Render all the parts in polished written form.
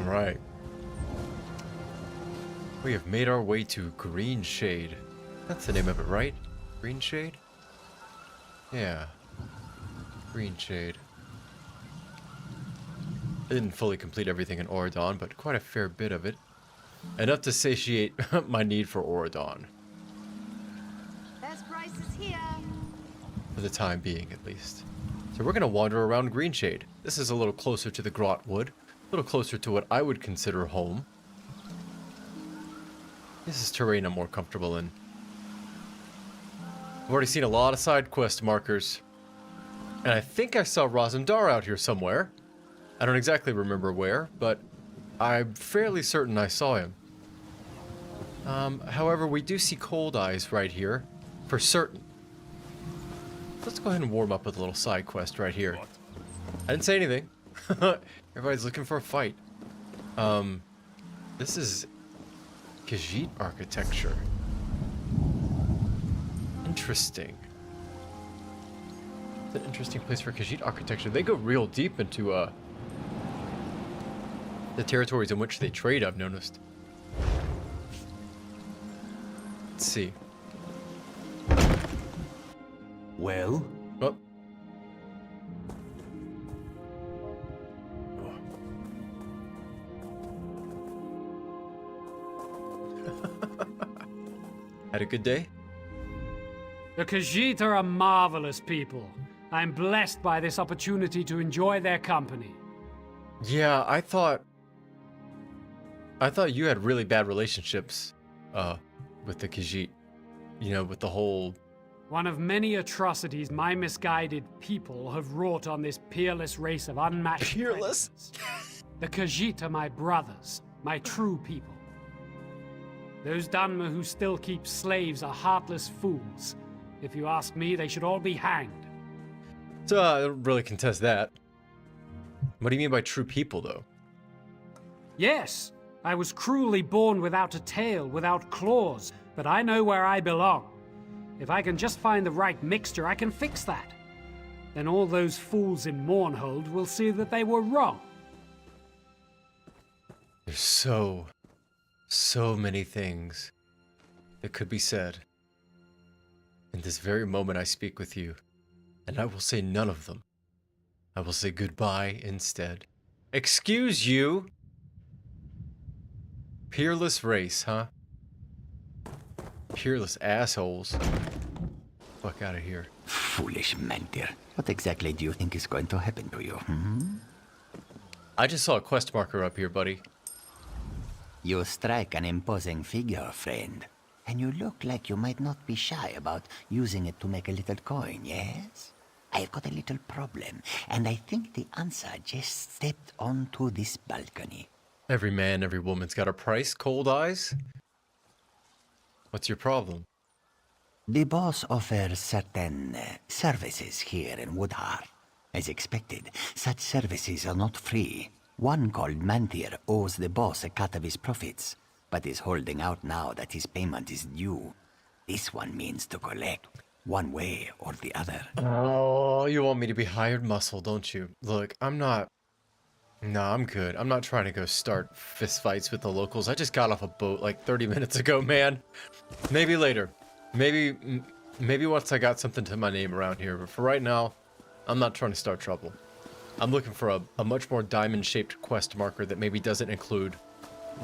Alright. We have made our way to Greenshade. That's the name of it, right? Greenshade? Yeah. Greenshade. I didn't fully complete everything in Auradon, but quite a fair bit of it. Enough to satiate my need for Auradon. Best prices here. For the time being, at least. So we're going to wander around Greenshade. This is a little closer to the Grot Wood. A little closer to what I would consider home. This is terrain I'm more comfortable in. I've already seen a lot of side quest markers. And I think I saw Razumdar out here somewhere. I don't exactly remember where, but I'm fairly certain I saw him. However, we do see Cold Eyes right here, for certain. Let's go ahead and warm up with a little side quest right here. I didn't say anything. Everybody's looking for a fight. This is Khajiit architecture. Interesting. It's an interesting place for Khajiit architecture. They go real deep into the territories in which they trade, I've noticed. Let's see. Well? Oh. Had a good day? The Khajiit are a marvelous people. I'm blessed by this opportunity to enjoy their company. Yeah, I thought you had really bad relationships with the Khajiit. You know, with the whole... One of many atrocities my misguided people have wrought on this peerless race of unmatched Peerless? predators. The Khajiit are my brothers, my true people. Those Dunmer who still keep slaves are heartless fools. If you ask me, they should all be hanged. So, I don't really contest that. What do you mean by true people, though? Yes, I was cruelly born without a tail, without claws, but I know where I belong. If I can just find the right mixture, I can fix that. Then all those fools in Mournhold will see that they were wrong. There's so many things that could be said. In this very moment I speak with you, and I will say none of them. I will say goodbye instead. Excuse you! Peerless race, huh? Peerless assholes. Fuck out of here. Foolish mentir. What exactly do you think is going to happen to you, hmm? I just saw a quest marker up here, buddy. You strike an imposing figure, friend. And you look like you might not be shy about using it to make a little coin, yes? I've got a little problem, and I think the answer just stepped onto this balcony. Every man, every woman's got a price, Cold Eyes. What's your problem? The boss offers certain services here in Woodheart. As expected, such services are not free. One called Mantir owes the boss a cut of his profits, but is holding out now that his payment is due. This one means to collect, one way or the other. Oh, you want me to be hired muscle, don't you? Look, I'm not... No, I'm good. I'm not trying to go start fistfights with the locals. I just got off a boat like 30 minutes ago, man. Maybe later. Maybe once I got something to my name around here. But for right now, I'm not trying to start trouble. I'm looking for a much more diamond-shaped quest marker that maybe doesn't include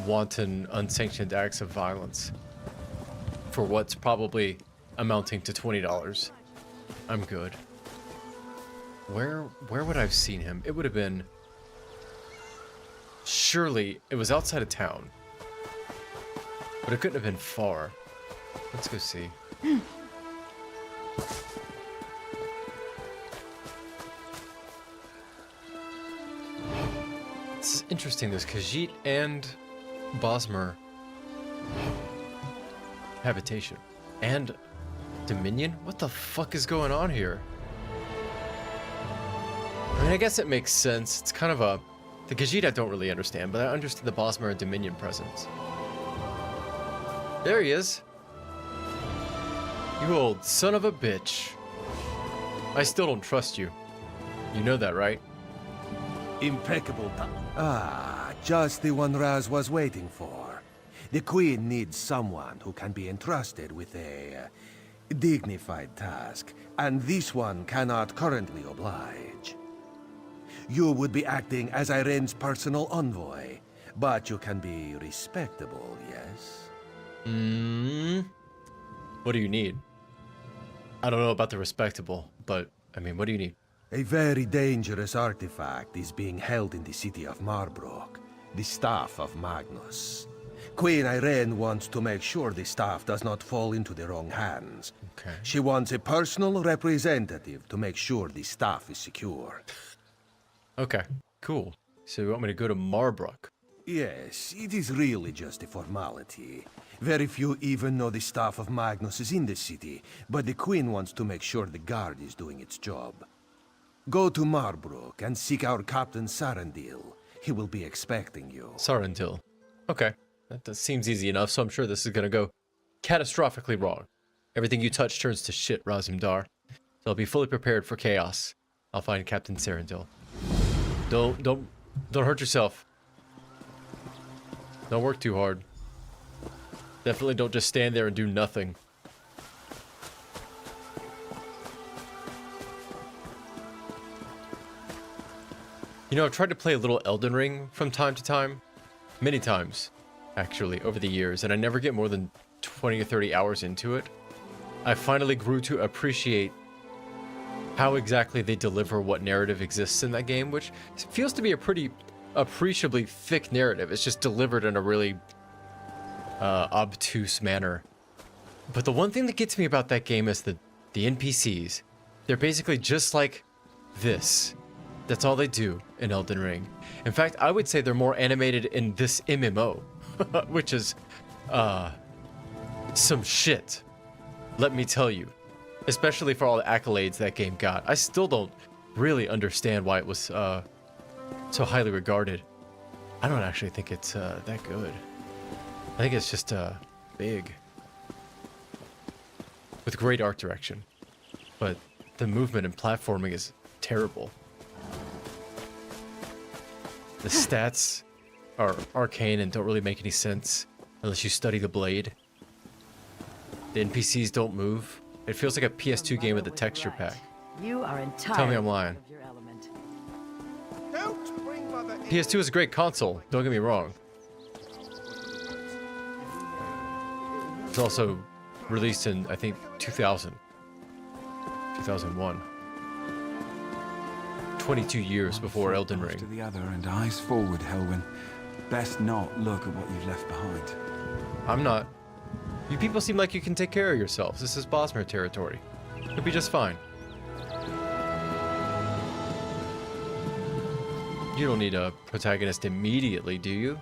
wanton, unsanctioned acts of violence. For what's probably amounting to $20. I'm good. Where would I have seen him? It would have been... Surely, it was outside of town. But it couldn't have been far. Let's go see. This is interesting. There's Khajiit and Bosmer habitation. And Dominion? What the fuck is going on here? I mean, I guess it makes sense. It's kind of a... The Khajiit I don't really understand, but I understand the Bosmer and Dominion presence. There he is. You old son of a bitch. I still don't trust you. You know that, right? Impeccable. Just the one Raz was waiting for. The Queen needs someone who can be entrusted with a dignified task, and this one cannot currently oblige. You would be acting as Irene's personal envoy, but you can be respectable, yes? What do you need? I don't know about the respectable, but, I mean, what do you need? A very dangerous artifact is being held in the city of Marbrook, the Staff of Magnus. Queen Irene wants to make sure the staff does not fall into the wrong hands. Okay. She wants a personal representative to make sure the staff is secure. Okay, cool. So you want me to go to Marbrook? Yes, it is really just a formality. Very few even know the staff of Magnus is in the city, but the Queen wants to make sure the guard is doing its job. Go to Marbrook and seek our Captain Sarandil. He will be expecting you. Sarandil. Okay, that seems easy enough, so I'm sure this is gonna go catastrophically wrong. Everything you touch turns to shit, Razumdar. So I'll be fully prepared for chaos. I'll find Captain Sarandil. Don't hurt yourself. Don't work too hard. Definitely don't just stand there and do nothing. You know, I've tried to play a little Elden Ring from time to time. Many times, actually, over the years, and I never get more than 20 or 30 hours into it. I finally grew to appreciate how exactly they deliver what narrative exists in that game, which feels to be a pretty appreciably thick narrative. It's just delivered in a really obtuse manner. But the one thing that gets me about that game is the NPCs. They're basically just like this. That's all they do in Elden Ring. In fact, I would say they're more animated in this MMO, which is some shit. Let me tell you. Especially for all the accolades that game got. I still don't really understand why it was so highly regarded. I don't actually think it's that good. I think it's just big. With great art direction. But the movement and platforming is terrible. The stats are arcane and don't really make any sense unless you study the blade. The NPCs don't move. It feels like a PS2 game with a texture pack. You are entirely Tell me I'm lying. out of your element. Don't bring Mother in. PS2 is a great console, don't get me wrong. It's also released in, I think, 2000. 2001. 22 years before Elden Ring. To the other and eyes forward, Helwyn. Best not look at what you've left behind. I'm not. You people seem like you can take care of yourselves. This is Bosmer territory. You'll be just fine. You don't need a protagonist immediately, do you?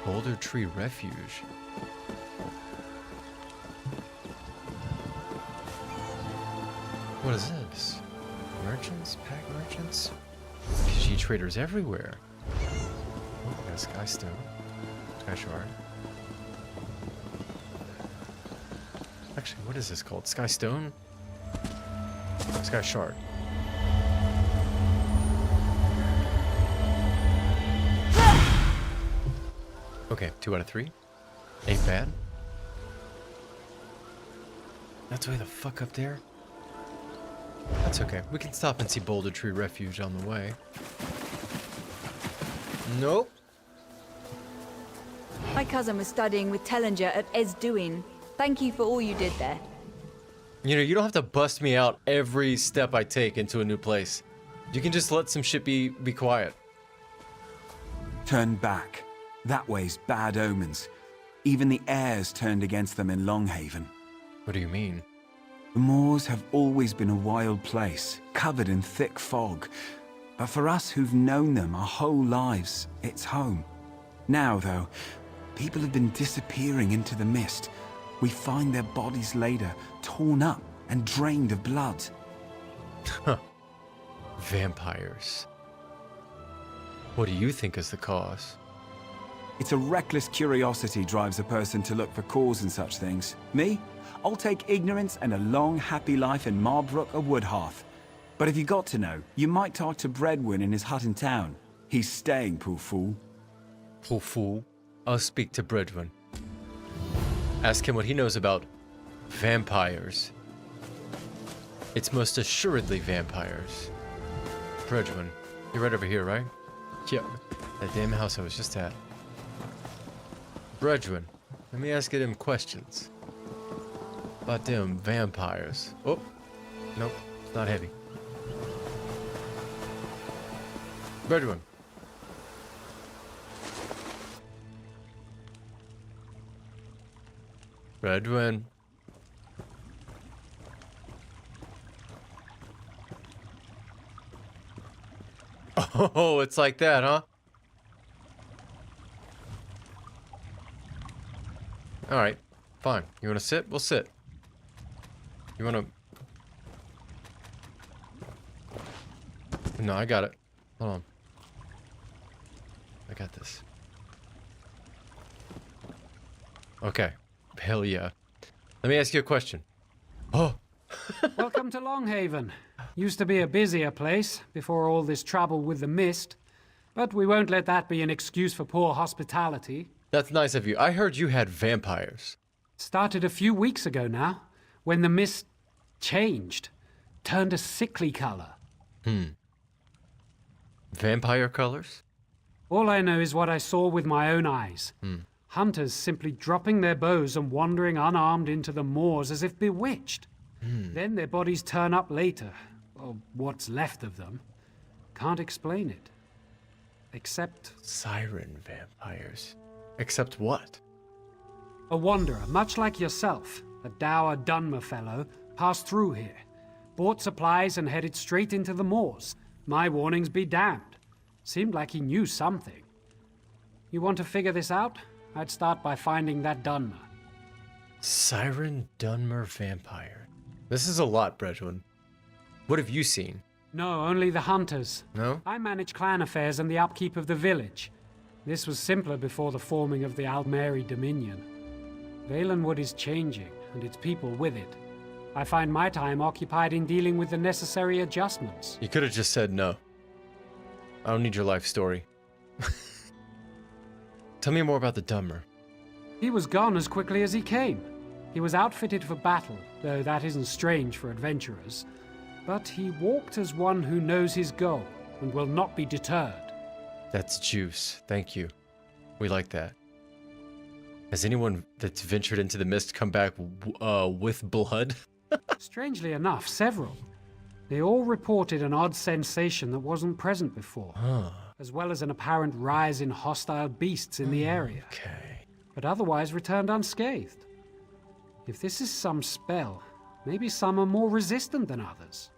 Boulder Tree Refuge. What is this? Merchants? Pack merchants? PG traders everywhere. Oh, got a Sky Stone. Sky Shard. Actually, what is this called? Sky Stone? Sky Shard. Okay, 2 out of 3. Ain't bad. That's way the fuck up there. That's okay. We can stop and see Boulder Tree Refuge on the way. Nope. My cousin was studying with Tellinger at Esduin. Thank you for all you did there. You know, you don't have to bust me out every step I take into a new place. You can just let some shit be quiet. Turn back. That way's bad omens. Even the heirs turned against them in Longhaven. What do you mean? The moors have always been a wild place, covered in thick fog. But for us who've known them our whole lives, it's home. Now, though, people have been disappearing into the mist. We find their bodies later, torn up and drained of blood. Vampires. What do you think is the cause? It's a reckless curiosity drives a person to look for cause in such things. Me? I'll take ignorance and a long, happy life in Marbrook or Woodhearth. But if you got to know, you might talk to Breadwin in his hut in town. He's staying, poor fool. Poor fool. I'll speak to Bredwin. Ask him what he knows about vampires. It's most assuredly vampires. Bredwin, you're right over here, right? Yep. That damn house I was just at. Bredwin, let me ask him questions. About them vampires. Oh, nope, it's not heavy. Bredwin. Bredwin. Oh, it's like that, huh? Alright, fine. You wanna sit? We'll sit. You wanna... No, I got it. Hold on. I got this. Okay. Hell yeah. Let me ask you a question. Oh! Welcome to Longhaven. Used to be a busier place before all this trouble with the mist, but we won't let that be an excuse for poor hospitality. That's nice of you. I heard you had vampires. Started a few weeks ago now, when the mist changed, turned a sickly color. Vampire colors? All I know is what I saw with my own eyes. Hunters simply dropping their bows and wandering unarmed into the moors as if bewitched. Then their bodies turn up later, or what's left of them. Can't explain it. Except Siren vampires. Except what? a wanderer, much like yourself, a dour Dunmer fellow, passed through here, bought supplies and headed straight into the moors. My warnings be damned. Seemed like he knew something. You want to figure this out? I'd start by finding that Dunmer. Siren Dunmer vampire. This is a lot, Bredwin. What have you seen? No, only the hunters. No? I manage clan affairs and the upkeep of the village. This was simpler before the forming of the Aldmeri Dominion. Valenwood is changing, and its people with it. I find my time occupied in dealing with the necessary adjustments. You could have just said no. I don't need your life story. Tell me more about the Dunmer. He was gone as quickly as he came. He was outfitted for battle, though that isn't strange for adventurers. But he walked as one who knows his goal, and will not be deterred. That's juice. Thank you. We like that. Has anyone that's ventured into the mist come back with blood? Strangely enough, several. They all reported an odd sensation that wasn't present before, as well as an apparent rise in hostile beasts in the area, Okay. but otherwise returned unscathed. If this is some spell, maybe some are more resistant than others.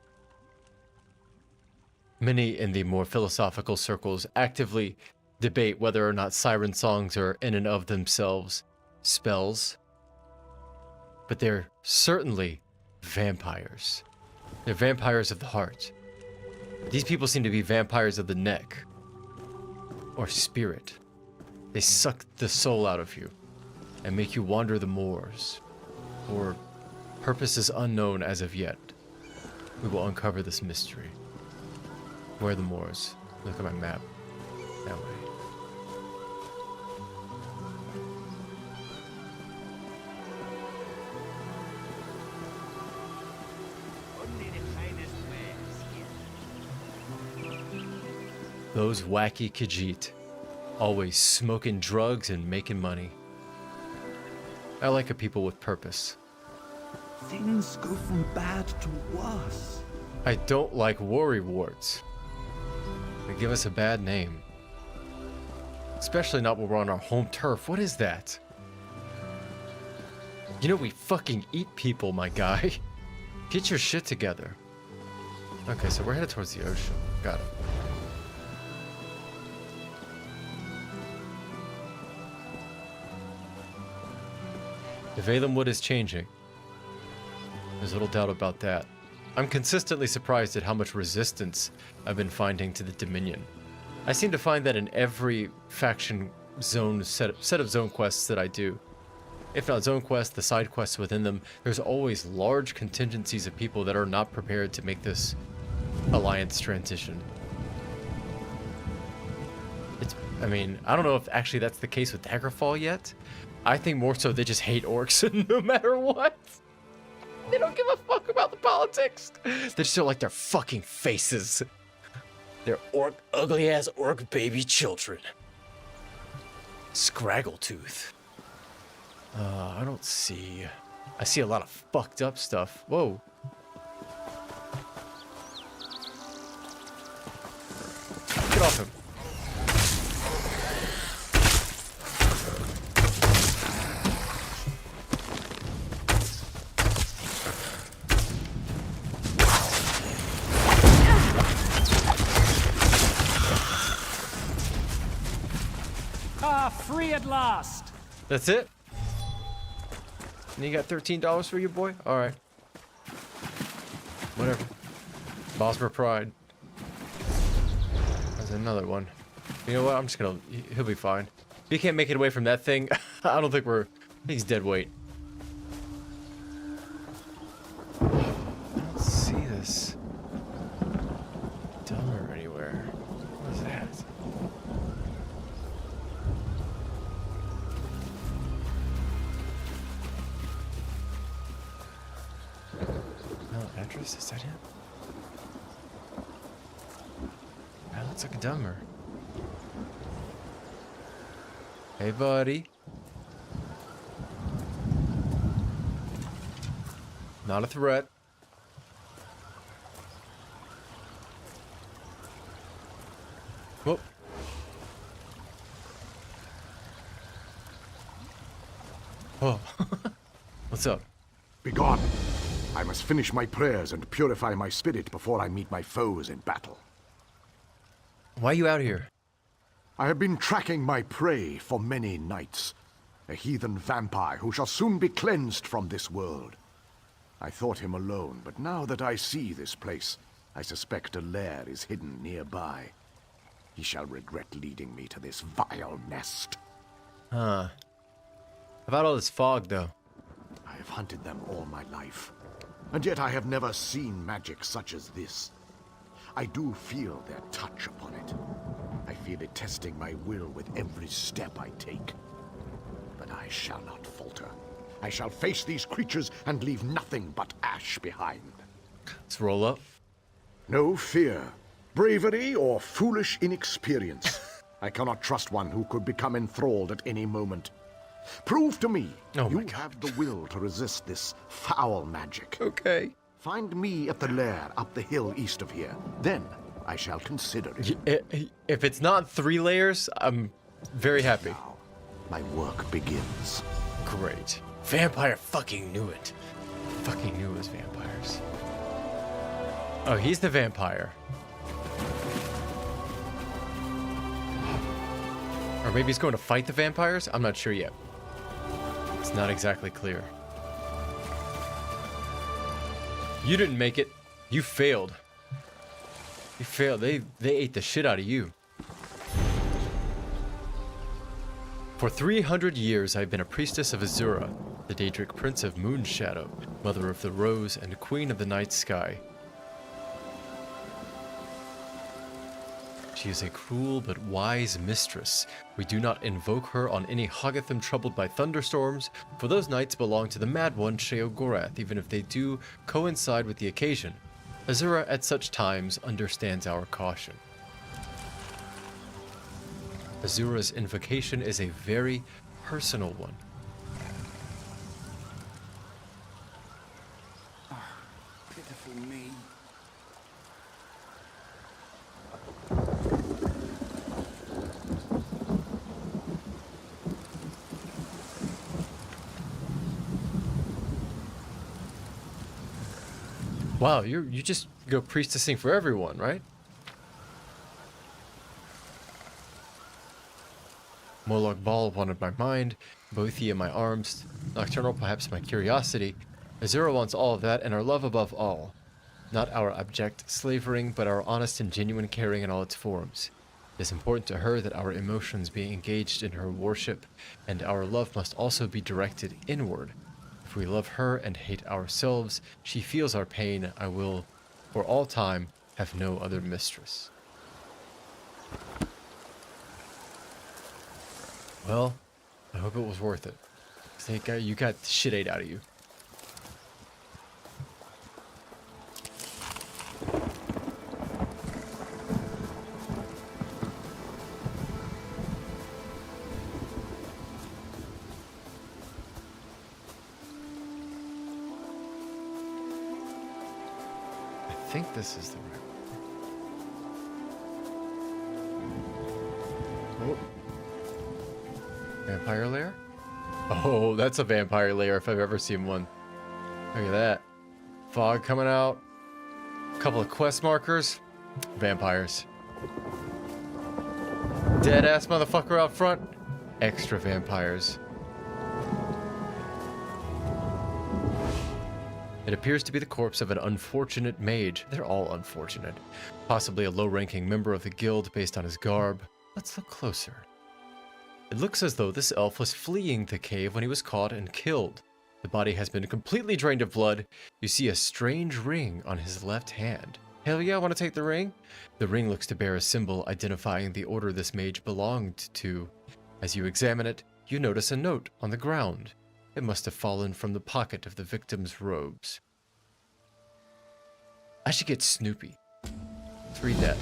Many in the more philosophical circles actively debate whether or not siren songs are in and of themselves spells. But they're certainly vampires. They're vampires of the heart. These people seem to be vampires of the neck. Or spirit. They suck the soul out of you and make you wander the moors. For purposes unknown as of yet. We will uncover this mystery. Where are the moors? Look at my map. That way. Those wacky Khajiit. Always smoking drugs and making money. I like a people with purpose. Things go from bad to worse. I don't like worry wards. They give us a bad name. Especially not when we're on our home turf. What is that? You know we fucking eat people, my guy. Get your shit together. Okay, so we're headed towards the ocean. Got it. The Valenwood is changing. There's little doubt about that. I'm consistently surprised at how much resistance I've been finding to the Dominion. I seem to find that in every faction zone set of zone quests that I do. If not zone quests, the side quests within them, there's always large contingencies of people that are not prepared to make this alliance transition. I mean, I don't know if actually that's the case with Daggerfall yet. I think more so they just hate orcs no matter what. They don't give a fuck about the politics. They just don't like their fucking faces. They're ugly ass orc baby children. Scraggletooth. I don't see. I see a lot of fucked up stuff. Whoa. Get off him. Free at last. That's it? And you got $13 for you, boy? Alright. Whatever. Bosmer Pride. There's another one. You know what? I'm just gonna... He'll be fine. If he can't make it away from that thing, I don't think I think he's dead weight. I don't see this dumber anywhere. What is that? Address? Is that him? That looks like a dumber. Hey, buddy. Not a threat. Whoop. Oh. What's up? Begone! I must finish my prayers and purify my spirit before I meet my foes in battle. Why are you out here? I have been tracking my prey for many nights. A heathen vampire who shall soon be cleansed from this world. I thought him alone, but now that I see this place, I suspect a lair is hidden nearby. He shall regret leading me to this vile nest. Huh. How about all this fog, though? I have hunted them all my life. And yet I have never seen magic such as this. I do feel their touch upon it. I feel it testing my will with every step I take. But I shall not falter. I shall face these creatures and leave nothing but ash behind. Let's roll up. No fear, bravery, or foolish inexperience. I cannot trust one who could become enthralled at any moment. Prove to me you have the will to resist this foul magic. Okay. Find me at the lair up the hill east of here. Then I shall consider it. If it's not 3 layers, I'm very happy. Now, my work begins. Great. Vampire fucking knew it. Fucking knew it was vampires. Oh, he's the vampire. Or maybe he's going to fight the vampires? I'm not sure yet. It's not exactly clear. You didn't make it. You failed. You failed. They ate the shit out of you. For 300 years, I've been a priestess of Azura, the Daedric Prince of Moonshadow, Mother of the Rose, and Queen of the Night Sky. She is a cruel but wise mistress. We do not invoke her on any Hoggatham troubled by thunderstorms, for those nights belong to the Mad One, Sheogorath, even if they do coincide with the occasion. Azura at such times understands our caution. Azura's invocation is a very personal one. Pitiful me. Wow, you just go priestessing for everyone, right? Moloch Ball wanted my mind, Boethia my arms, Nocturnal perhaps my curiosity. Azura wants all of that and our love above all. Not our abject slavering, but our honest and genuine caring in all its forms. It is important to her that our emotions be engaged in her worship, and our love must also be directed inward. If we love her and hate ourselves, she feels our pain. I will, for all time, have no other mistress. Well, I hope it was worth it. You got the shit ate out of you. I think this is the right one. Oh. Vampire lair? Oh, that's a vampire lair if I've ever seen one. Look at that. Fog coming out. A couple of quest markers. Vampires. Dead ass motherfucker out front. Extra vampires. It appears to be the corpse of an unfortunate mage. They're all unfortunate. Possibly a low-ranking member of the guild based on his garb. Let's look closer. It looks as though this elf was fleeing the cave when he was caught and killed. The body has been completely drained of blood. You see a strange ring on his left hand. Hell yeah, I want to take the ring? The ring looks to bear a symbol identifying the order this mage belonged to. As you examine it, you notice a note on the ground. It must have fallen from the pocket of the victim's robes. I should get Snoopy. Let's read that.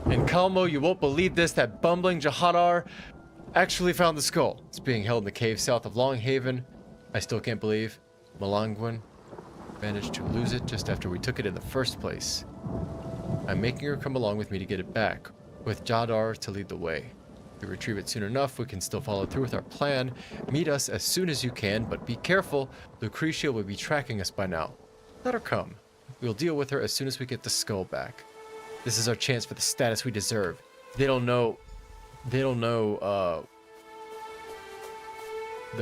In Kalmo, you won't believe this, that bumbling Jahadar actually found the skull. It's being held in the cave south of Longhaven. I still can't believe Malangwin managed to lose it just after we took it in the first place. I'm making her come along with me to get it back, with Jadar to lead the way. If we retrieve it soon enough, we can still follow through with our plan. Meet us as soon as you can, but be careful. Lucretia will be tracking us by now. Let her come. We'll deal with her as soon as we get the skull back. This is our chance for the status we deserve. They don't know that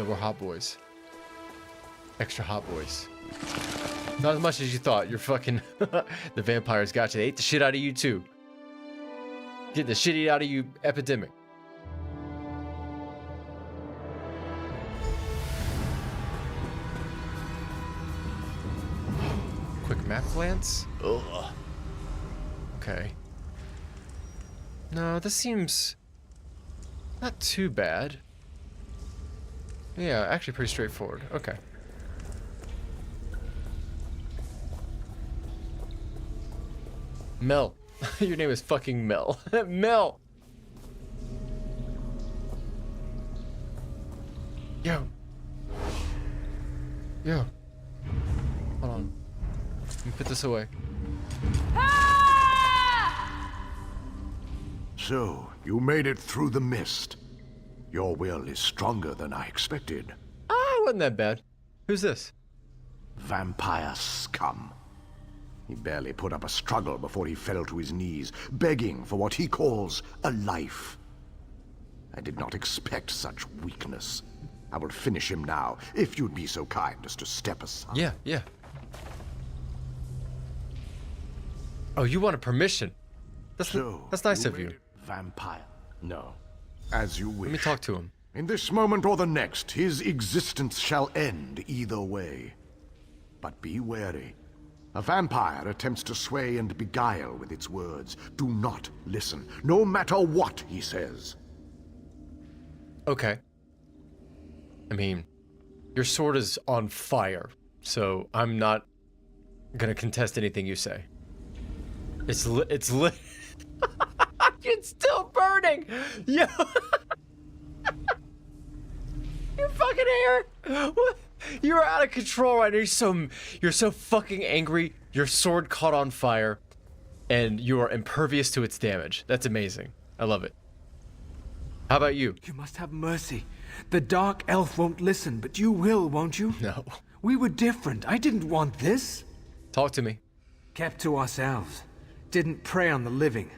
we're hot boys. Extra hot boys. Not as much as you thought. You're fucking... The vampires got you. They ate the shit out of you too. Getting the shit out of you epidemic. Quick map glance? Ugh. Okay. No, this seems not too bad. Yeah, actually pretty straightforward. Okay. Mel. Your name is fucking Mel. Mel! Yo. Yo. Hold on. Let me put this away. So, you made it through the mist. Your will is stronger than I expected. Ah, wasn't that bad. Who's this? Vampire scum. He barely put up a struggle before he fell to his knees, begging for what he calls a life. I did not expect such weakness. I will finish him now, if you'd be so kind as to step aside. Yeah. Oh, you wanted permission. That's nice of you. Vampire. No. As you wish. Let me talk to him. In this moment or the next, his existence shall end either way. But be wary. A vampire attempts to sway and beguile with its words. Do not listen, no matter what he says. Okay. I mean, your sword is on fire, so I'm not gonna contest anything you say. It's lit. It's still burning! Yo! Your fucking hair! What? You're out of control right now. You're so fucking angry. Your sword caught on fire, and you are impervious to its damage. That's amazing. I love it. How about you? You must have mercy. The dark elf won't listen, but you will, won't you? No. We were different. I didn't want this. Talk to me. Kept to ourselves. Didn't prey on the living.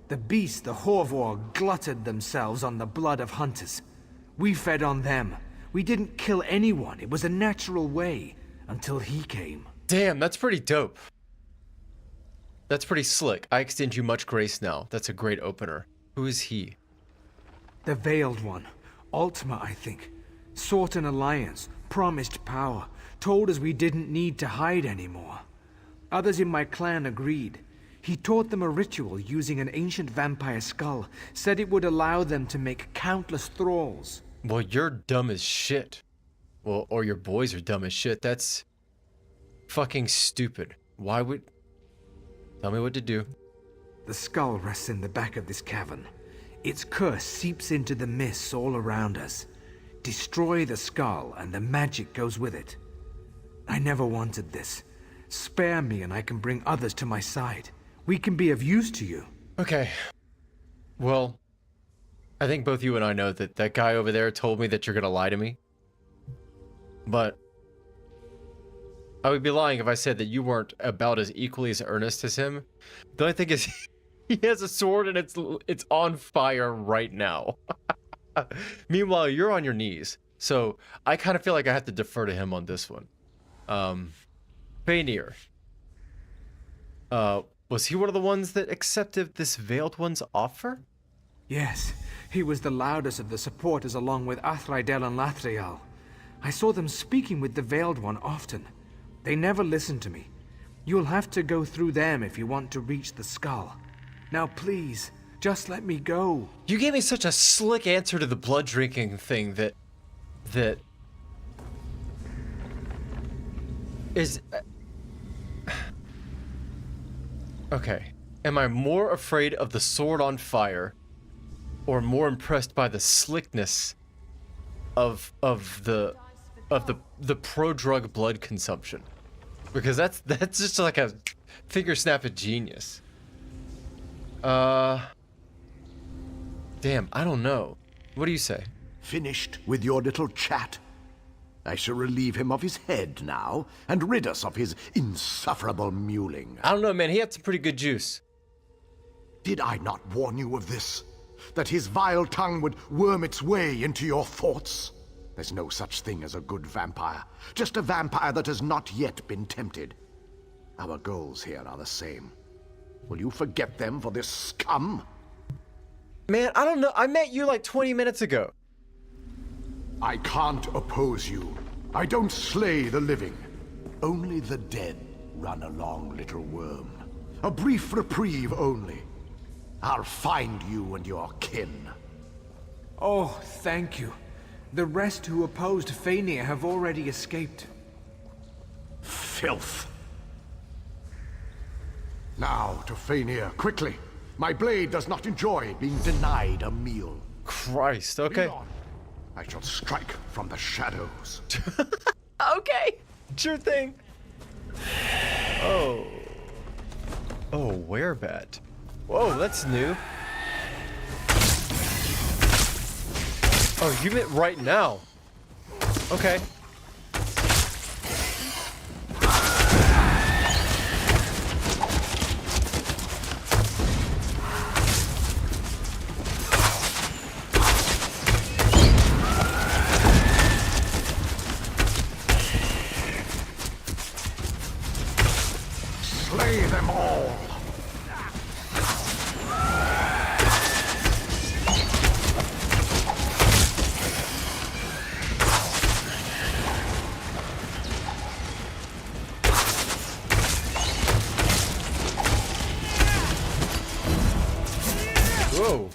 The beasts, the Horvor, glutted themselves on the blood of hunters. We fed on them. We didn't kill anyone. It was a natural way, until he came. Damn, that's pretty dope. That's pretty slick. I extend you much grace now. That's a great opener. Who is he? The Veiled One. Ultima, I think. Sought an alliance, promised power, told us we didn't need to hide anymore. Others in my clan agreed. He taught them a ritual using an ancient vampire skull, said it would allow them to make countless thralls. Well, you're dumb as shit. Well, or your boys are dumb as shit. That's fucking stupid. Why would... Tell me what to do. The skull rests in the back of this cavern. Its curse seeps into the mists all around us. Destroy the skull, and the magic goes with it. I never wanted this. Spare me, and I can bring others to my side. We can be of use to you. Okay. Well, I think both you and I know that that guy over there told me that you're gonna lie to me. But I would be lying if I said that you weren't about as equally as earnest as him. The only thing is, he has a sword and it's on fire right now. Meanwhile, you're on your knees. So I kind of feel like I have to defer to him on this one. Fainir. Was he one of the ones that accepted this Veiled One's offer? Yes, he was the loudest of the supporters along with Athrydel and Lathriel. I saw them speaking with the Veiled One often. They never listened to me. You'll have to go through them if you want to reach the skull. Now please, just let me go. You gave me such a slick answer to the blood drinking thing that is... Okay. Am I more afraid of the sword on fire or more impressed by the slickness of the pro-drug blood consumption? Because that's just like a finger snap of genius. Damn, I don't know. What do you say? Finished with your little chat? I shall relieve him of his head now, and rid us of his insufferable mewling. I don't know, man. He had some pretty good juice. Did I not warn you of this? That his vile tongue would worm its way into your thoughts? There's no such thing as a good vampire. Just a vampire that has not yet been tempted. Our goals here are the same. Will you forget them for this scum? Man, I don't know. I met you like 20 minutes ago. I can't oppose you. I don't slay the living. Only the dead run along, little worm. A brief reprieve only. I'll find you and your kin. Oh, thank you. The rest who opposed Fainir have already escaped. Filth. Now to Fainir, quickly. My blade does not enjoy being denied a meal. Christ, okay. Lead on. I shall strike from the shadows. Okay, sure thing. Oh. Oh, werebat. Whoa, that's new. Oh, you meant right now. Okay. Slay them all. Whoa.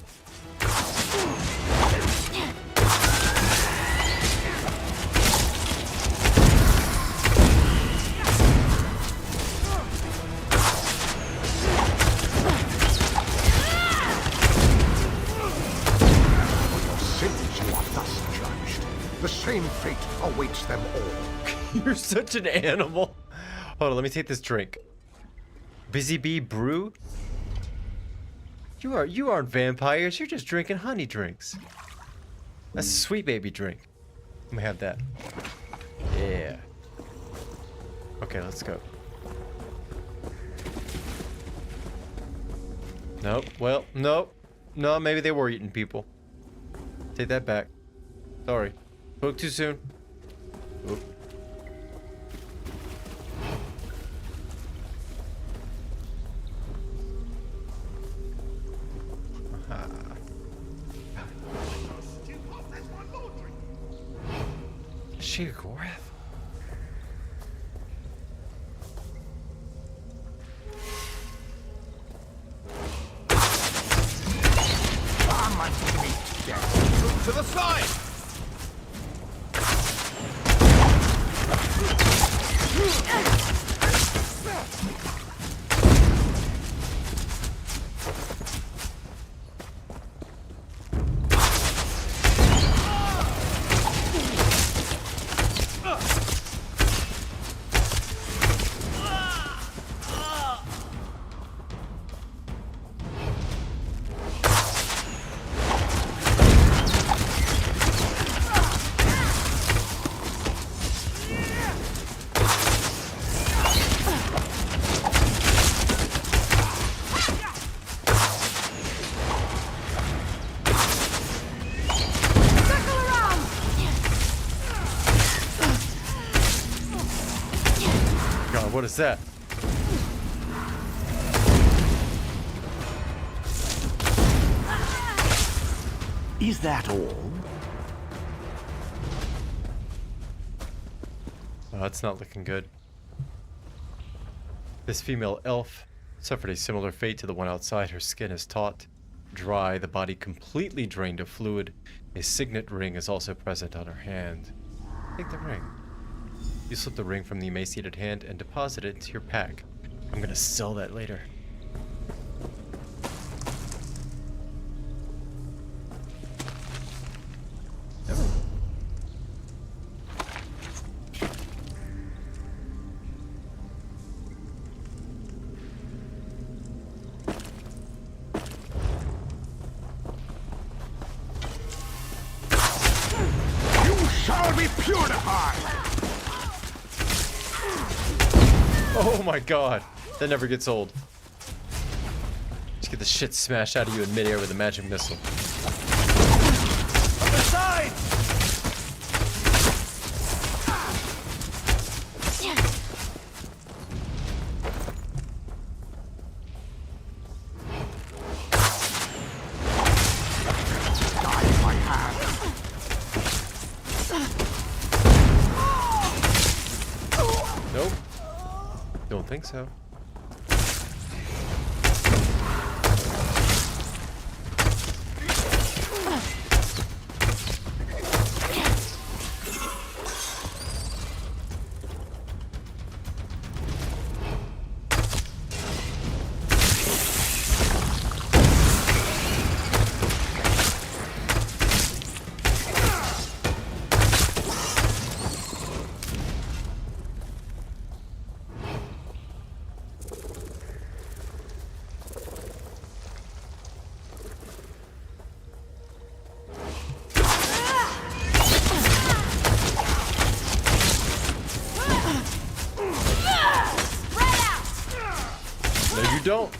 The same fate awaits them all. You're such an animal. Hold on, let me take this drink. Busy Bee Brew? You aren't vampires, you're just drinking honey drinks. That's a sweet baby drink. Let me have that. Yeah. Okay, let's go. Nope, well, nope. No, maybe they were eating people. Take that back. Sorry. Spoke too soon. Oop. Sheegorath. To the side! What is that? Is that all? Oh, that's not looking good. This female elf suffered a similar fate to the one outside. Her skin is taut, dry, the body completely drained of fluid. A signet ring is also present on her hand. Take the ring. You slip the ring from the emaciated hand and deposit it into your pack. I'm gonna sell that later. You shall be purified! Oh my god, that never gets old. Just get the shit smashed out of you in midair with a magic missile. On the side! Die by hand! Nope. Don't think so. No, you don't.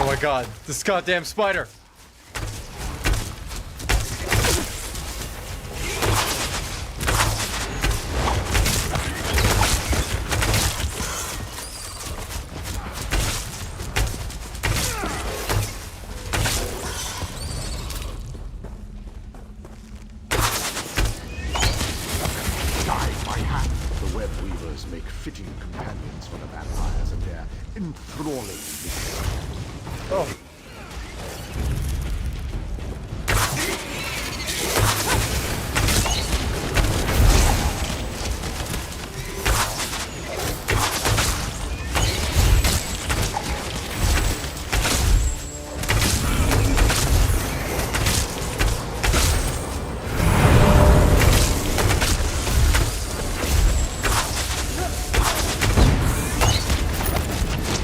Oh my god, this goddamn spider! Die by hand! The web weavers make fitting companions for the vampires and their enthralling vision. Oh.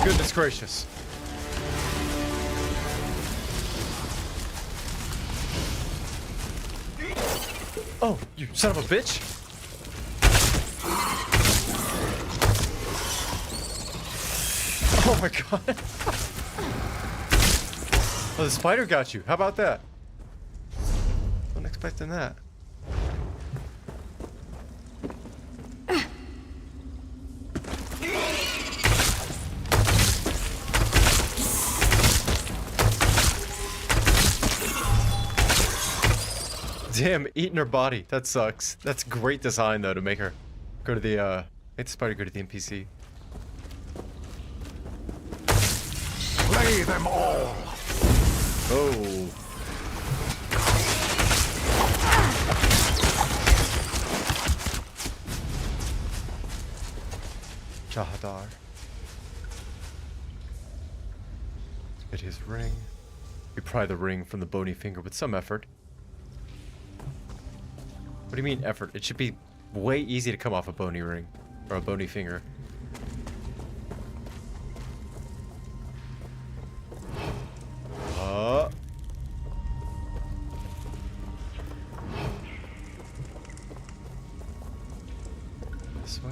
Goodness gracious. Oh, you son of a bitch! Oh my god. Oh, the spider got you. How about that? Wasn't expecting that. Damn, eating her body. That sucks. That's great design though to make her go to the make the spider go to the NPC. Slay them all! Oh. Jahadar. Get his ring. We pry the ring from the bony finger with some effort. What do you mean effort? It should be way easy to come off a bony ring. Or a bony finger. This way?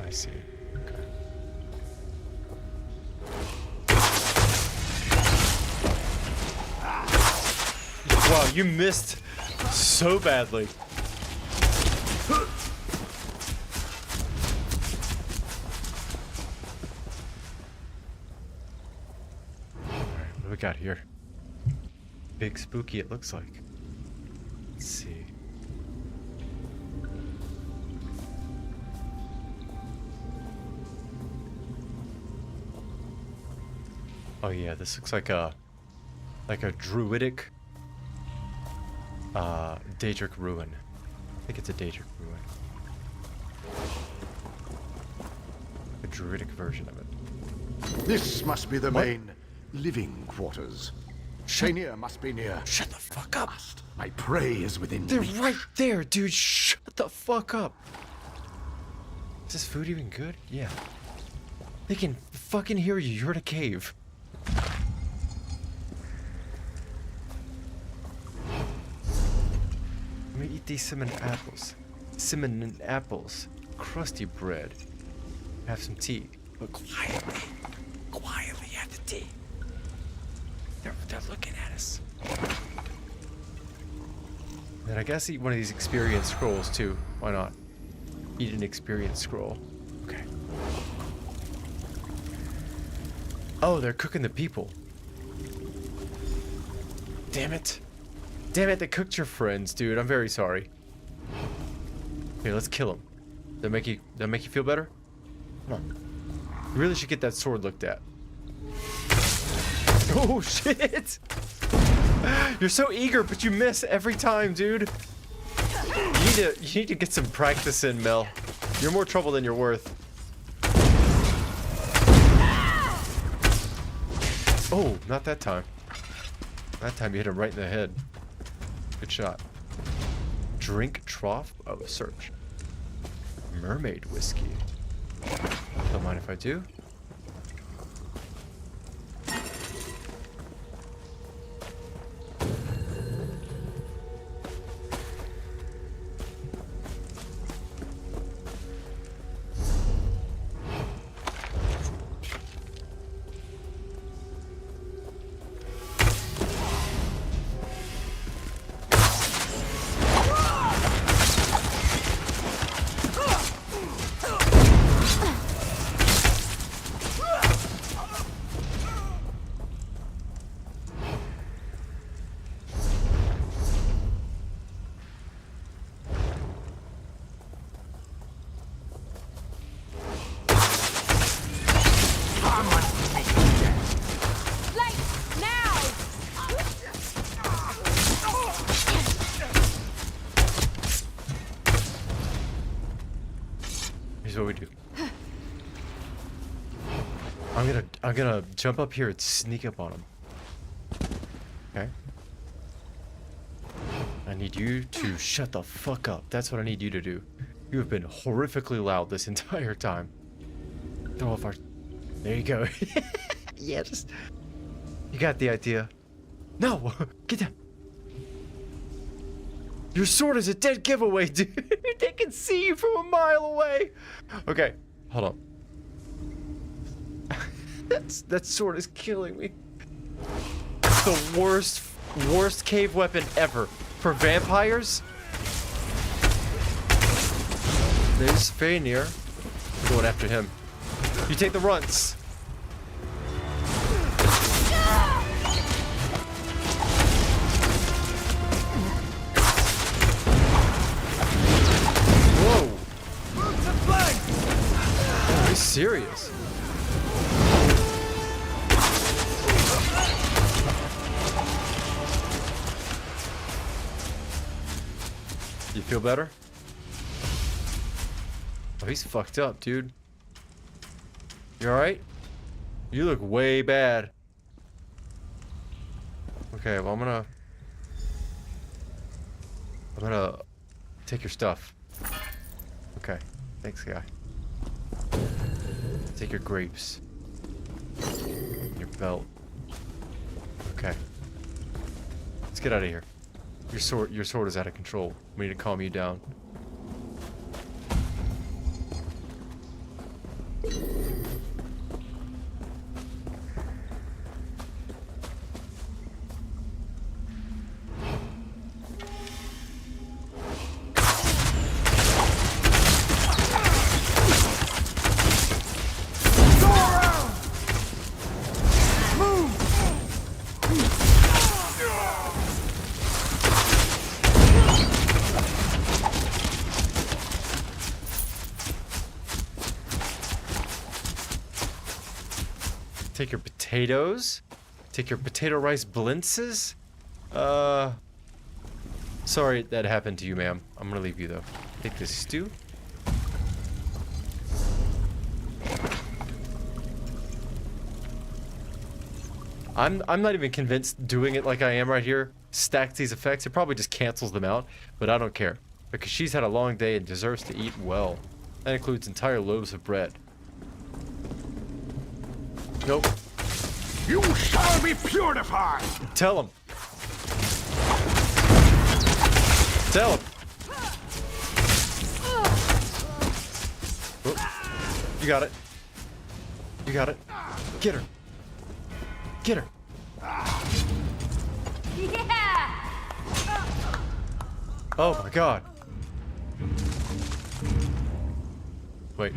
I see. Okay. Wow, you missed so badly. Alright, what do we got here? Big spooky it looks like. Let's see. Oh yeah, this looks like a druidic Daedric ruin. I think it's a Daedric ruin. A druidic version of it. This must be the main living quarters. Shania must be near. Shut the fuck up! My prey is within They're reach. right there, dude. Shut the fuck up. Is this food even good? Yeah. They can fucking hear you. You're in a cave. Let me eat these cinnamon apples. Cinnamon apples. Crusty bread. Have some tea. But quietly. Quietly have the tea. They're looking at us. And I guess eat one of these experience scrolls too. Why not? Eat an experience scroll. Okay. Oh, they're cooking the people. Damn it. Damn it, they cooked your friends, dude. I'm very sorry. Here, let's kill them. That make you feel better? Come on. You really should get that sword looked at. Oh shit! You're so eager, but you miss every time, dude. You need to get some practice in, Mel. You're more trouble than you're worth. Oh, not that time. That time you hit him right in the head. Good shot. Drink trough? Oh, search. Mermaid whiskey. Don't mind if I do. what we do. I'm gonna jump up here and sneak up on him. Okay. I need you to shut the fuck up. That's what I need you to do. You have been horrifically loud this entire time. Throw off our... There you go. Yeah, just... You got the idea. No! Get down! Your sword is a dead giveaway, dude! They can see you from a mile away! Okay, hold on. That sword is killing me. It's the worst cave weapon ever. For vampires? There's Fainir. I'm going after him. You take the runs. Whoa. Oh, he's serious. You feel better? Oh, he's fucked up, dude. You alright? You look way bad. Okay, well, I'm gonna take your stuff. Okay, thanks, guy. Take your grapes. Your belt. Okay. Let's get out of here. Your sword is out of control. We need to calm you down. Take your potatoes. Take your potato rice blintzes. Sorry that happened to you, ma'am. I'm gonna leave you though. Take this stew. I'm not even convinced doing it like I am right here stacks these effects. It probably just cancels them out, but I don't care because she's had a long day and deserves to eat well. That includes entire loaves of bread. Nope. You shall be purified! Tell him. Tell him. Oh, you got it. You got it. Get her. Get her. Yeah! Oh my god. Wait.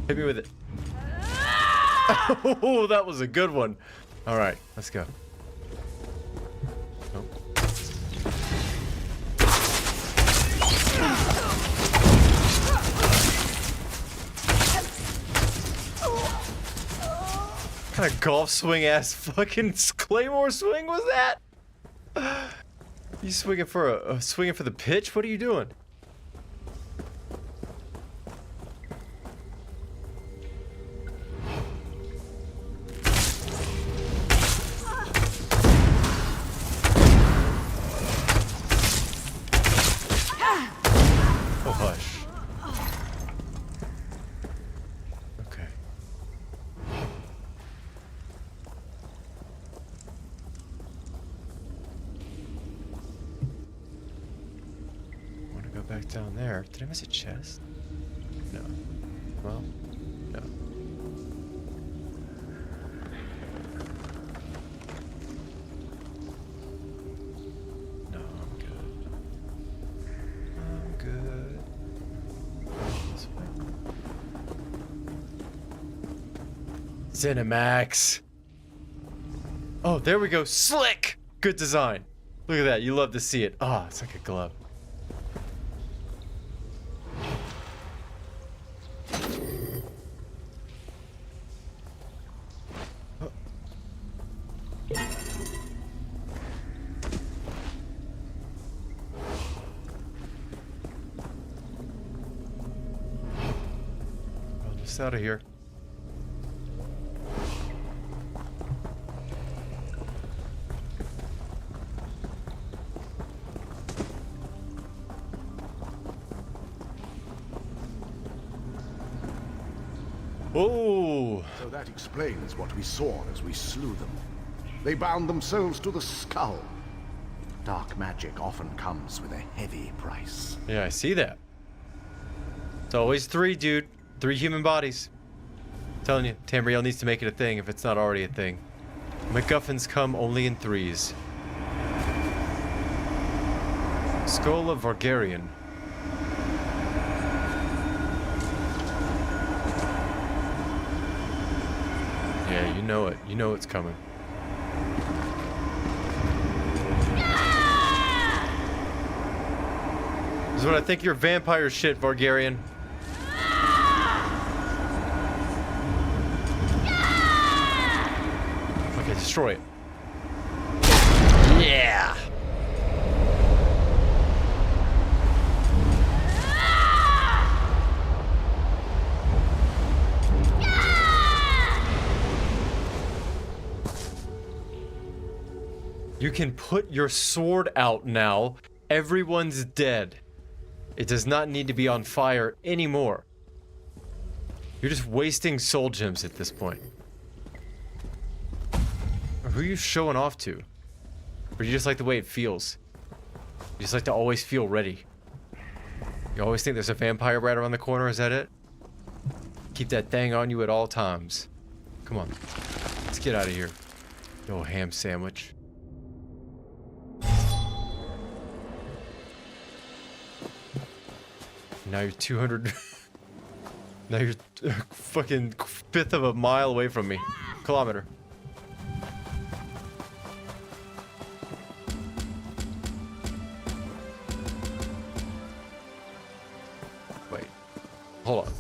Hit me with it. Oh, that was a good one. All right, let's go. Nope. What kind of golf swing ass fucking claymore swing was that? You swinging for swinging for the pitch? What are you doing? Back down there. Did I miss a chest? No. Well, no. No, I'm good. I'm good. This way. Cinemax. Oh, there we go. Slick! Good design. Look at that. You love to see it. Ah, oh, it's like a glove. us out of here. Oh! So that explains what we saw as we slew them. They bound themselves to the skull. Dark magic often comes with a heavy price. Yeah, I see that. It's always 3, dude. 3 human bodies. I'm telling you, Tamriel needs to make it a thing if it's not already a thing. MacGuffins come only in 3s. Skull of Vargarian. Yeah, you know it. You know it's coming. This is what I think you're vampire shit, Vargarian. Okay, destroy it. Yeah! You can put your sword out now. Everyone's dead. It does not need to be on fire anymore. You're just wasting soul gems at this point. Who are you showing off to? Or you just like the way it feels? You just like to always feel ready. You always think there's a vampire right around the corner, is that it? Keep that thing on you at all times. Come on. Let's get out of here. No ham sandwich. Now you're 200... now you're a fucking 1/5 of a mile away from me. Kilometer. Wait. Hold on.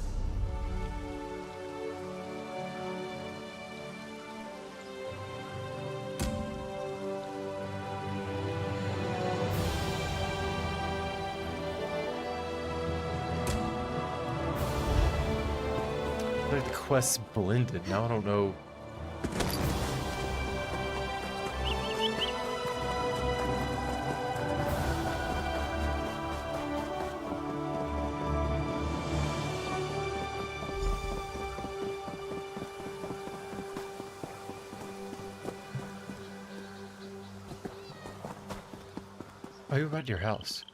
Like the quests blended. Now I don't know. Oh, you're at your house.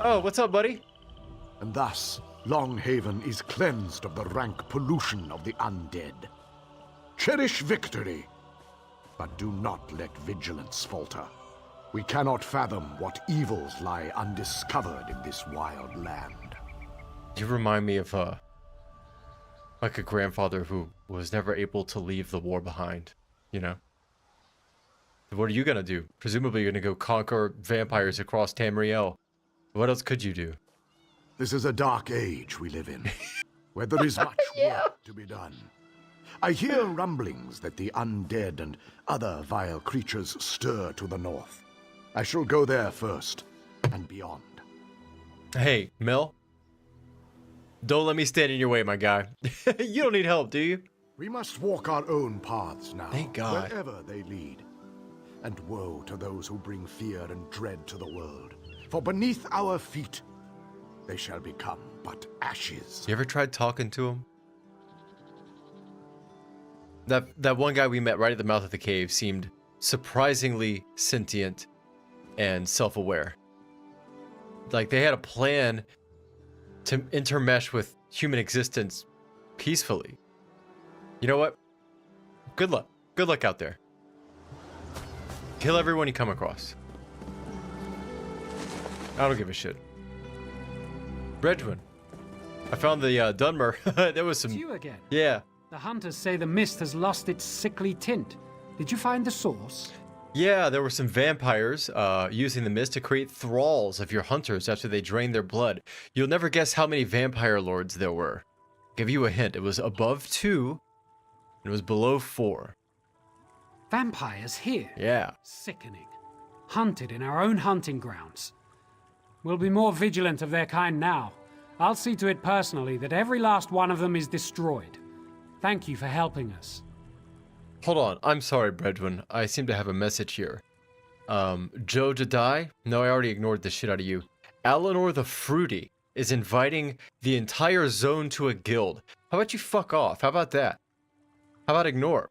Oh, what's up, buddy? And thus, Longhaven is cleansed of the rank pollution of the undead. Cherish victory, but do not let vigilance falter. We cannot fathom what evils lie undiscovered in this wild land. You remind me of, like a grandfather who was never able to leave the war behind, you know? What are you gonna do? Presumably you're gonna go conquer vampires across Tamriel. What else could you do? This is a dark age we live in, where there is much work to be done. I hear rumblings that the undead and other vile creatures stir to the north. I shall go there first, and beyond. Hey, Mel. Don't let me stand in your way, my guy. You don't need help, do you? We must walk our own paths now, Thank God. wherever they lead. And woe to those who bring fear and dread to the world, for beneath our feet they shall become but ashes. You ever tried talking to him? That one guy we met right at the mouth of the cave seemed surprisingly sentient and self-aware. Like they had a plan to intermesh with human existence peacefully. You know what? Good luck. Good luck out there. Kill everyone you come across. I don't give a shit. Bredwin. I found the Dunmer. There was some... It's you again. Yeah. The hunters say the mist has lost its sickly tint. Did you find the source? Yeah, there were some vampires using the mist to create thralls of your hunters after they drained their blood. You'll never guess how many vampire lords there were. Give you a hint. It was above 2, and it was below 4. Vampires here? Yeah. Sickening. Hunted in our own hunting grounds. We'll be more vigilant of their kind now. I'll see to it personally that every last one of them is destroyed. Thank you for helping us. Hold on. I'm sorry, Bredwin. I seem to have a message here. Joe to die? No, I already ignored the shit out of you. Eleanor the Fruity is inviting the entire zone to a guild. How about you fuck off? How about that? How about ignore?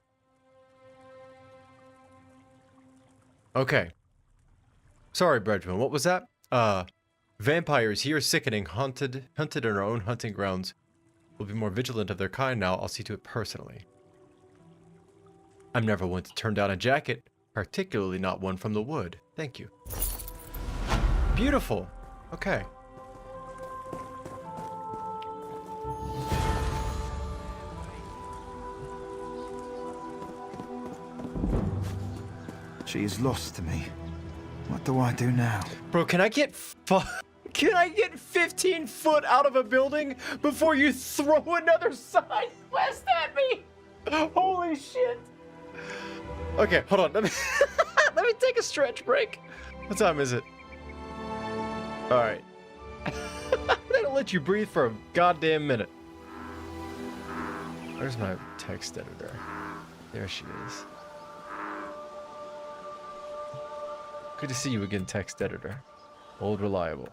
Okay. Sorry, Bredwin. What was that? Vampires here, sickening, hunted in our own hunting grounds. We'll be more vigilant of their kind now. I'll see to it personally. I'm never one to turn down a jacket, particularly not one from the wood. Thank you. Beautiful. Okay. She is lost to me. What do I do now? Bro, can I get 15 foot out of a building before you throw another side quest at me? Holy shit. Okay, hold on. Let me let me take a stretch break. What time is it? All right. They don't let you breathe for a goddamn minute. Where's my text editor? There she is. Good to see you again, text editor. Old reliable.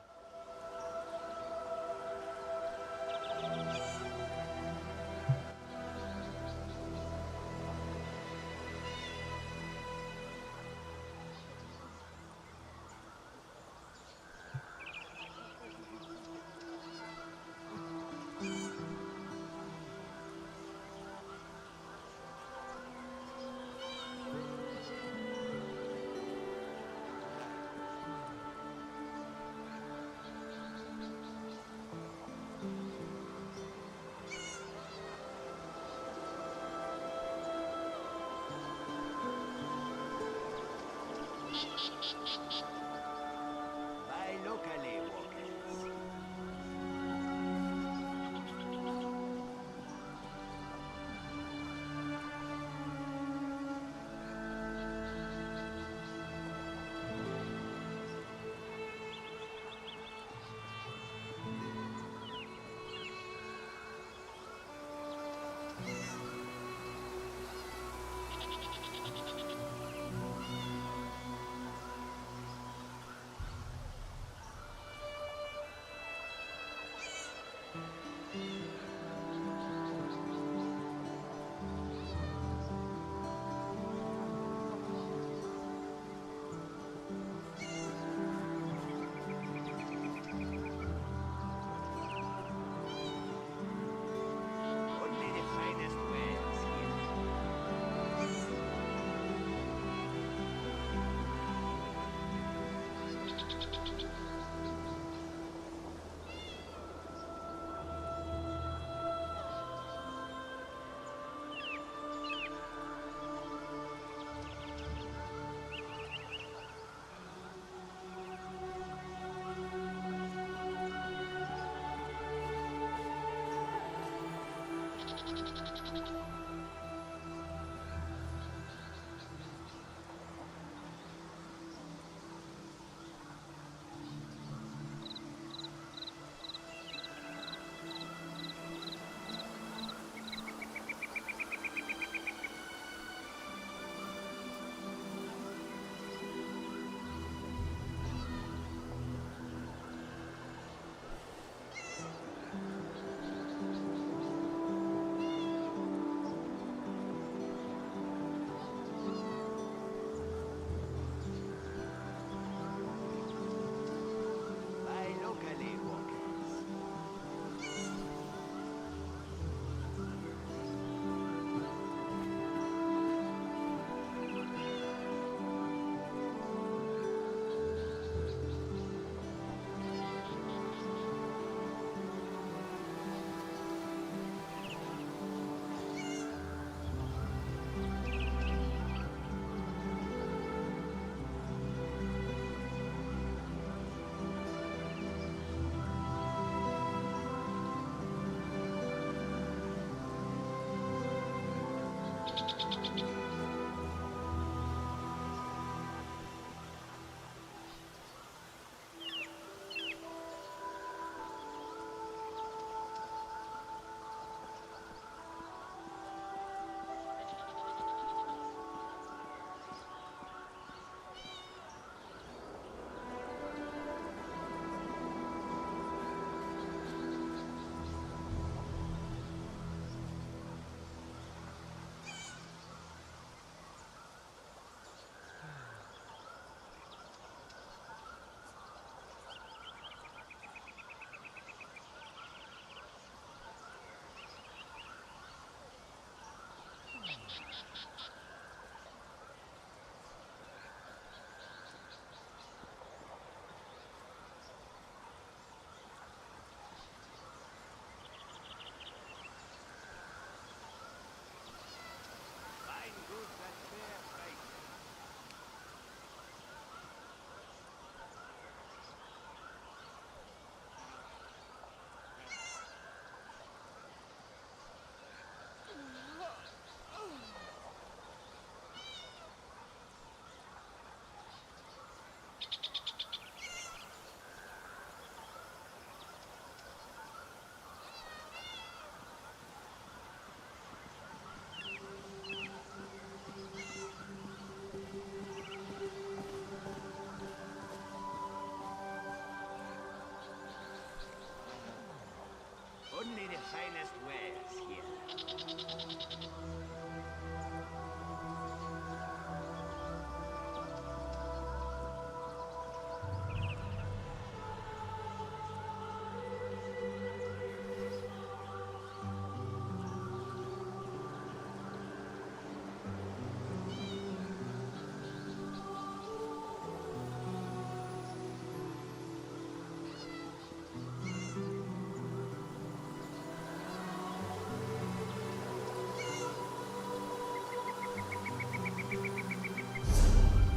Only the finest wares here.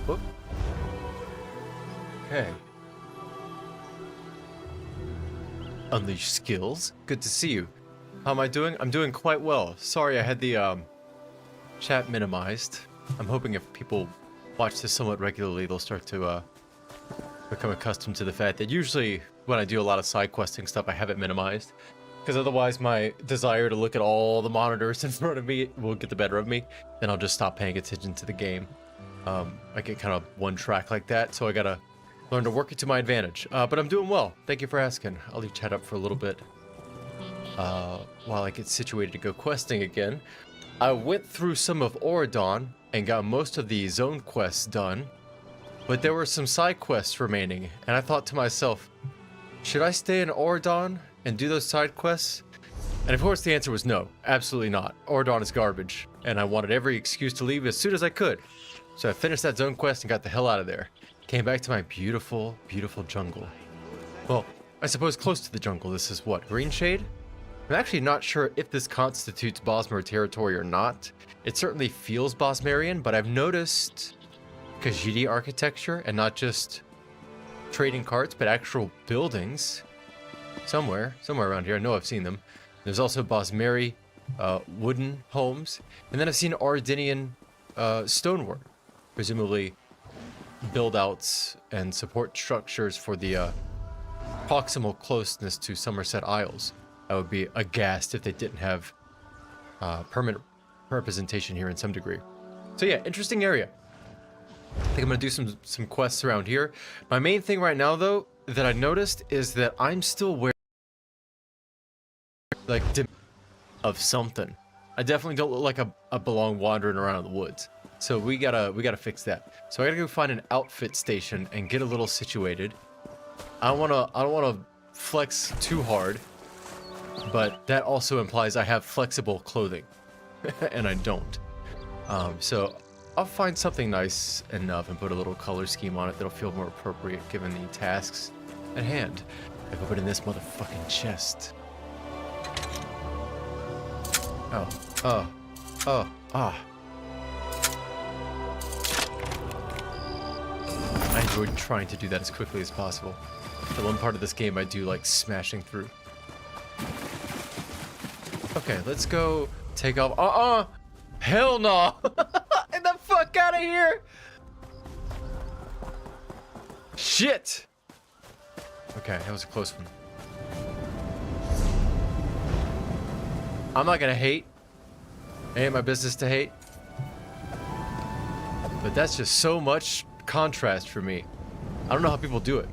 Whoop. Okay. Unleash skills. Good to see you. How am I doing? I'm doing quite well. Sorry I had the chat minimized. I'm hoping if people watch this somewhat regularly, they'll start to become accustomed to the fact that usually when I do a lot of side questing stuff, I have it minimized. Because otherwise my desire to look at all the monitors in front of me will get the better of me. Then I'll just stop paying attention to the game. I get kind of one track like that, so I gotta learn to work it to my advantage. But I'm doing well. Thank you for asking. I'll leave chat up for a little bit while I get situated to go questing again. I went through some of Auradon and got most of the zone quests done, but there were some side quests remaining, and I thought to myself, should I stay in Auradon and do those side quests? And of course the answer was no, absolutely not. Auradon is garbage, and I wanted every excuse to leave as soon as I could. So I finished that zone quest and got the hell out of there. Came back to my beautiful, beautiful jungle. Well, I suppose close to the jungle. This is what, Greenshade? I'm actually not sure if this constitutes Bosmer territory or not. It certainly feels Bosmerian, but I've noticed Khajiit architecture and not just trading carts, but actual buildings somewhere around here. I know I've seen them. There's also Bosmeri wooden homes, and then I've seen Ardinian stonework. Presumably build-outs and support structures for the proximal closeness to Somerset Isles. I would be aghast if they didn't have permanent representation here in some degree. So yeah, interesting area. I think I'm gonna do some quests around here. My main thing right now, though, that I noticed is that I'm still wearing like of something. I definitely don't look like I belong wandering around in the woods. So we gotta fix that. So I gotta go find an outfit station and get a little situated. I don't wanna flex too hard, but that also implies I have flexible clothing, and I don't. So I'll find something nice enough and put a little color scheme on it that'll feel more appropriate given the tasks at hand. I put it in this motherfucking chest. I enjoyed trying to do that as quickly as possible. The one part of this game I do like smashing through. Okay, let's go take off. Hell no! Get the fuck out of here! Shit! Okay, that was a close one. I'm not gonna hate. It ain't my business to hate. But that's just so much contrast for me. I don't know how people do it.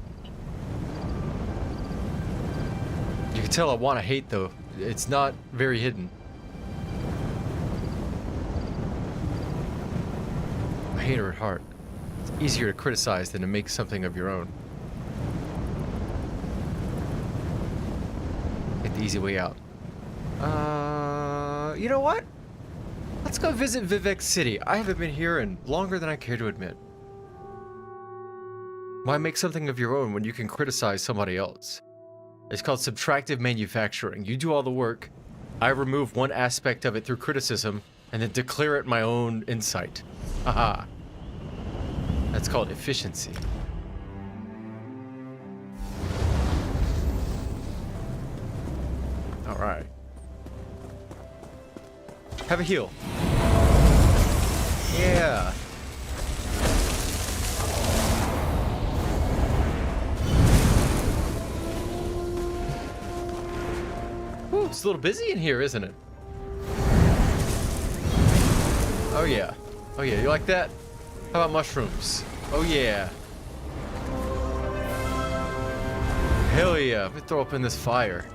You can tell I want to hate, though. It's not very hidden. I hate her at heart. It's easier to criticize than to make something of your own. Get the easy way out. You know what? Let's go visit Vivek City. I haven't been here in longer than I care to admit. Why make something of your own when you can criticize somebody else? It's called subtractive manufacturing. You do all the work, I remove one aspect of it through criticism, and then declare it my own insight. Haha. That's called efficiency. Alright. Have a heal. Yeah. Ooh, it's a little busy in here, isn't it? Oh yeah. Oh yeah, you like that? How about mushrooms? Oh yeah. Hell yeah, let me throw up in this fire.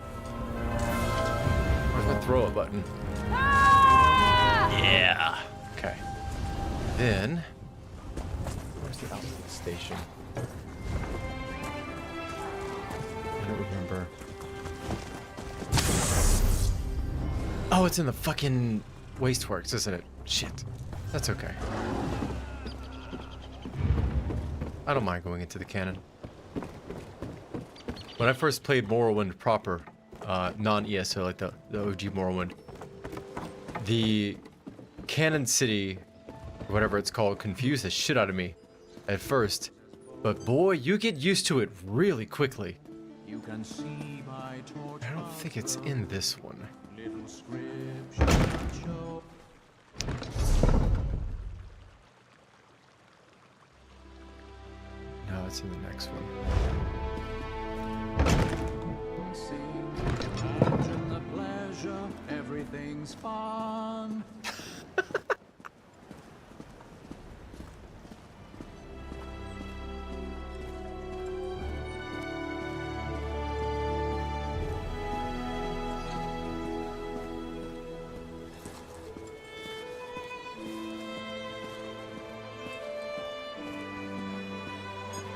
throw a button. Yeah. Okay. Then, where's the outlet station? I don't remember. Oh, it's in the fucking Wasteworks, isn't it? Shit. That's okay. I don't mind going into the canon. When I first played Morrowind proper, non-ESO, like the OG Morrowind, the canon city, whatever it's called, confused the shit out of me at first. But boy, you get used to it really quickly. You can see my torch. I don't think it's in this one. Little scripture show. No, it's in the next one. Sing, imagine the pleasure, everything's fun.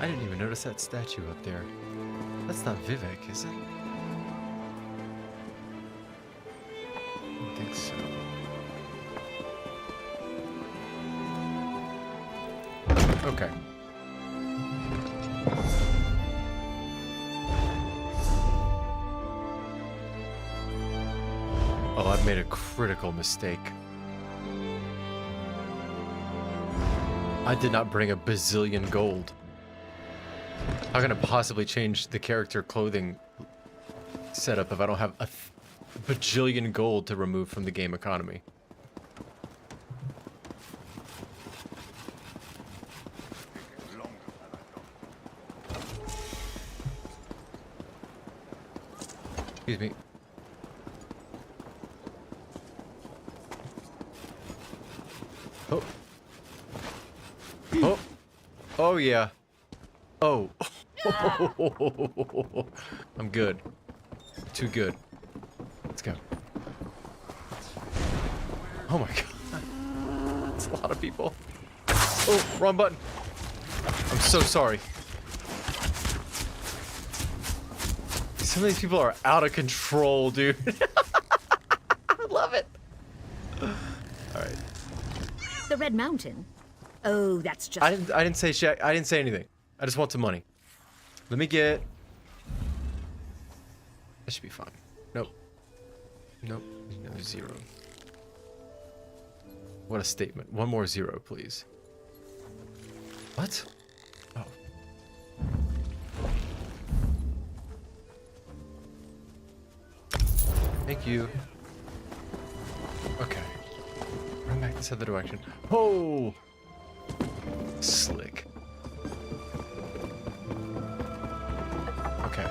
I didn't even notice that statue up there. That's not Vivek, is it? I don't think so. Okay. Oh, I've made a critical mistake. I did not bring a bazillion gold. How can I possibly change the character clothing setup if I don't have a bajillion gold to remove from the game economy? Excuse me. Oh. Oh. Oh, yeah. Oh. I'm good. Too good. Let's go. Oh my god. That's a lot of people. Oh, wrong button. I'm so sorry. Some of these people are out of control, dude. I love it. Alright. The Red Mountain? Oh, that's just... I didn't say shit. I didn't say anything. I just want some money. Let me get... That should be fine. Nope. Nope. No, 0. What a statement. One more 0, please. What? Oh. Thank you. Okay. Run back this other direction. Oh! Slick. Okay.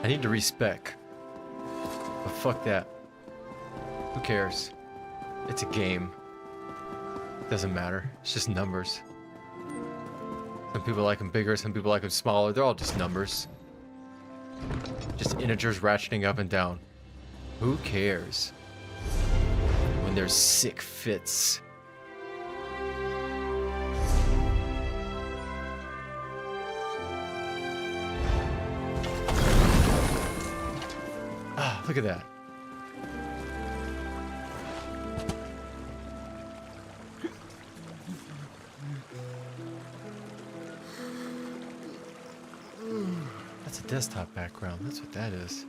I need to respec. But fuck that. Who cares? It's a game. Doesn't matter. It's just numbers. Some people like them bigger, some people like them smaller. They're all just numbers. Just integers ratcheting up and down. Who cares? When there's sick fits. Ah, look at that. That's a desktop background. That's what that is.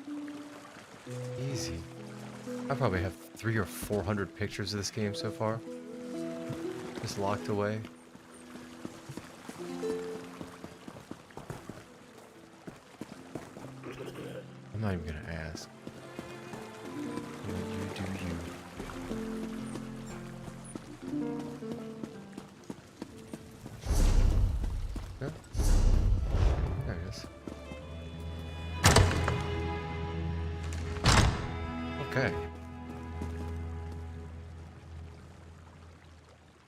Easy. I probably have 300 or 400 pictures of this game so far. Just locked away. I'm not even gonna ask. You do you. No? There it is. Okay.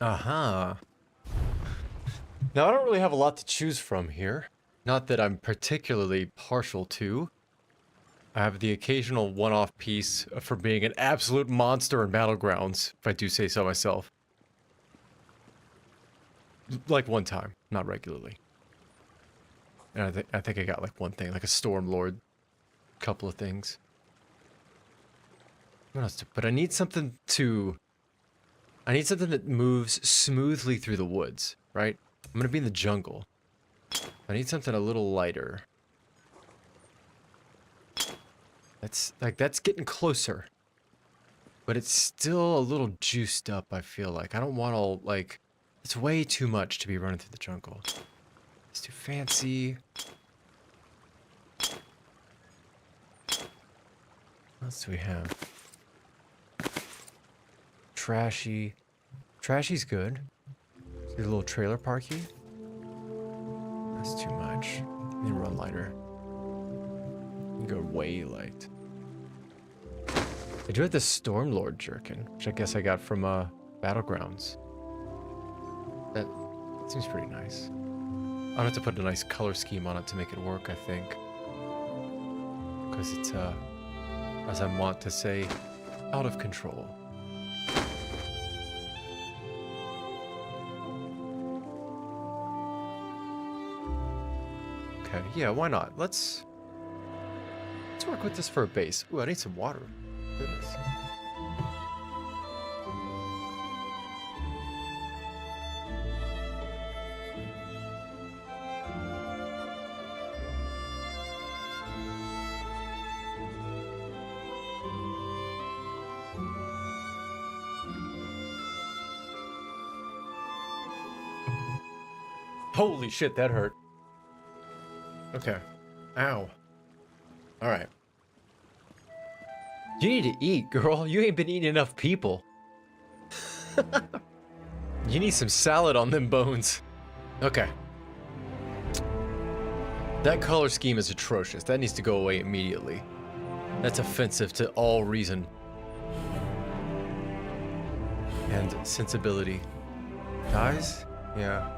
Uh-huh. Now, I don't really have a lot to choose from here. Not that I'm particularly partial to. I have the occasional one-off piece for being an absolute monster in Battlegrounds, if I do say so myself. Like one time, not regularly. And I think I got like one thing, like a Stormlord. Couple of things. What else? But I need something that moves smoothly through the woods, right? I'm gonna be in the jungle. I need something a little lighter. That's getting closer. But it's still a little juiced up, I feel like. I don't want all, like... It's way too much to be running through the jungle. It's too fancy. What else do we have? Trashy. Trashy's good. See the little trailer parky? That's too much. Need to run lighter. You can go way light. I do have the Stormlord jerkin, which I guess I got from Battlegrounds. That seems pretty nice. I'll have to put a nice color scheme on it to make it work, I think. Because it's, as I want to say, out of control. Okay, yeah, why not? Let's work with this for a base. Ooh, I need some water. Goodness. Holy shit, that hurt. Okay. Ow. Alright. You need to eat, girl. You ain't been eating enough people. You need some salad on them bones. Okay. That color scheme is atrocious. That needs to go away immediately. That's offensive to all reason. And sensibility. Dyes? Yeah.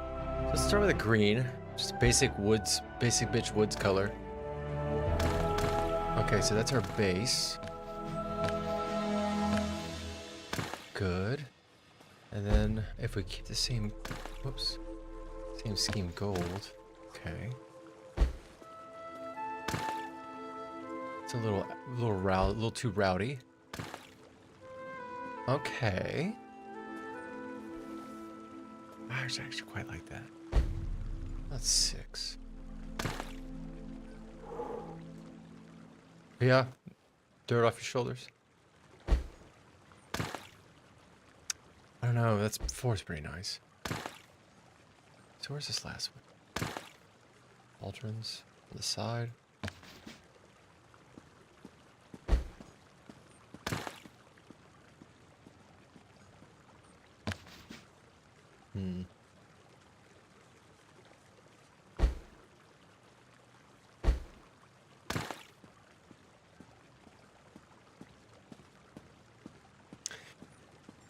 Let's start with a green. Just basic woods, basic bitch woods color. Okay, so that's our base. Good. And then if we keep the same, whoops, same scheme gold. Okay. It's a little too rowdy. Okay. I actually quite like that. That's 6. Yeah, dirt off your shoulders. I don't know, that's 4 is pretty nice. So where's this last one? Pauldrons on the side.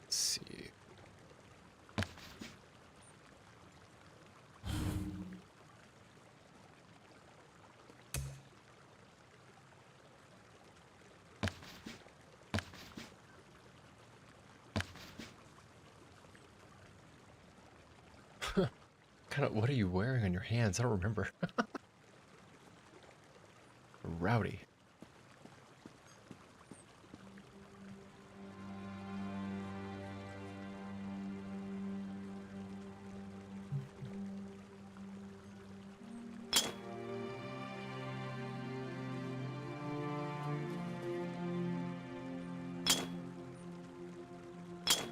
Let's see. What are you wearing on your hands? I don't remember. Rowdy.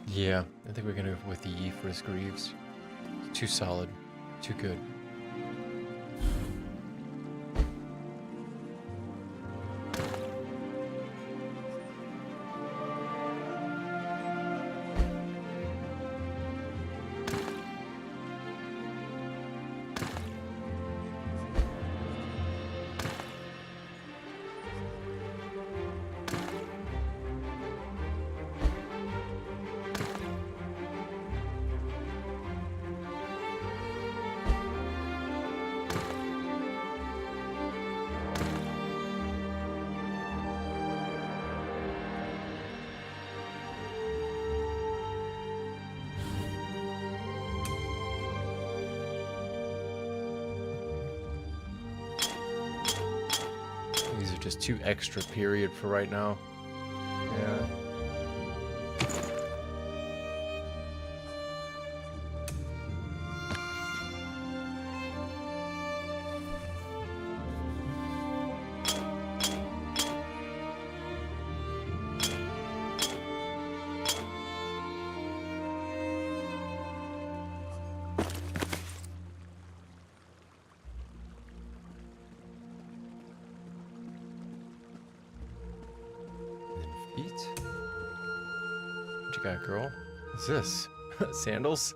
Yeah, I think we're gonna go with the E for his greaves. It's too solid. Too good. just 2 extra period for right now. Yeah. What you got, girl? What's this? Sandals?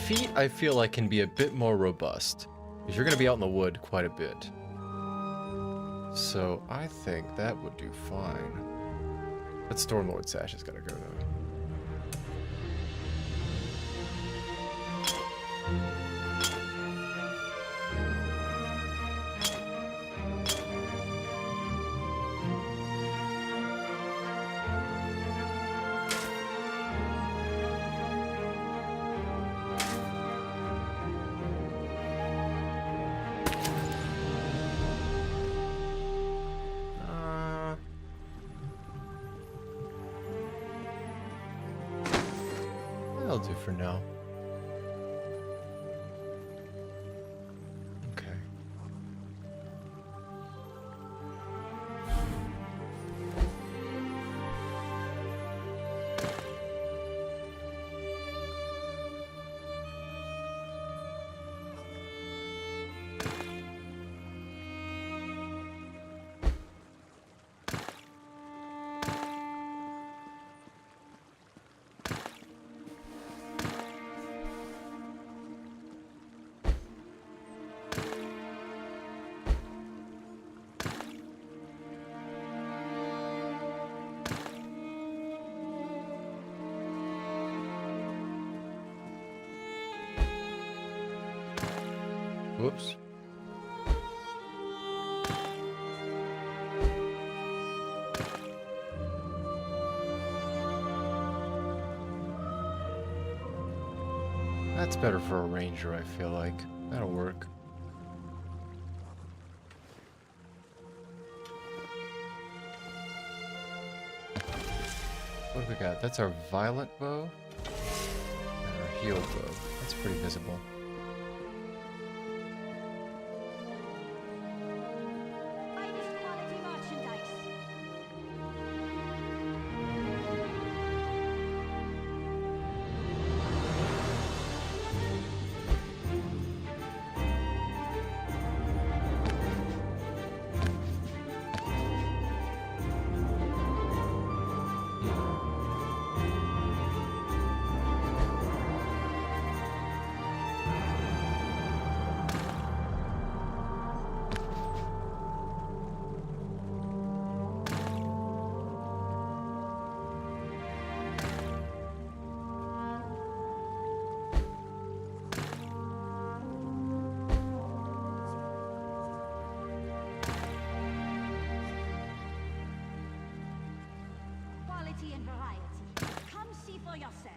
Feet, I feel like, can be a bit more robust. Because you're going to be out in the wood quite a bit. So, I think that would do fine. That Stormlord sash has got to go, though. That'll do for now. Okay. Whoops. That's better for a ranger, I feel like. That'll work. What do we got? That's our violet bow and our heal bow. That's pretty visible. And variety. Come see for yourself.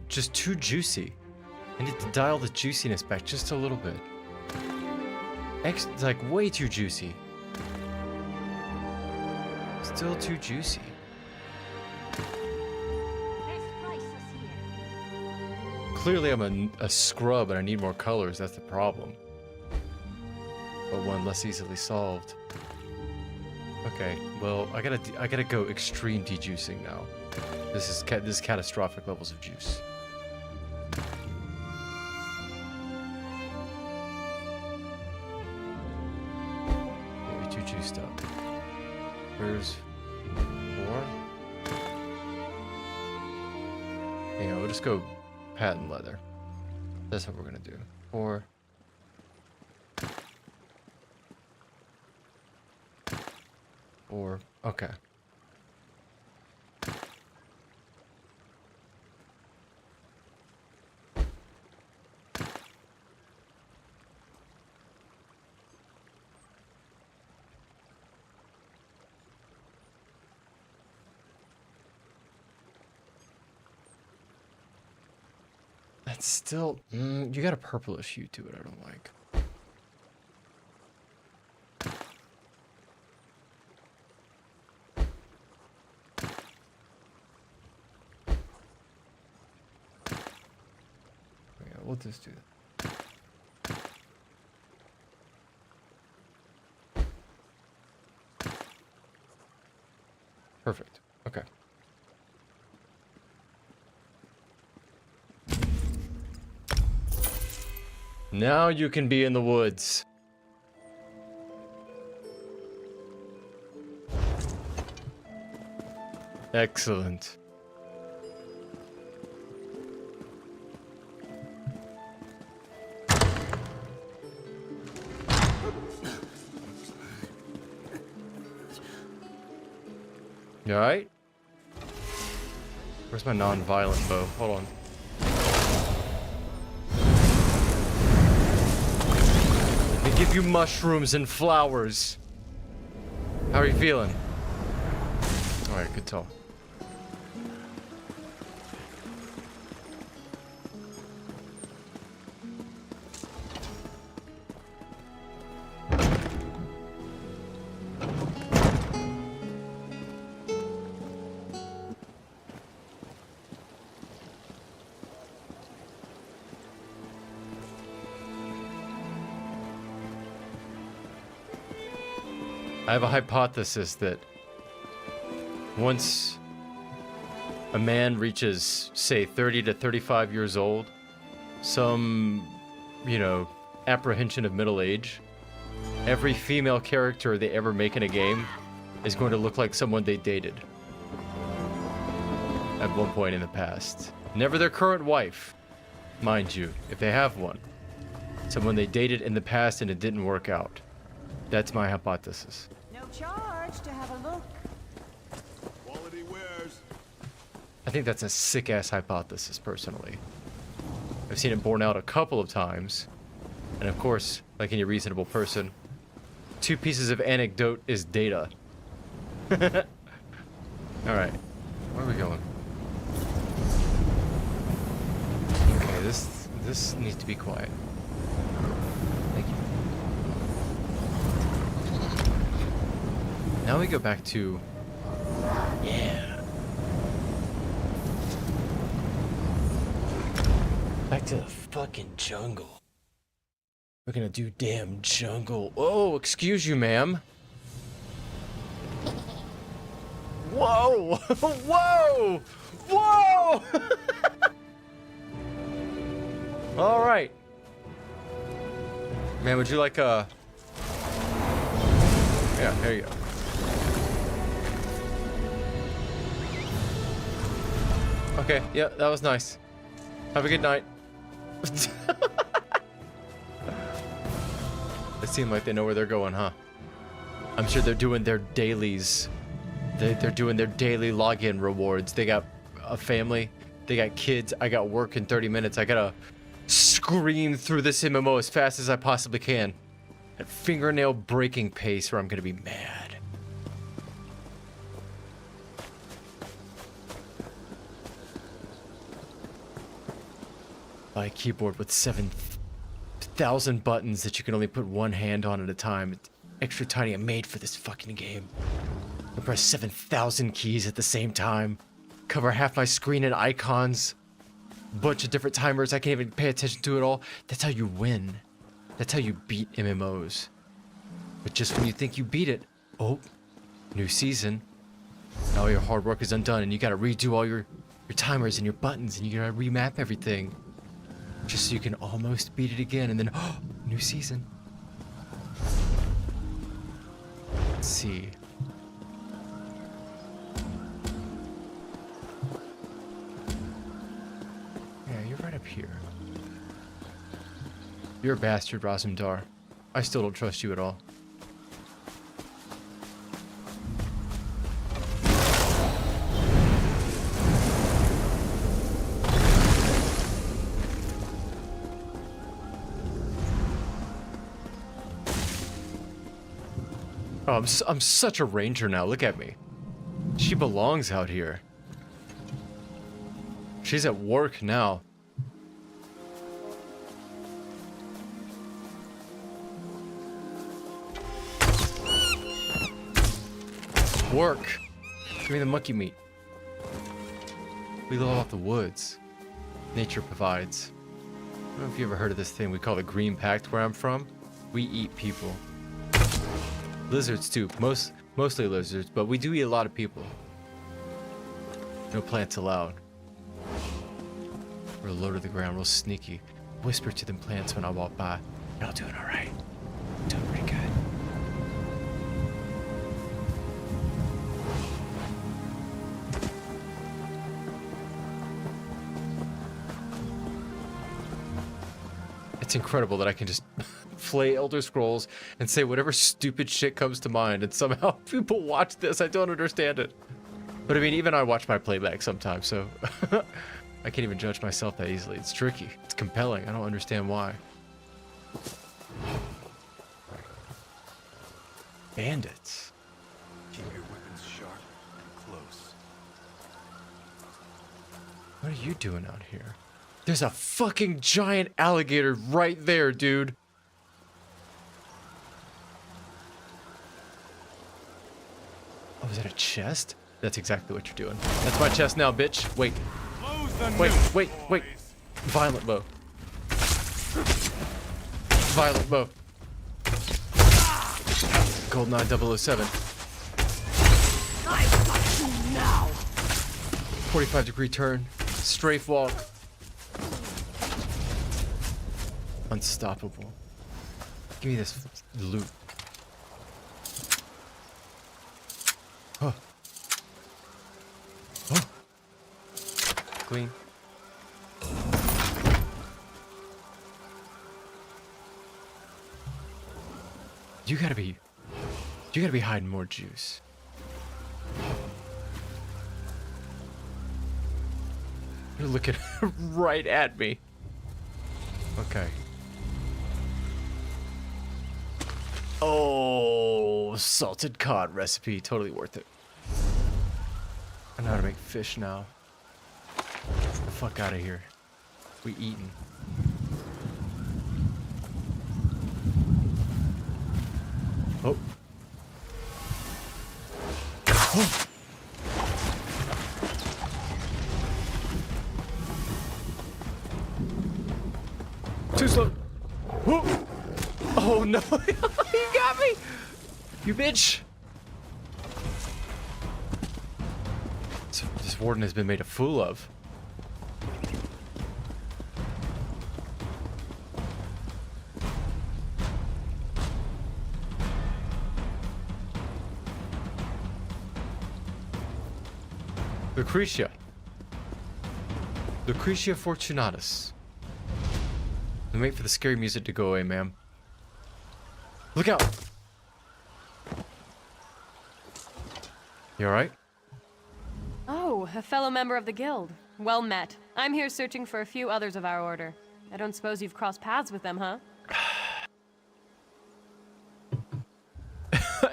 Just too juicy. I need to dial the juiciness back just a little bit. It's like way too juicy. Still too juicy. Clearly I'm a scrub and I need more colors, that's the problem. But one less easily solved. Okay, well, I gotta go extreme dejuicing now. This is catastrophic levels of juice. you juiced up? Where's 4? Yeah, we'll just go patent leather. That's what we're gonna do. 4. 4. Okay. That's still... you got a purplish hue to it I don't like. Yeah, we'll just do that. Perfect. Okay. Now you can be in the woods. Excellent. You alright? Where's my non-violent bow? Hold on. They give you mushrooms and flowers. How are you feeling? Alright, good talk. I have a hypothesis that once a man reaches, say, 30 to 35 years old, some, you know, apprehension of middle age, every female character they ever make in a game is going to look like someone they dated at one point in the past. Never their current wife, mind you, if they have one. Someone they dated in the past and it didn't work out. That's my hypothesis. No charge to have a look. Quality wares. I think that's a sick-ass hypothesis, personally. I've seen it borne out a couple of times. And of course, like any reasonable person, 2 pieces of anecdote is data. Alright. Where are we going? Okay, this needs to be quiet. Thank you. Now we go back to... Yeah. Back to the fucking jungle. We're gonna do damn jungle. Oh, excuse you, ma'am. Whoa! Whoa! Whoa! All right. Man, would you like a... Yeah, here you go. Okay, yeah, that was nice. Have a good night. They seem like they know where they're going, huh? I'm sure they're doing their dailies. They're doing their daily login rewards. They got a family. They got kids. I got work in 30 minutes. I gotta scream through this MMO as fast as I possibly can. At fingernail breaking pace or I'm gonna be mad. Buy a keyboard with 7,000 buttons that you can only put one hand on at a time. It's extra tiny and made for this fucking game. I press 7,000 keys at the same time. Cover half my screen in icons. Bunch of different timers. I can't even pay attention to it all. That's how you win. That's how you beat MMOs. But just when you think you beat it, oh, new season. Now your hard work is undone and you gotta redo all your timers and your buttons and you gotta remap everything. Just so you can almost beat it again and then, oh, new season. Let's see. Yeah, you're right up here. You're a bastard, Razumdar. I still don't trust you at all. Oh, I'm such a ranger now. Look at me. She belongs out here. She's at work now. Work. Give me the monkey meat. We live off the woods. Nature provides. I don't know if you ever heard of this thing we call the Green Pact where I'm from. We eat people. Lizards too. Mostly lizards, but we do eat a lot of people. No plants allowed. We're low to the ground, real sneaky. Whisper to them plants when I walk by. Y'all doing alright? Doing pretty good. It's incredible that I can just play Elder Scrolls and say whatever stupid shit comes to mind, and somehow people watch this. I don't understand it. But I mean, even I watch my playback sometimes, so I can't even judge myself that easily. It's tricky. It's compelling. I don't understand why. Bandits. Keep your weapons sharp and close. What are you doing out here? There's a fucking giant alligator right there, dude. Oh, is that a chest? That's exactly what you're doing. That's my chest now, bitch. Wait. Wait. Violent bow. Violent bow. GoldenEye 007. 45-degree turn. Strafe walk. Unstoppable. Give me this loot. Oh. Oh. Clean. You gotta be hiding more juice. You're looking right at me. Okay. Oh, salted cod recipe. Totally worth it. I know how to make fish now. Get the fuck out of here. We eating. Oh. Oh. Too slow. Whoa. Oh no. You got me. You bitch. So this warden has been made a fool of. Lucretia. Lucretia Fortunatus. And wait for the scary music to go away, ma'am. Look out! You alright? Oh, a fellow member of the guild. Well met. I'm here searching for a few others of our order. I don't suppose you've crossed paths with them, huh?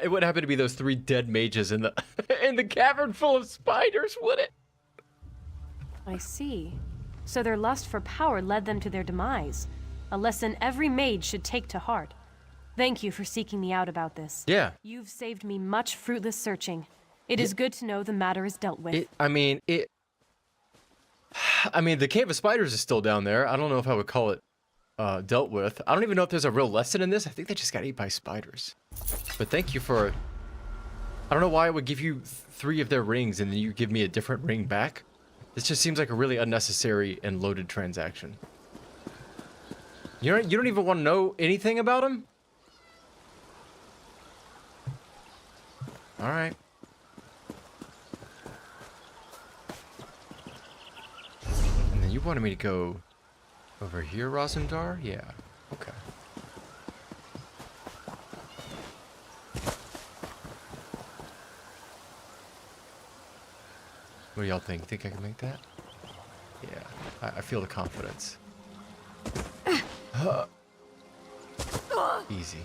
It would happen to be those 3 dead mages in the in the cavern full of spiders, would it? I see. So their lust for power led them to their demise. A lesson every mage should take to heart. Thank you for seeking me out about this. Yeah. You've saved me much fruitless searching. It is good to know the matter is dealt with. I mean, the cave of spiders is still down there. I don't know if I would call it dealt with. I don't even know if there's a real lesson in this. I think they just got ate by spiders. But thank you for... I don't know why I would give you 3 of their rings and then you give me a different ring back. This just seems like a really unnecessary and loaded transaction. You don't even want to know anything about him? Alright. And then you wanted me to go over here, Rosendar? Yeah. Okay. What do y'all think? Think I can make that? Yeah. I feel the confidence. Easy.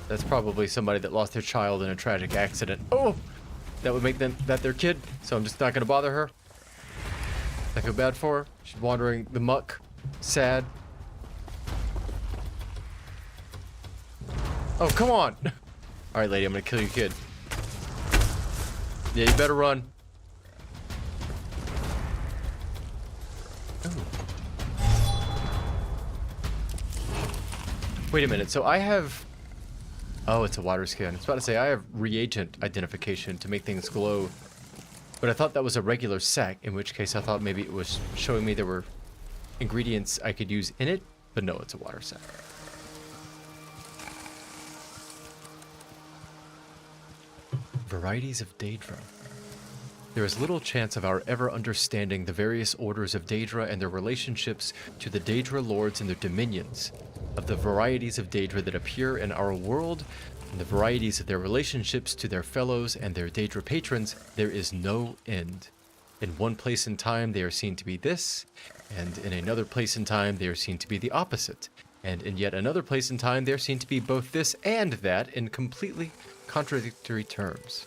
That's probably somebody that lost their child in a tragic accident. Oh! That would make that their kid, so I'm just not gonna bother her. I feel bad for her. She's wandering the muck. Sad. Oh, come on! Alright, lady, I'm gonna kill your kid. Yeah, you better run. Ooh. Wait a minute, so I have... Oh, it's a water skin. I was about to say, I have reagent identification to make things glow. But I thought that was a regular sack, in which case I thought maybe it was showing me there were ingredients I could use in it. But no, it's a water sack. Varieties of Daedra. There is little chance of our ever understanding the various orders of Daedra and their relationships to the Daedra lords and their dominions. Of the varieties of Daedra that appear in our world, and the varieties of their relationships to their fellows and their Daedra patrons, there is no end. In one place in time they are seen to be this, and in another place in time they are seen to be the opposite, and in yet another place in time they are seen to be both this and that in completely contradictory terms.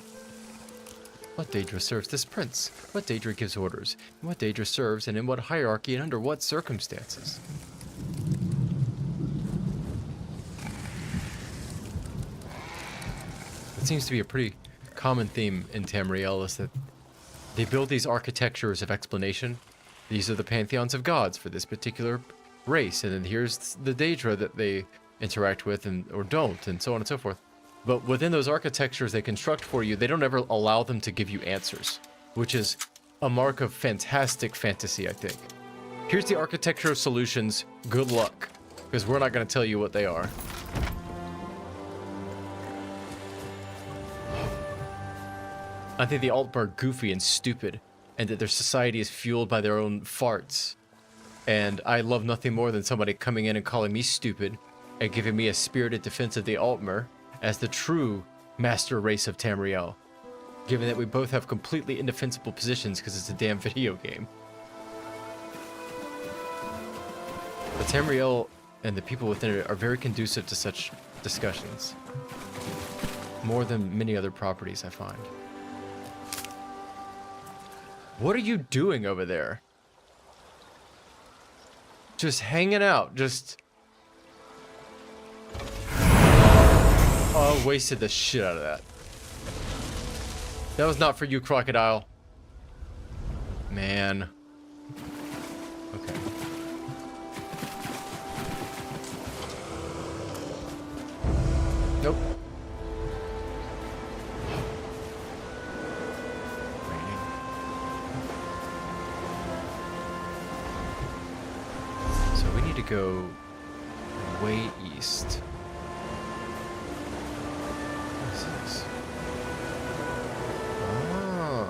What Daedra serves this prince? What Daedra gives orders? And what Daedra serves, and in what hierarchy, and under what circumstances? It seems to be a pretty common theme in Tamriel is that they build these architectures of explanation. These are the pantheons of gods for this particular race, and then here's the Daedra that they interact with and or don't, and so on and so forth. But within those architectures they construct for you, they don't ever allow them to give you answers, which is a mark of fantastic fantasy, I think. Here's the architecture of solutions. Good luck, because we're not going to tell you what they are. I think the Altmer are goofy and stupid, and that their society is fueled by their own farts. And I love nothing more than somebody coming in and calling me stupid, and giving me a spirited defense of the Altmer as the true master race of Tamriel, given that we both have completely indefensible positions because it's a damn video game. But Tamriel and the people within it are very conducive to such discussions. More than many other properties, I find. What are you doing over there? Just hanging out, just... Oh, I wasted the shit out of that. That was not for you, crocodile. Man. Okay. Nope. To go way east. What is this? Oh.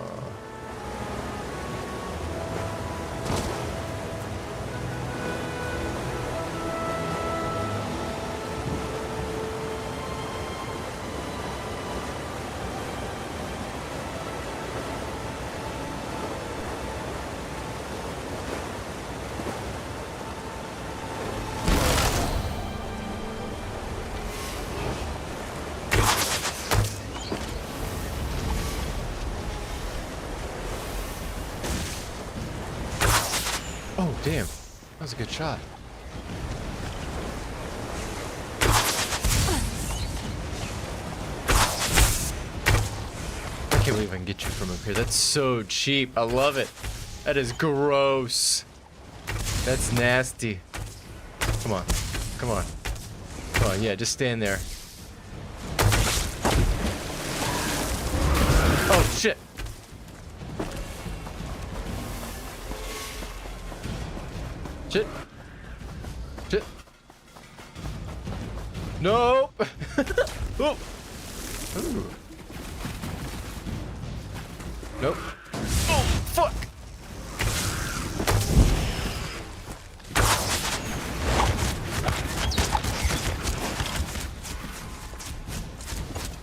Oh, damn. That was a good shot. I can't believe I can get you from up here. That's so cheap. I love it. That is gross. That's nasty. Come on. Come on. Come on. Yeah, just stand there. Oh, shit. Shit. Shit. Nope. Oh. Ooh. Nope. Oh, fuck.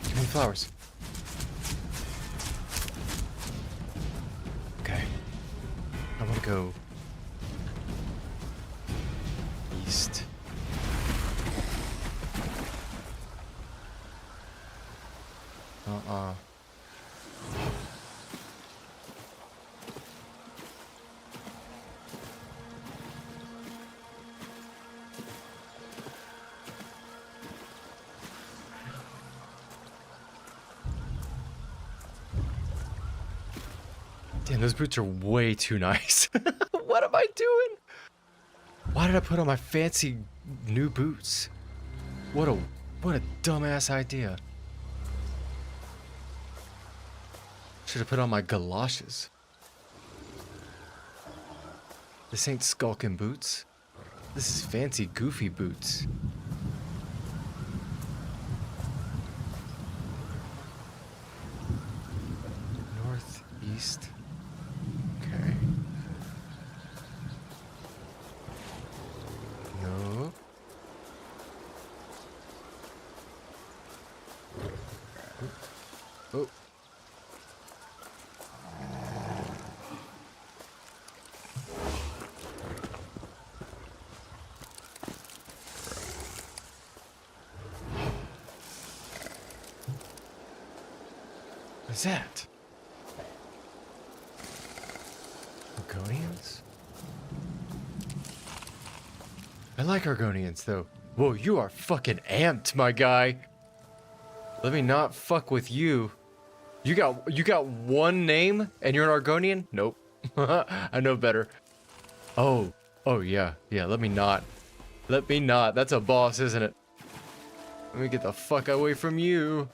Give me flowers. Okay. I want to go east. Damn, those boots are way too nice. What am I doing? Why did I put on my fancy new boots? What a dumbass idea. Should have put on my galoshes. This ain't skulking boots. This is fancy, goofy boots. Northeast. Okay. No. Oh. What's that? Argonians? I like Argonians, though. Whoa, you are fucking amped, my guy. Let me not fuck with you. You got one name and you're an Argonian? Nope. I know better. Oh yeah. Let me not. That's a boss, isn't it? Let me get the fuck away from you.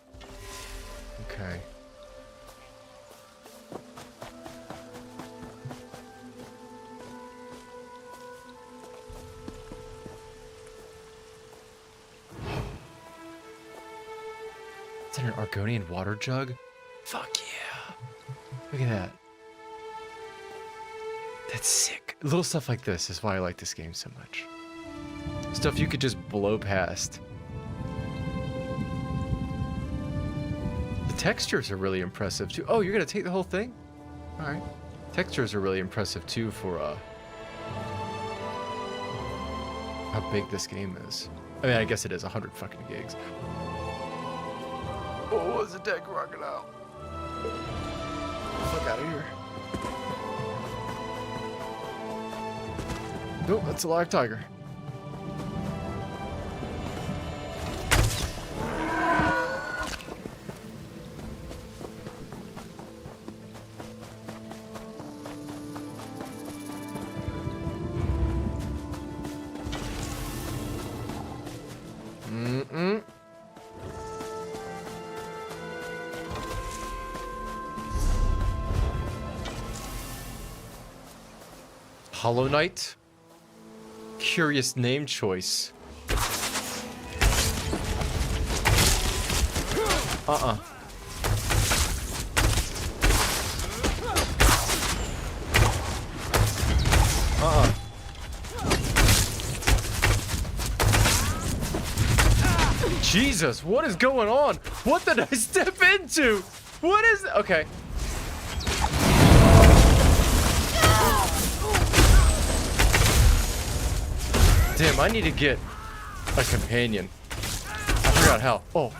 Okay. Is that an Argonian water jug? Fuck yeah. Look at that. That's sick. Little stuff like this is why I like this game so much. Stuff you could just blow past. The textures are really impressive too. Oh, you're gonna take the whole thing? Alright. Textures are really impressive too for how big this game is. I mean, I guess it is 100 fucking gigs. Oh, what's the dead crocodile? Fuck out of here. Nope, that's a live tiger. Hollow Knight? Curious name choice. Uh-uh. Jesus, what is going on? What did I step into? What is... Okay. Damn, I need to get a companion. I forgot how. Oh.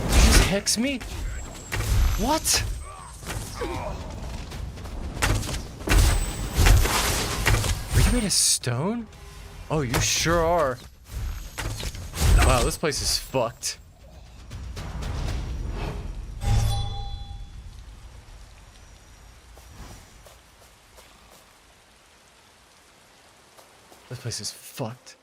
Did you just hex me? What? Are you made of stone? Oh, you sure are. Wow, this place is fucked. This place is fucked.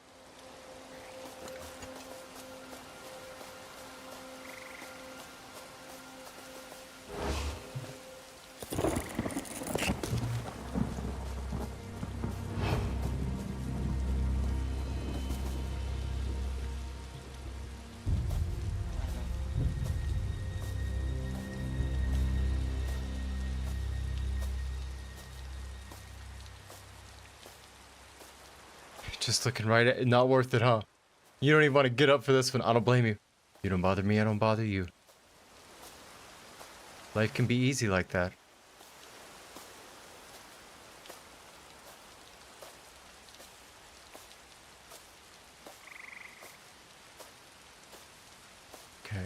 Just looking right at it. Not worth it, huh? You don't even want to get up for this one. I don't blame you. You don't bother me, I don't bother you. Life can be easy like that. Okay.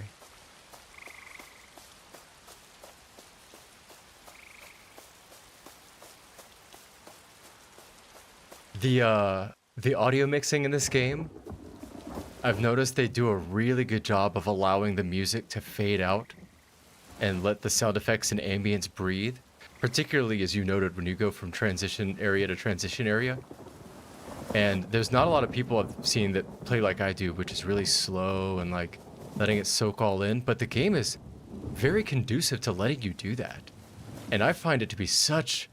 The audio mixing in this game, I've noticed they do a really good job of allowing the music to fade out and let the sound effects and ambience breathe, particularly as you noted when you go from transition area to transition area. And there's not a lot of people I've seen that play like I do, which is really slow and like letting it soak all in, but the game is very conducive to letting you do that. And I find it to be such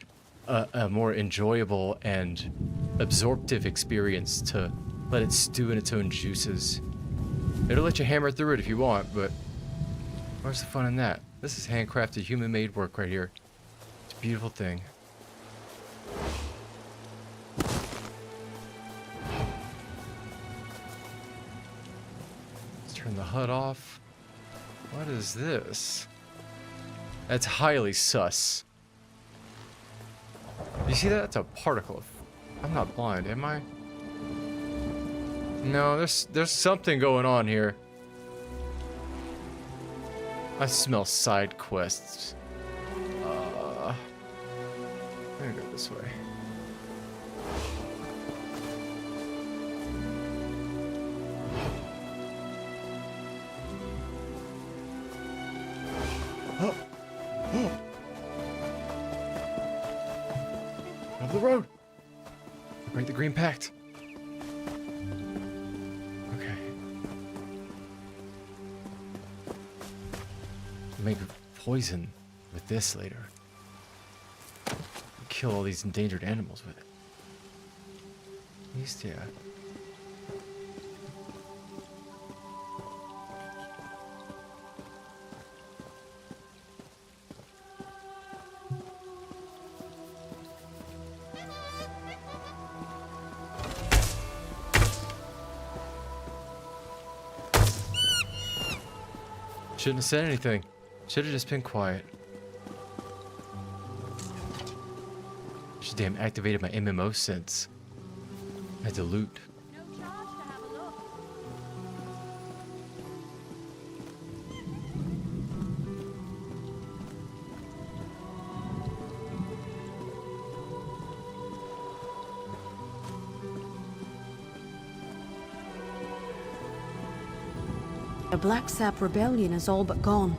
a more enjoyable and absorptive experience to let it stew in its own juices. It'll let you hammer through it if you want, but where's the fun in that? This is handcrafted, human-made work right here. It's a beautiful thing. Let's turn the HUD off. What is this? That's highly sus. You see that? That's a particle. I'm not blind, am I? No, there's something going on here. I smell side quests. I'm gonna go this way. Oh. Oh. Of the road. Break the Green Pact. Okay. Make poison with this later. Kill all these endangered animals with it. At least, yeah. Shouldn't have said anything. Should have just been quiet. Should damn activated my MMO sense. I had to loot. The Black Sap Rebellion is all but gone.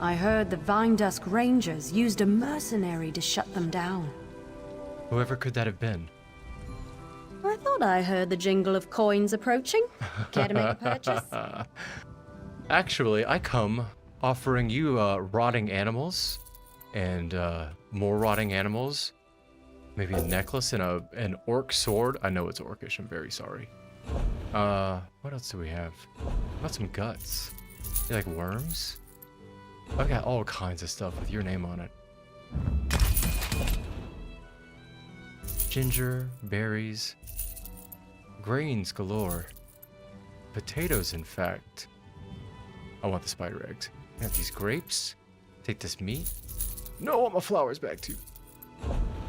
I heard the Vine Dusk Rangers used a mercenary to shut them down. Whoever could that have been? I thought I heard the jingle of coins approaching. Care to make a purchase? Actually, I come offering you rotting animals and more rotting animals. Maybe a necklace and an orc sword. I know it's orcish, I'm very sorry. What else do we have? How about some guts? You like worms? I've got all kinds of stuff with your name on it. Ginger, berries, grains galore. Potatoes, in fact. I want the spider eggs. I have these grapes. Take this meat. No, I want my flowers back too.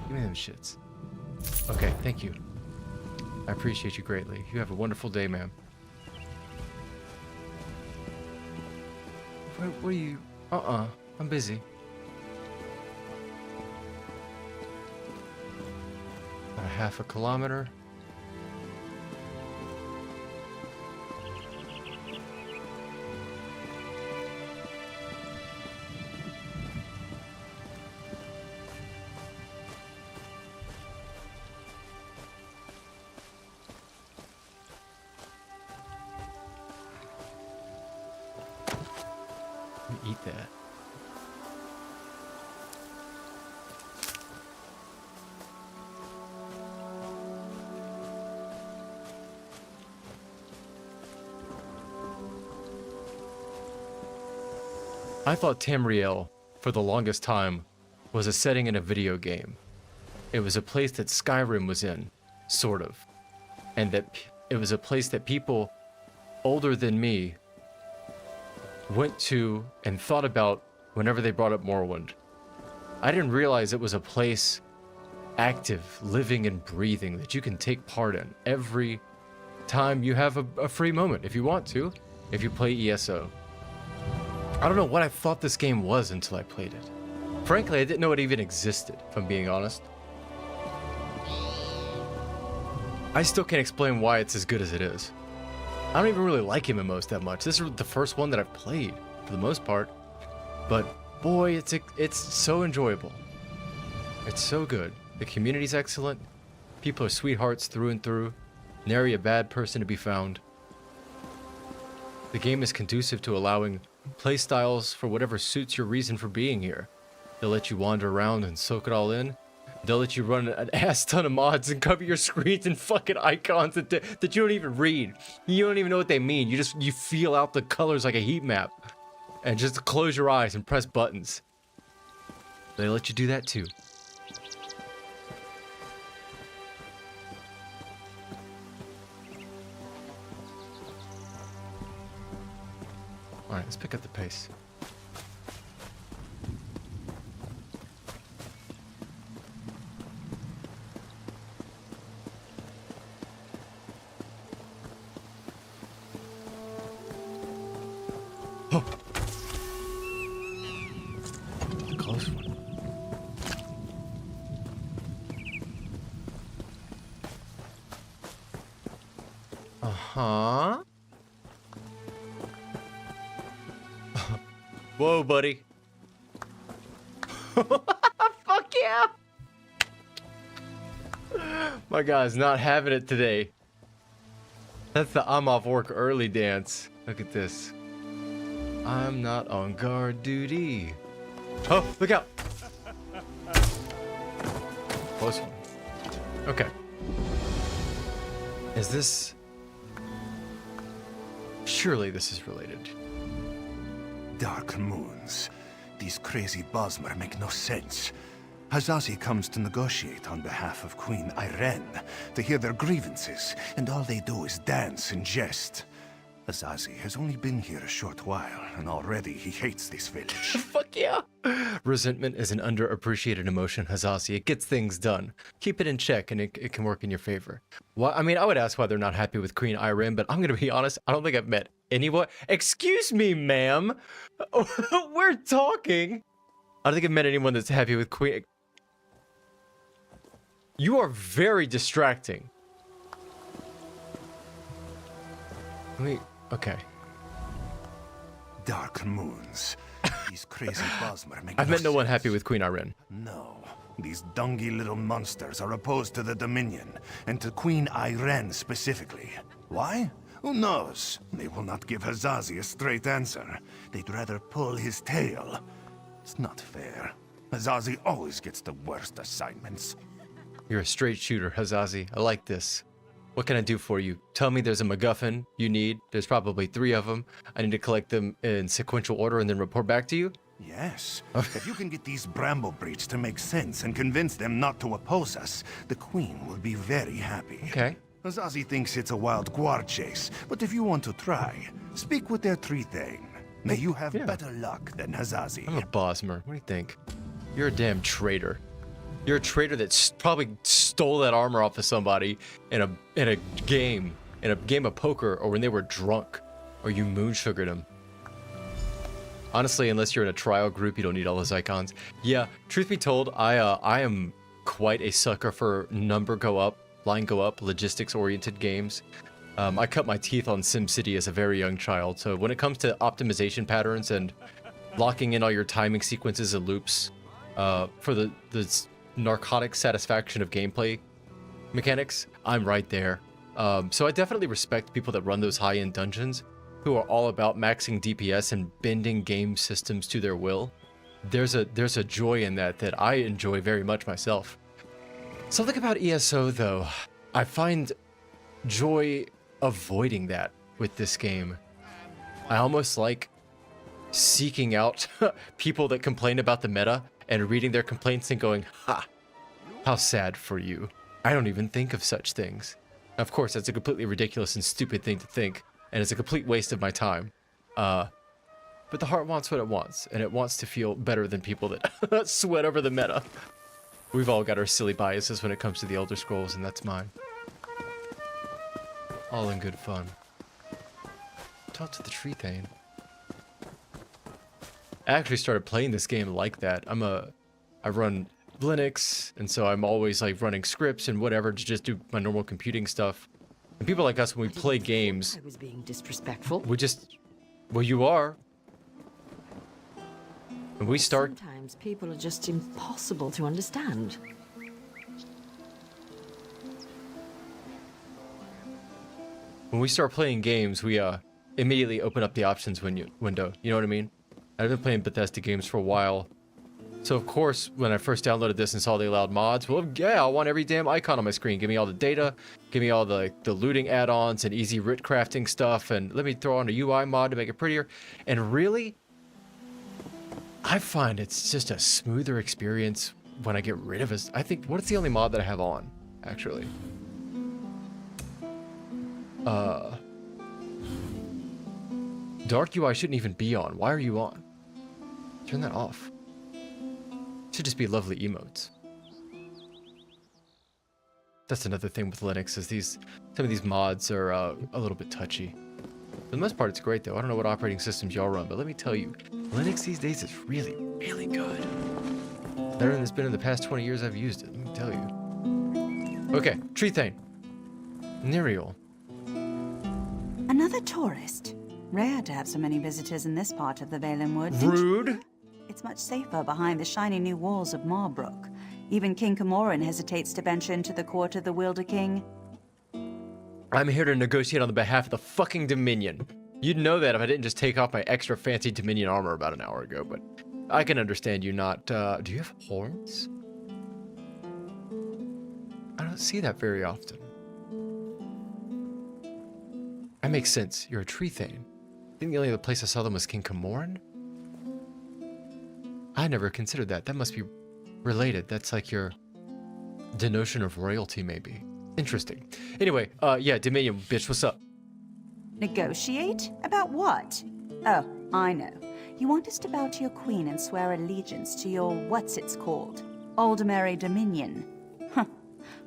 Give me them shits. Okay, thank you. I appreciate you greatly. You have a wonderful day, ma'am. What are you... I'm busy. About a half a kilometer. Eat that. I thought Tamriel, for the longest time, was a setting in a video game. It was a place that Skyrim was in, sort of. and that it was a place that people older than me went to and thought about whenever they brought up Morrowind. I didn't realize it was a place active, living and breathing that you can take part in every time you have a free moment, if you want to, if you play ESO. I don't know what I thought this game was until I played it. Frankly, I didn't know it even existed, if I'm being honest. I still can't explain why it's as good as it is. I don't even really like MMOs that much. This is the first one that I've played, for the most part. But boy, it's so enjoyable. It's so good. The community's excellent. People are sweethearts through and through. Nary a bad person to be found. The game is conducive to allowing playstyles for whatever suits your reason for being here. They'll let you wander around and soak it all in. They'll let you run an ass ton of mods and cover your screens and fucking icons that you don't even read. You don't even know what they mean. You feel out the colors like a heat map. And just close your eyes and press buttons. They let you do that too. Alright, let's pick up the pace. Oh. Close one. Uh-huh. Whoa, buddy. Fuck yeah! My guy's not having it today. That's the I'm off work early dance. Look at this. I'm not on guard duty. Oh, look out! Close one. Okay. Is this... Surely this is related. Dark moons. These crazy Bosmer make no sense. Hazazi comes to negotiate on behalf of Queen Irene to hear their grievances, and all they do is dance and jest. Hazazi has only been here a short while, and already he hates this village. Fuck yeah! Resentment is an underappreciated emotion, Hazazi. It gets things done. Keep it in check, and it can work in your favor. Well, I mean, I would ask why they're not happy with Queen Irene, but I'm gonna be honest, I don't think I've met anyone. Excuse me, ma'am! We're talking! I don't think I've met anyone that's happy with Queen... You are very distracting. Wait, okay. Dark moons. These crazy Bosmer make I've met no one happy with Queen Irene. No. These dungy little monsters are opposed to the Dominion, and to Queen Irene specifically. Why? Who knows? They will not give Hazazi a straight answer. They'd rather pull his tail. It's not fair. Hazazi always gets the worst assignments. You're a straight shooter, Hazazi. I like this. What can I do for you? Tell me there's a MacGuffin you need. There's probably 3 of them. I need to collect them in sequential order and then report back to you? Yes. If you can get these Bramble Breach to make sense and convince them not to oppose us, the Queen will be very happy. Okay. Hazazi thinks it's a wild guard chase, but if you want to try, speak with their tree thing. May you have better luck than Hazazi. I'm a Bosmer. What do you think? You're a damn traitor. You're a traitor that probably stole that armor off of somebody in a game of poker, or when they were drunk, or you moonsugared them. Honestly, unless you're in a trial group, you don't need all those icons. Yeah, truth be told, I am quite a sucker for number go up, line go up, logistics-oriented games. I cut my teeth on SimCity as a very young child, so when it comes to optimization patterns and locking in all your timing sequences and loops for the narcotic satisfaction of gameplay mechanics, I'm right there. So I definitely respect people that run those high-end dungeons who are all about maxing DPS and bending game systems to their will. There's a joy in that I enjoy very much myself. Something about ESO though, I find joy avoiding that with this game. I almost like seeking out people that complain about the meta and reading their complaints and going, ha, how sad for you. I don't even think of such things. Of course, that's a completely ridiculous and stupid thing to think, and it's a complete waste of my time. But the heart wants what it wants, and it wants to feel better than people that sweat over the meta. We've all got our silly biases when it comes to the Elder Scrolls, and that's mine. All in good fun. Talk to the tree thane. I actually started playing this game like that. I run Linux, and so I'm always like running scripts and whatever to just do my normal computing stuff. And people like us, when we play games, I was being disrespectful. we just, well, you are. When we start, Sometimes people are just impossible to understand. when we start playing games, we immediately open up the options window. You know what I mean? I've been playing Bethesda games for a while. So of course, when I first downloaded this and saw they allowed mods, well, yeah, I want every damn icon on my screen. Give me all the data, give me all the looting add-ons and easy writ crafting stuff, and let me throw on a UI mod to make it prettier. And really, I find it's just a smoother experience when I get rid of it. I think, what is the only mod that I have on, actually? Dark UI shouldn't even be on. Why are you on? Turn that off. Should just be lovely emotes. That's another thing with Linux, is some of these mods are a little bit touchy. For the most part, it's great though. I don't know what operating systems y'all run, but let me tell you, Linux these days is really, really good. Better than it's been in the past 20 years I've used it, let me tell you. Okay, tree thane. Nerial. Another tourist. Rare to have so many visitors in this part of the Valen Wood. Rude. It's much safer behind the shiny new walls of Marbrook. Even King Camoran hesitates to venture into the court of the Wilder King. I'm here to negotiate on the behalf of the fucking Dominion. You'd know that if I didn't just take off my extra fancy Dominion armor about an hour ago, but I can understand you not, do you have horns? I don't see that very often. That makes sense. You're a tree thane. I think the only other place I saw them was King Camoran? I never considered that. That must be related. That's like your denotion of royalty, maybe. Interesting. Anyway, yeah, Dominion, bitch, what's up? Negotiate? About what? Oh, I know. You want us to bow to your queen and swear allegiance to your what's-it's-called? Aldermary Dominion. Huh.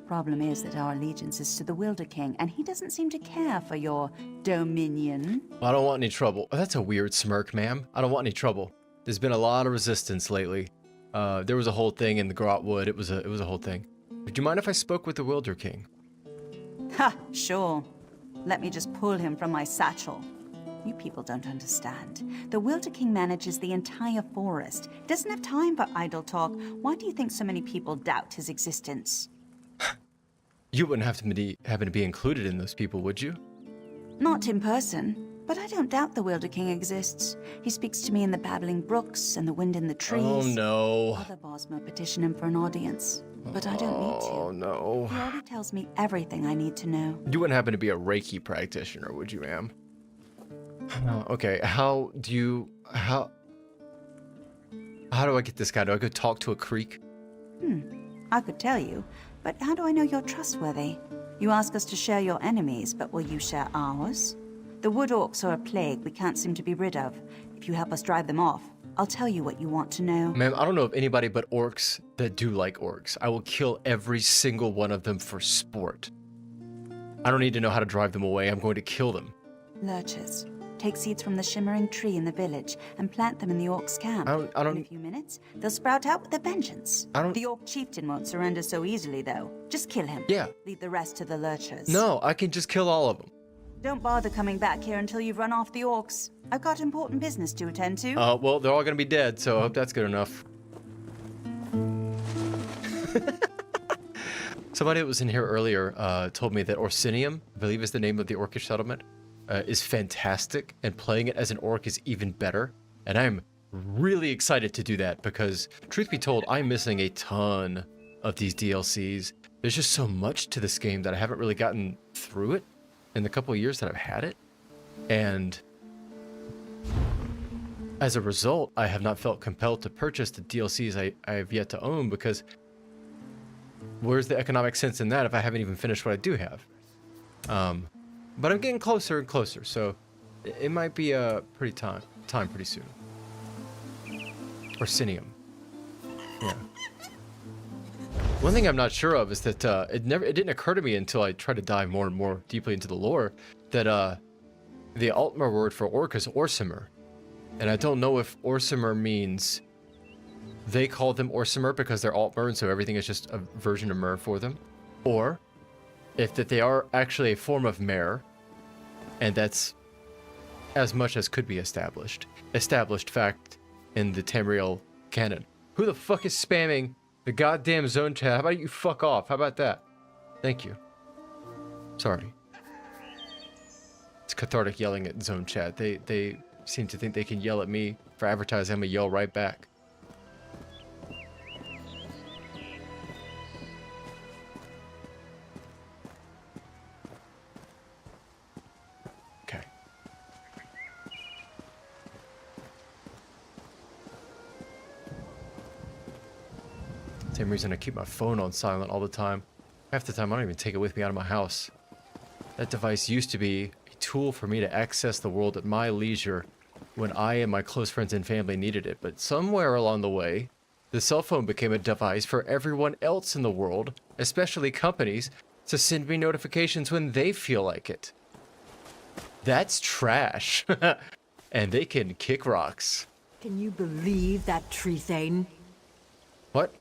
Problem is that our allegiance is to the Wilder King, and he doesn't seem to care for your dominion. I don't want any trouble. Oh, that's a weird smirk, ma'am. I don't want any trouble. There's been a lot of resistance lately. There was a whole thing in the Grotwood. It was a whole thing. Would you mind if I spoke with the Wilder King? Ha, sure. Let me just pull him from my satchel. You people don't understand. The Wilder King manages the entire forest. He doesn't have time for idle talk. Why do you think so many people doubt his existence? You wouldn't happen to be included in those people, would you? Not in person, but I don't doubt the Wilder King exists. He speaks to me in the babbling brooks and the wind in the trees. Oh no. Other Bosma petition him for an audience, but I don't need to. Oh no. He already tells me everything I need to know. You wouldn't happen to be a Reiki practitioner, would you, ma'am? Okay, how do I get this guy? Do I go talk to a creek? I could tell you, but how do I know you're trustworthy? You ask us to share your enemies, but will you share ours? The wood orcs are a plague we can't seem to be rid of. If you help us drive them off, I'll tell you what you want to know. Ma'am, I don't know of anybody but orcs that do like orcs. I will kill every single one of them for sport. I don't need to know how to drive them away. I'm going to kill them. Lurchers. Take seeds from the shimmering tree in the village and plant them in the orcs' camp. I don't... In a few minutes, they'll sprout out with a vengeance. I don't... The orc chieftain won't surrender so easily, though. Just kill him. Yeah. Leave the rest to the lurchers. No, I can just kill all of them. Don't bother coming back here until you've run off the orcs. I've got important business to attend to. Well, they're all gonna be dead, so I hope that's good enough. Somebody that was in here earlier told me that Orsinium, I believe is the name of the orcish settlement, is fantastic, and playing it as an orc is even better. And I'm really excited to do that because, truth be told, I'm missing a ton of these DLCs. There's just so much to this game that I haven't really gotten through it in the couple of years that I've had it. And as a result, I have not felt compelled to purchase the DLCs I have yet to own, because where's the economic sense in that if I haven't even finished what I do have? But I'm getting closer and closer, so it might be a pretty time pretty soon. Orsinium. Yeah. One thing I'm not sure of is that it didn't occur to me until I tried to dive more and more deeply into the lore that the Altmer word for orc is Orsimer. And I don't know if Orsimer means they call them Orsimer because they're Altmer and so everything is just a version of Mer for them. Or if that they are actually a form of Mer, and that's as much as could be established. Established fact in the Tamriel canon. Who the fuck is spamming the goddamn zone chat? How about you fuck off? How about that? Thank you. Sorry. It's cathartic yelling at zone chat. They seem to think they can yell at me for advertising. I'm gonna yell right back. Okay. Same reason I keep my phone on silent all the time. Half the time I don't even take it with me out of my house. That device used to be a tool for me to access the world at my leisure when I and my close friends and family needed it, but somewhere along the way, the cell phone became a device for everyone else in the world, especially companies, to send me notifications when they feel like it. That's trash. And they can kick rocks. Can you believe that tree thane? What?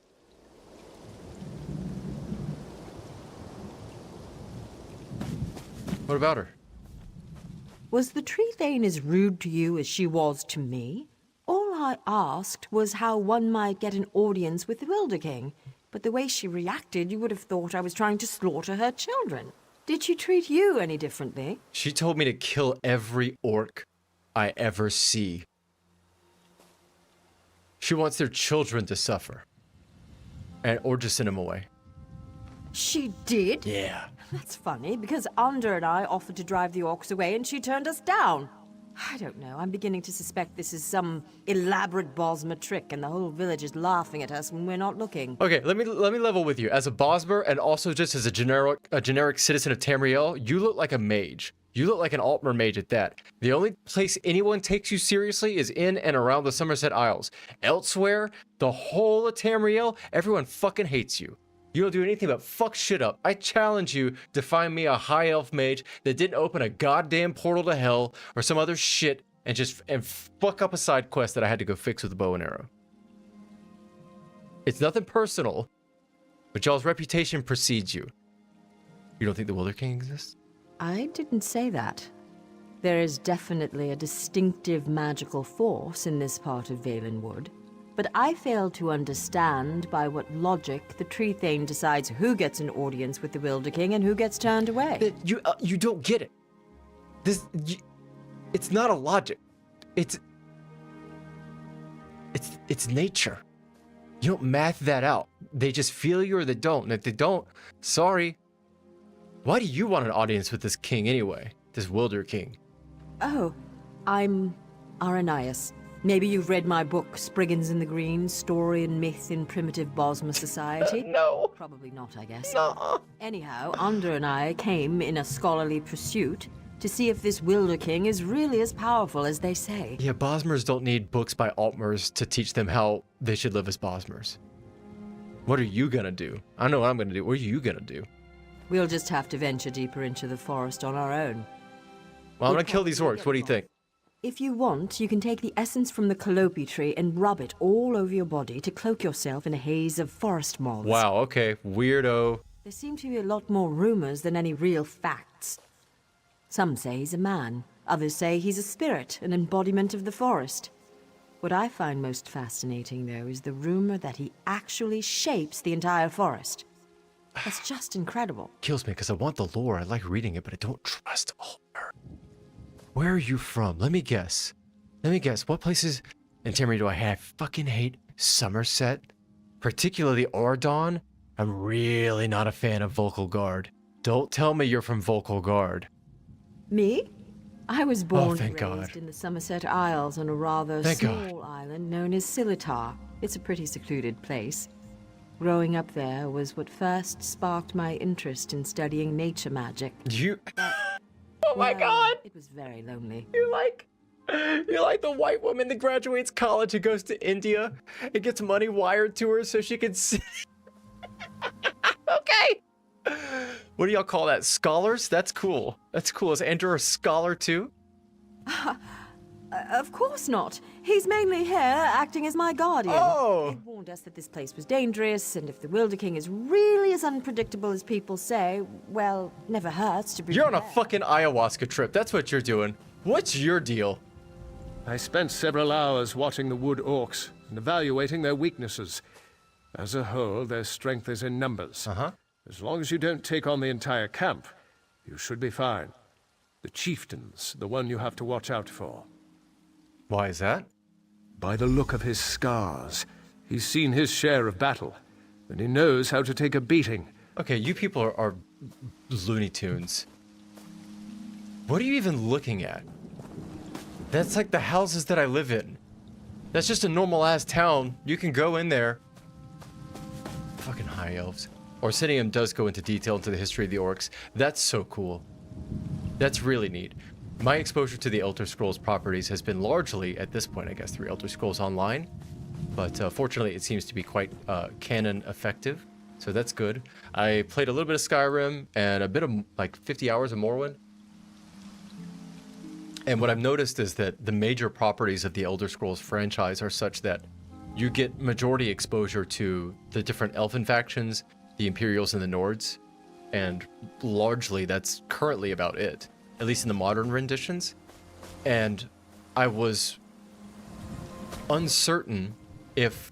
What about her? Was the tree thane as rude to you as she was to me? All I asked was how one might get an audience with the Wilder King, but the way she reacted, you would have thought I was trying to slaughter her children. Did she treat you any differently? She told me to kill every orc I ever see. She wants their children to suffer. Or just send them away. She did? Yeah. That's funny, because Under and I offered to drive the orcs away and she turned us down. I don't know, I'm beginning to suspect this is some elaborate Bosmer trick and the whole village is laughing at us when we're not looking. Okay, let me level with you. As a Bosmer and also just as a generic citizen of Tamriel, you look like a mage. You look like an Altmer mage at that. The only place anyone takes you seriously is in and around the Somerset Isles. Elsewhere, the whole of Tamriel, everyone fucking hates you. You don't do anything but fuck shit up. I challenge you to find me a high elf mage that didn't open a goddamn portal to hell or some other shit and fuck up a side quest that I had to go fix with a bow and arrow. It's nothing personal, but y'all's reputation precedes you. You don't think the Wilder King exists? I didn't say that. There is definitely a distinctive magical force in this part of Valenwood. But I fail to understand by what logic the Tree Thane decides who gets an audience with the Wilder King and who gets turned away. You don't get it. It's not a logic. It's nature. You don't math that out. They just feel you or they don't. And if they don't, sorry. Why do you want an audience with this king anyway? This Wilder King? Oh, I'm Aranias. Maybe you've read my book, Spriggans in the Green, Story and Myth in Primitive Bosmer Society? No. Probably not, I guess. No. Anyhow, Under and I came in a scholarly pursuit to see if this Wilder King is really as powerful as they say. Yeah, Bosmers don't need books by Altmers to teach them how they should live as Bosmers. What are you gonna do? I know what I'm gonna do. What are you gonna do? We'll just have to venture deeper into the forest on our own. Well, I'm gonna kill these orcs. What do you think? If you want, you can take the essence from the calope tree and rub it all over your body to cloak yourself in a haze of forest moths. Wow, okay. Weirdo. There seem to be a lot more rumors than any real facts. Some say he's a man. Others say he's a spirit, an embodiment of the forest. What I find most fascinating, though, is the rumor that he actually shapes the entire forest. That's just incredible. Kills me because I want the lore. I like reading it, but I don't trust Altmer. Where are you from? Let me guess. What places in Tamriel do I have? Fucking hate Somerset. Particularly Ordon. I'm really not a fan of Vocal Guard. Don't tell me you're from Vocal Guard. Me? I was born and thank raised God. in the Somerset Isles on a rather Thank small God. island known as Silitar. It's a pretty secluded place. Growing up there was what first sparked my interest in studying nature magic. You... Oh my god! It was very lonely. You're like the white woman that graduates college and goes to India and gets money wired to her so she can see. Okay. What do y'all call that? Scholars? That's cool. That's cool. Is Andrew a scholar too? Of course not. He's mainly here acting as my guardian. Oh! He warned us that this place was dangerous, and if the Wilder King is really as unpredictable as people say, well, never hurts to be You're on a prepared. fucking ayahuasca trip. That's what you're doing. What's your deal? I spent several hours watching the wood orcs and evaluating their weaknesses. As a whole, their strength is in numbers. Uh-huh. As long as you don't take on the entire camp, you should be fine. The chieftain's the one you have to watch out for. Why is that? By the look of his scars, he's seen his share of battle, and he knows how to take a beating. Okay, you people are Looney Tunes. What are you even looking at? That's like the houses that I live in. That's just a normal-ass town. You can go in there. Fucking high elves. Orsinium does go into detail into the history of the orcs. That's so cool. That's really neat. My exposure to the Elder Scrolls properties has been largely, at this point, I guess, through Elder Scrolls Online. But fortunately, it seems to be quite canon effective. So that's good. I played a little bit of Skyrim and a bit of, like, 50 hours of Morrowind. And what I've noticed is that the major properties of the Elder Scrolls franchise are such that you get majority exposure to the different elven factions, the Imperials and the Nords, and largely that's currently about it, at least in the modern renditions. And I was uncertain if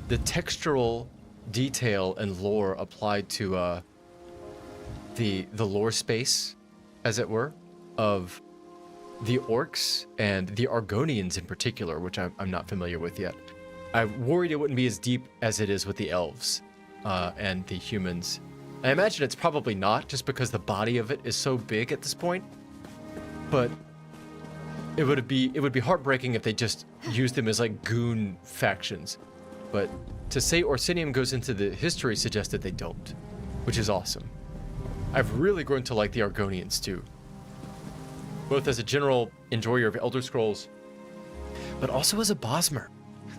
the textural detail and lore applied to the lore space, as it were, of the orcs and the Argonians in particular, which I'm not familiar with yet. I worried it wouldn't be as deep as it is with the elves and the humans. I imagine it's probably not, just because the body of it is so big at this point. But it would be heartbreaking if they just used them as like goon factions. But to say Orsinium goes into the history suggests that they don't, which is awesome. I've really grown to like the Argonians too, both as a general enjoyer of Elder Scrolls, but also as a Bosmer.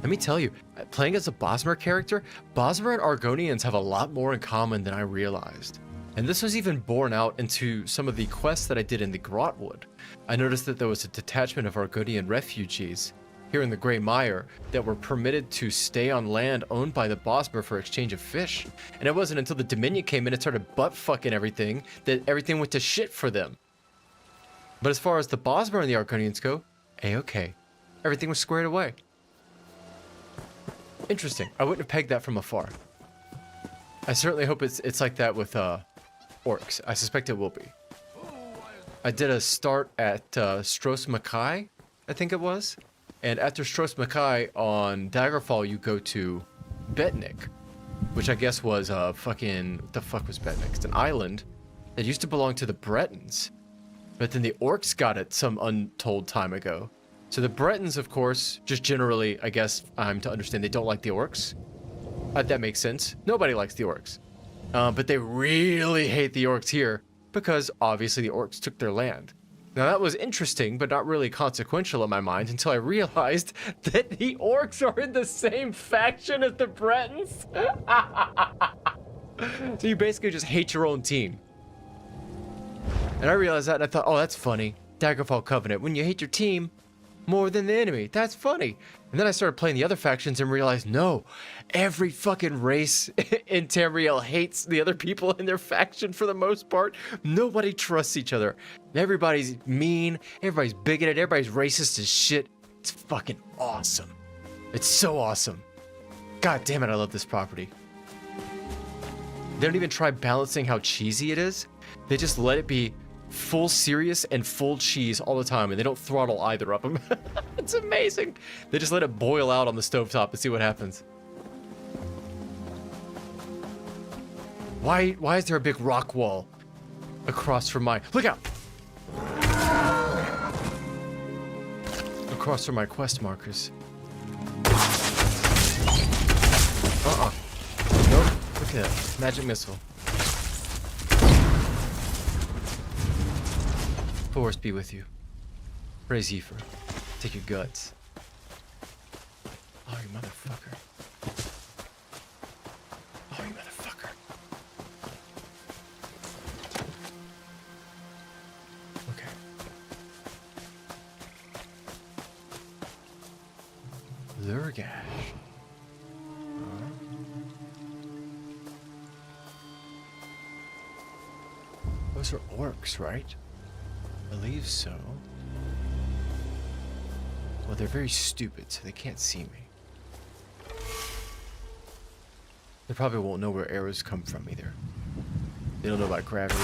Let me tell you, playing as a Bosmer character, Bosmer and Argonians have a lot more in common than I realized. And this was even borne out into some of the quests that I did in the Grotwood. I noticed that there was a detachment of Argonian refugees here in the Grey Mire that were permitted to stay on land owned by the Bosmer for exchange of fish. And it wasn't until the Dominion came in and started butt-fucking everything that everything went to shit for them. But as far as the Bosmer and the Argonians go, A-okay. Everything was squared away. Interesting. I wouldn't have pegged that from afar. I certainly hope it's like that with orcs. I suspect it will be. I did a start at Stros Mackay, I think it was. And after Stros Mackay on Daggerfall, you go to Betnik, which I guess was fucking... What the fuck was Betnik? It's an island that used to belong to the Bretons. But then the orcs got it some untold time ago. So the Bretons, of course, just generally, I guess I'm to understand, they don't like the orcs. That makes sense. Nobody likes the orcs. But they really hate the orcs here because obviously the orcs took their land. Now that was interesting, but not really consequential in my mind until I realized that the orcs are in the same faction as the Bretons. So you basically just hate your own team. And I realized that and I thought, oh, that's funny. Daggerfall Covenant, when you hate your team more than the enemy. That's funny. And then I started playing the other factions and realized, no, every fucking race in Tamriel hates the other people in their faction for the most part. Nobody trusts each other. Everybody's mean, everybody's bigoted, everybody's racist as shit. It's fucking awesome. It's so awesome. God damn it, I love this property. They don't even try balancing how cheesy it is. They just let it be full serious and full cheese all the time, and they don't throttle either of them. It's amazing. They just let it boil out on the stovetop and see what happens. Why is there a big rock wall across from my... Look out! Across from my quest markers. No, Yeah, magic missile. Force be with you. Praise Zephyr. Take your guts. Oh, you motherfucker. Oh, you motherfucker. Okay. Lurgash. Those are orcs, right? I believe so. Well, they're very stupid, so they can't see me. They probably won't know where arrows come from either. They don't know about gravity.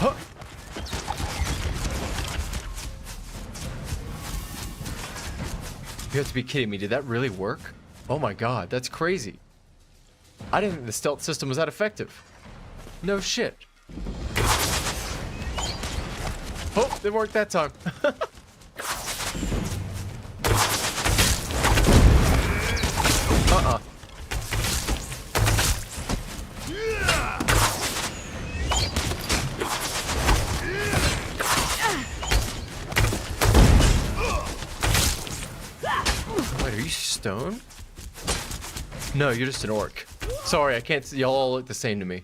Huh! You have to be kidding me. Did that really work? Oh my god, that's crazy. I didn't think the stealth system was that effective. No shit. Oh, it worked that time. Wait, are you stone? No, you're just an orc. Sorry, I can't see. Y'all all look the same to me.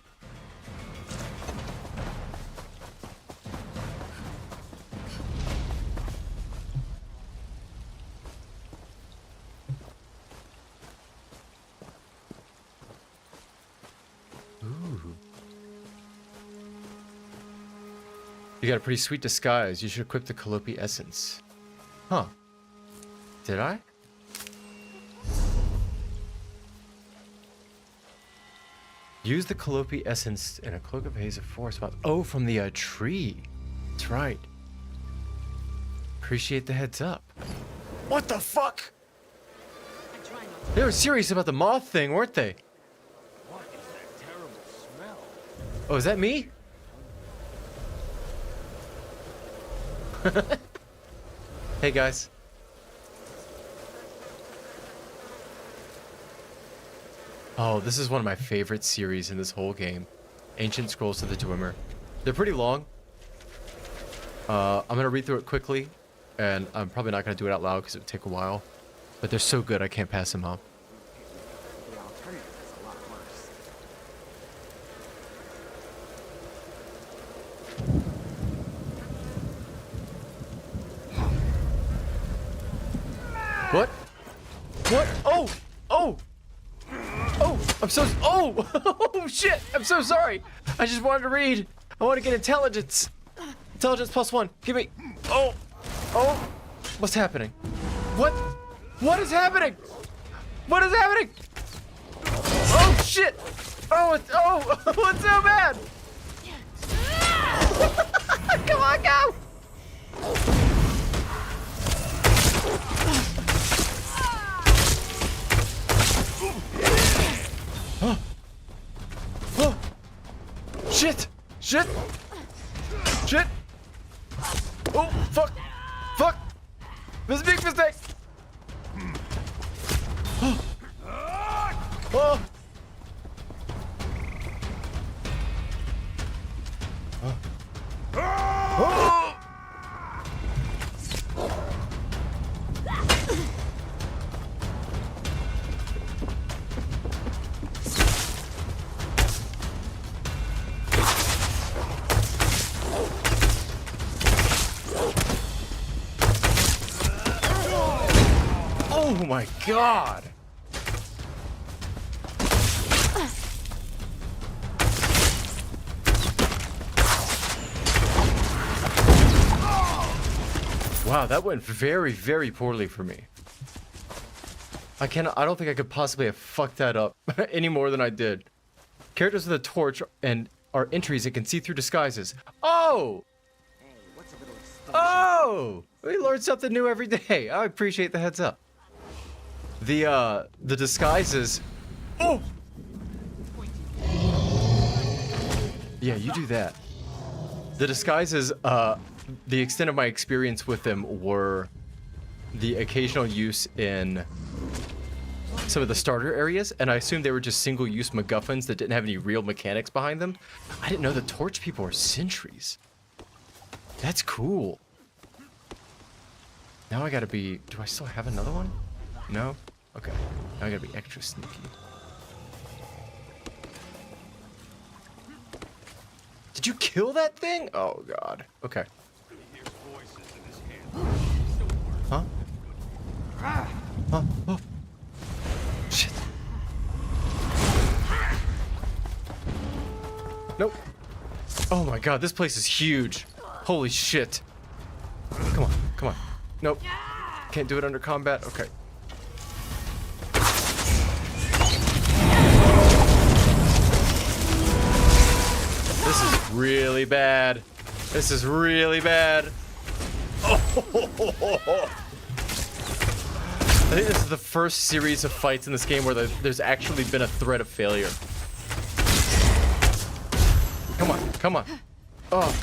You got a pretty sweet disguise. You should equip the Calliope Essence. Huh. Did I? Use the Calliope Essence in a cloak of haze of forest. Oh, from the tree. That's right. Appreciate the heads up. What the fuck? They were serious about the moth thing, weren't they? What is that terrible smell? Oh, is that me? Hey guys. Oh, this is one of my favorite series in this whole game. Ancient Scrolls of the Dwemer. They're pretty long. I'm gonna read through it quickly, and I'm probably not gonna do it out loud because it would take a while. But they're so good I can't pass them up. The alternative is a lot worse. What? What? Oh! Oh! Oh! I'm so... Oh! Oh, shit! I'm so sorry! I just wanted to read. I want to get intelligence. Intelligence +1. Give me... Oh! Oh! What's happening? What? What is happening? What is happening? Oh, shit! Oh, it's... Oh! What's so bad? Come on, go! Oh. Oh. Shit! Shit! Shit! Oh, fuck! Fuck! This is a big mistake! Oh! Oh! Oh! Oh my god! Wow, that went very, very poorly for me. I don't think I could possibly have fucked that up any more than I did. Characters with a torch and are entries that can see through disguises. Oh! Oh! We learn something new every day. I appreciate the heads up. The disguises. Oh! Yeah, you do that. The disguises, the extent of my experience with them were the occasional use in some of the starter areas, and I assumed they were just single-use MacGuffins that didn't have any real mechanics behind them. I didn't know the torch people are sentries. That's cool. Now I gotta be... Do I still have another one? No? Okay. Now I gotta be extra sneaky. Did you kill that thing? Oh, God. Okay. Huh? Huh? Oh. Shit. Nope. Oh my God, this place is huge. Holy shit. Come on, come on. Nope. Can't do it under combat? Okay. This is really bad. This is really bad. Oh. I think this is the first series of fights in this game where there's actually been a threat of failure. Come on, come on. Oh.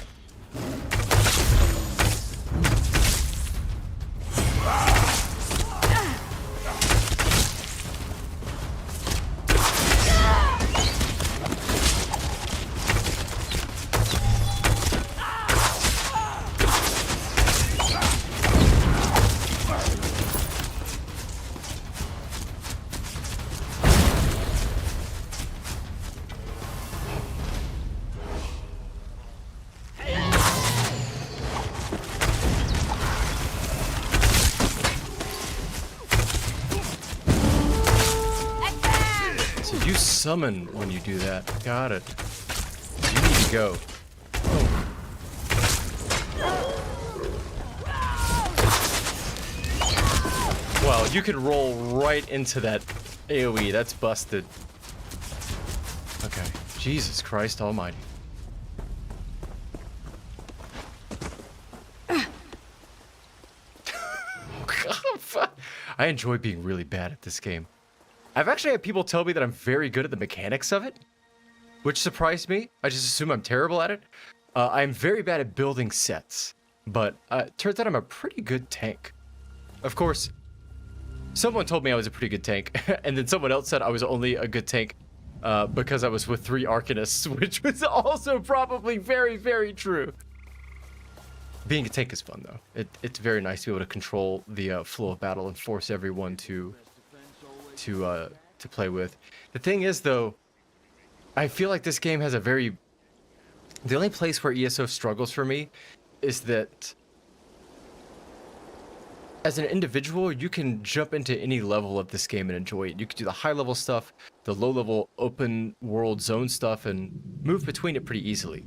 Summon when you do that. Got it. You need to go. Oh. Well, you could roll right into that AoE. That's busted. Okay. Jesus Christ almighty. I enjoy being really bad at this game. I've actually had people tell me that I'm very good at the mechanics of it, which surprised me. I just assume I'm terrible at it. I'm very bad at building sets, but it turns out I'm a pretty good tank. Of course, someone told me I was a pretty good tank, and then someone else said I was only a good tank because I was with 3 Arcanists, which was also probably very, very true. Being a tank is fun, though. It's very nice to be able to control the flow of battle and force everyone to play with. The thing is, though, I feel like this game has a very... The only place where ESO struggles for me is that as an individual, you can jump into any level of this game and enjoy it. You can do the high-level stuff, the low-level open world zone stuff, and move between it pretty easily.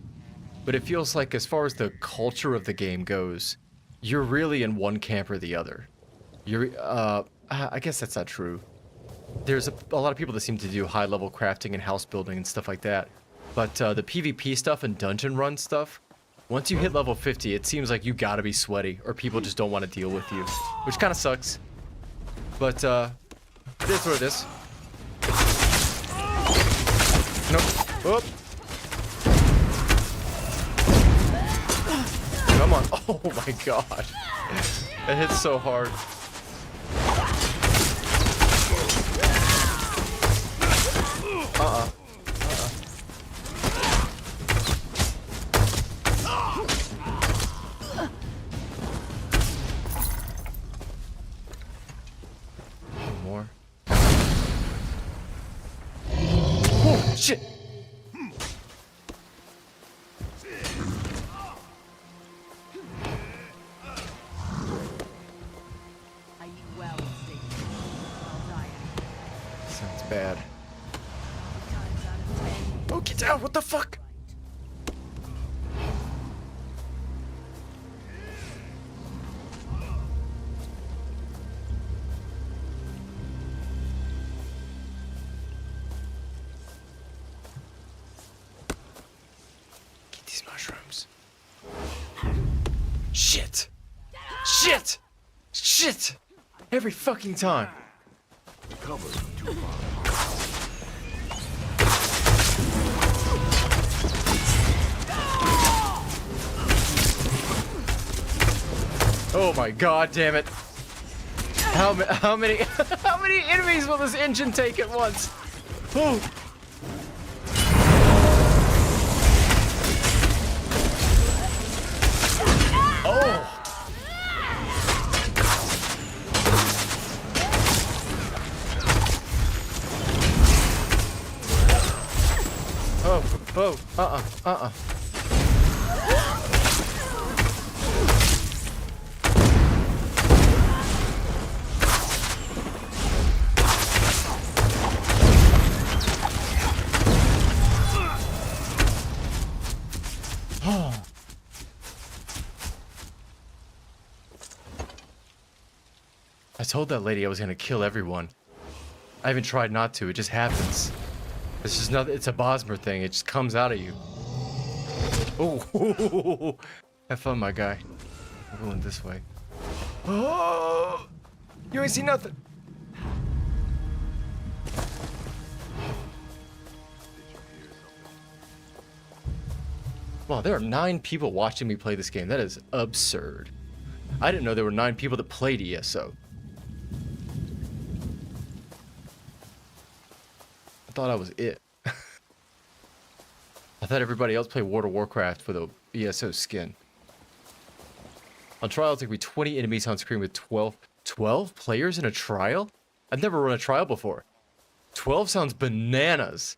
But it feels like as far as the culture of the game goes, you're really in one camp or the other. You're, I guess that's not true. There's a lot of people that seem to do high-level crafting and house building and stuff like that. But the PvP stuff and dungeon run stuff, once you hit level 50, it seems like you gotta be sweaty or people just don't want to deal with you, which kind of sucks. But it is what it is. Nope. Oop. Come on. Oh my god. It hits so hard. More. Oh, shit. Sounds bad. Oh, get down! What the fuck? Get these mushrooms. Shit! Shit! Shit! Every fucking time. Cover too far. Oh my god, damn it. How many how many enemies will this engine take at once? Oh. Oh. Oh. I told that lady I was gonna kill everyone. I haven't tried not to, it just happens. It's just nothing, it's a Bosmer thing, it just comes out of you. Oh, have fun, my guy. We're going this way. Oh, you ain't seen nothing. Wow, there are 9 people watching me play this game. That is absurd. I didn't know there were 9 people that played ESO. I thought I was it. I thought everybody else played World of Warcraft for the ESO skin. On trials, there could be 20 enemies on screen with 12 players in a trial? I've never run a trial before. 12 sounds bananas.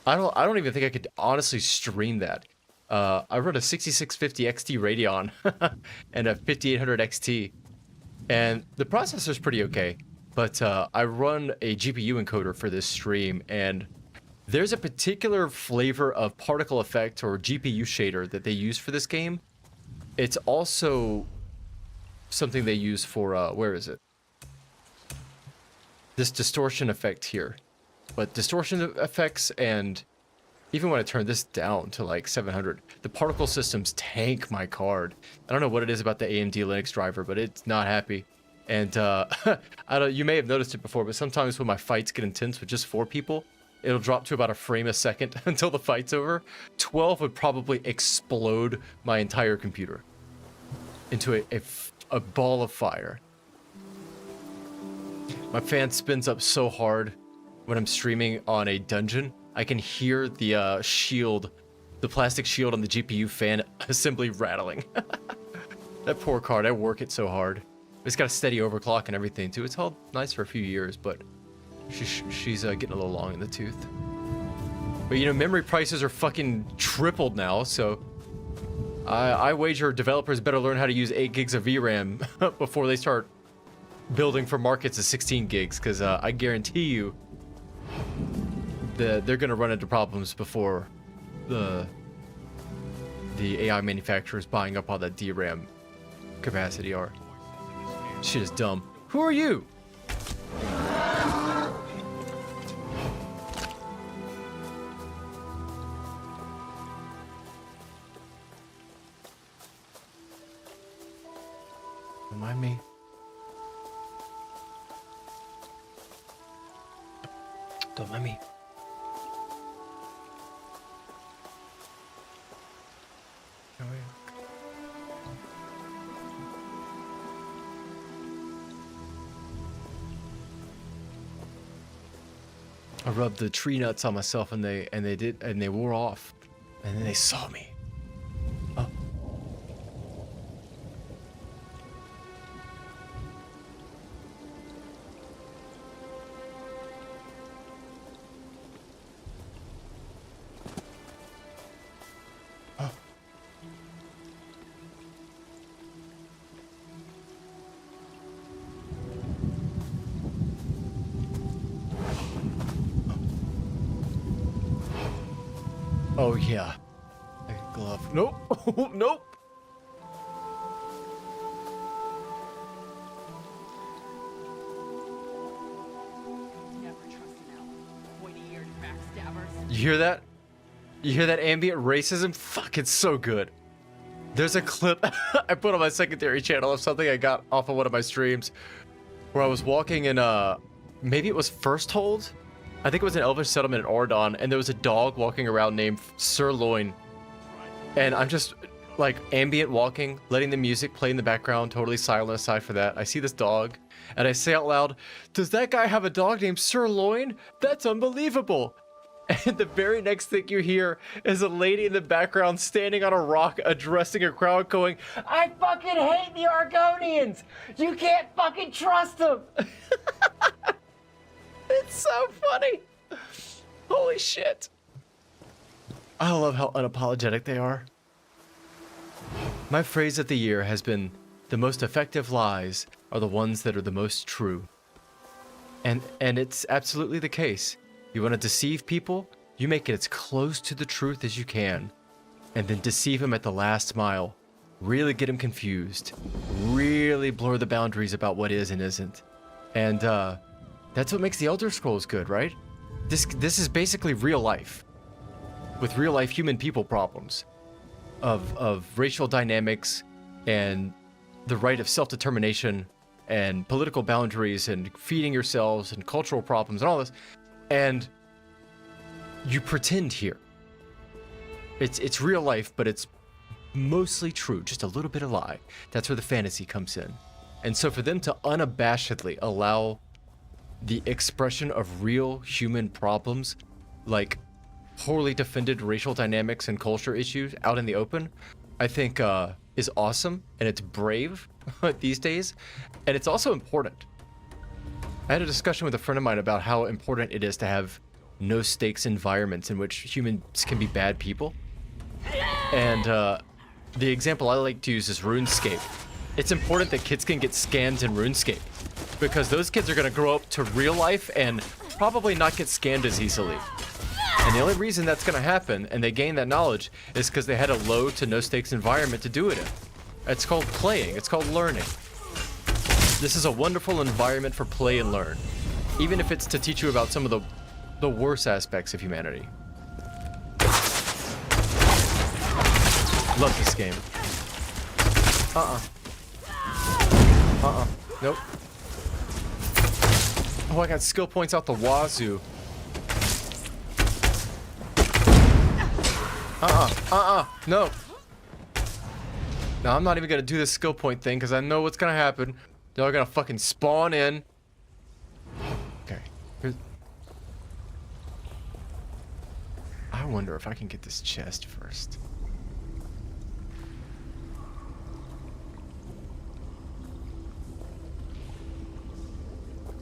I don't even think I could honestly stream that. I run a 6650 XT Radeon and a 5800 XT, and the processor's pretty okay. But I run a GPU encoder for this stream, and there's a particular flavor of particle effect or GPU shader that they use for this game. It's also something they use for, where is it? This distortion effect here. But distortion effects, and even when I turn this down to like 700, the particle systems tank my card. I don't know what it is about the AMD Linux driver, but it's not happy. And you may have noticed it before, but sometimes when my fights get intense with just 4 people, it'll drop to about a frame a second until the fight's over. 12 would probably explode my entire computer into a ball of fire. My fan spins up so hard when I'm streaming on a dungeon, I can hear the shield, the plastic shield on the GPU fan assembly rattling. That poor card, I work it so hard. It's got a steady overclock and everything too. It's held nice for a few years, but she's getting a little long in the tooth. But you know, memory prices are fucking tripled now, so I wager developers better learn how to use 8 gigs of VRAM before they start building for markets of 16 gigs, because I guarantee you they're gonna run into problems before the AI manufacturers buying up all that DRAM capacity are. Shit is dumb. Who are you? Don't mind me. Don't mind me. Oh, yeah. I rubbed the tree nuts on myself and they wore off. And then they saw me. Oh. Oh yeah. Like a glove. Nope. Nope. You hear that? You hear that ambient racism? Fuck, it's so good. There's a clip I put on my secondary channel of something I got off of one of my streams where I was walking in maybe it was First Hold? I think it was an Elvish settlement in Ordon, and there was a dog walking around named Sirloin. And I'm just like ambient walking, letting the music play in the background, totally silent aside for that. I see this dog and I say out loud, does that guy have a dog named Sirloin? That's unbelievable. And the very next thing you hear is a lady in the background standing on a rock addressing a crowd going, I fucking hate the Argonians! You can't fucking trust them! It's so funny. Holy shit. I love how unapologetic they are. My phrase of the year has been, the most effective lies are the ones that are the most true. And it's absolutely the case. You want to deceive people? You make it as close to the truth as you can. And then deceive them at the last mile. Really get them confused. Really blur the boundaries about what is and isn't. And that's what makes the Elder Scrolls good, right? This is basically real life. With real life human people problems. Of racial dynamics and the right of self-determination and political boundaries and feeding yourselves and cultural problems and all this. And you pretend here. It's real life, but it's mostly true, just a little bit of lie. That's where the fantasy comes in. And so for them to unabashedly allow the expression of real human problems, like poorly defended racial dynamics and culture issues out in the open, I think is awesome, and it's brave these days, and it's also important. I had a discussion with a friend of mine about how important it is to have no stakes environments in which humans can be bad people. And the example I like to use is RuneScape. It's important that kids can get scanned in RuneScape because those kids are going to grow up to real life and probably not get scanned as easily. And the only reason that's going to happen and they gain that knowledge is because they had a low to no stakes environment to do it in. It's called playing. It's called learning. This is a wonderful environment for play and learn, even if it's to teach you about some of the worst aspects of humanity. Love this game. Nope. Oh, I got skill points out the wazoo. No. No, I'm not even gonna do this skill point thing because I know what's gonna happen. Y'all are gonna fucking spawn in. Okay. I wonder if I can get this chest first.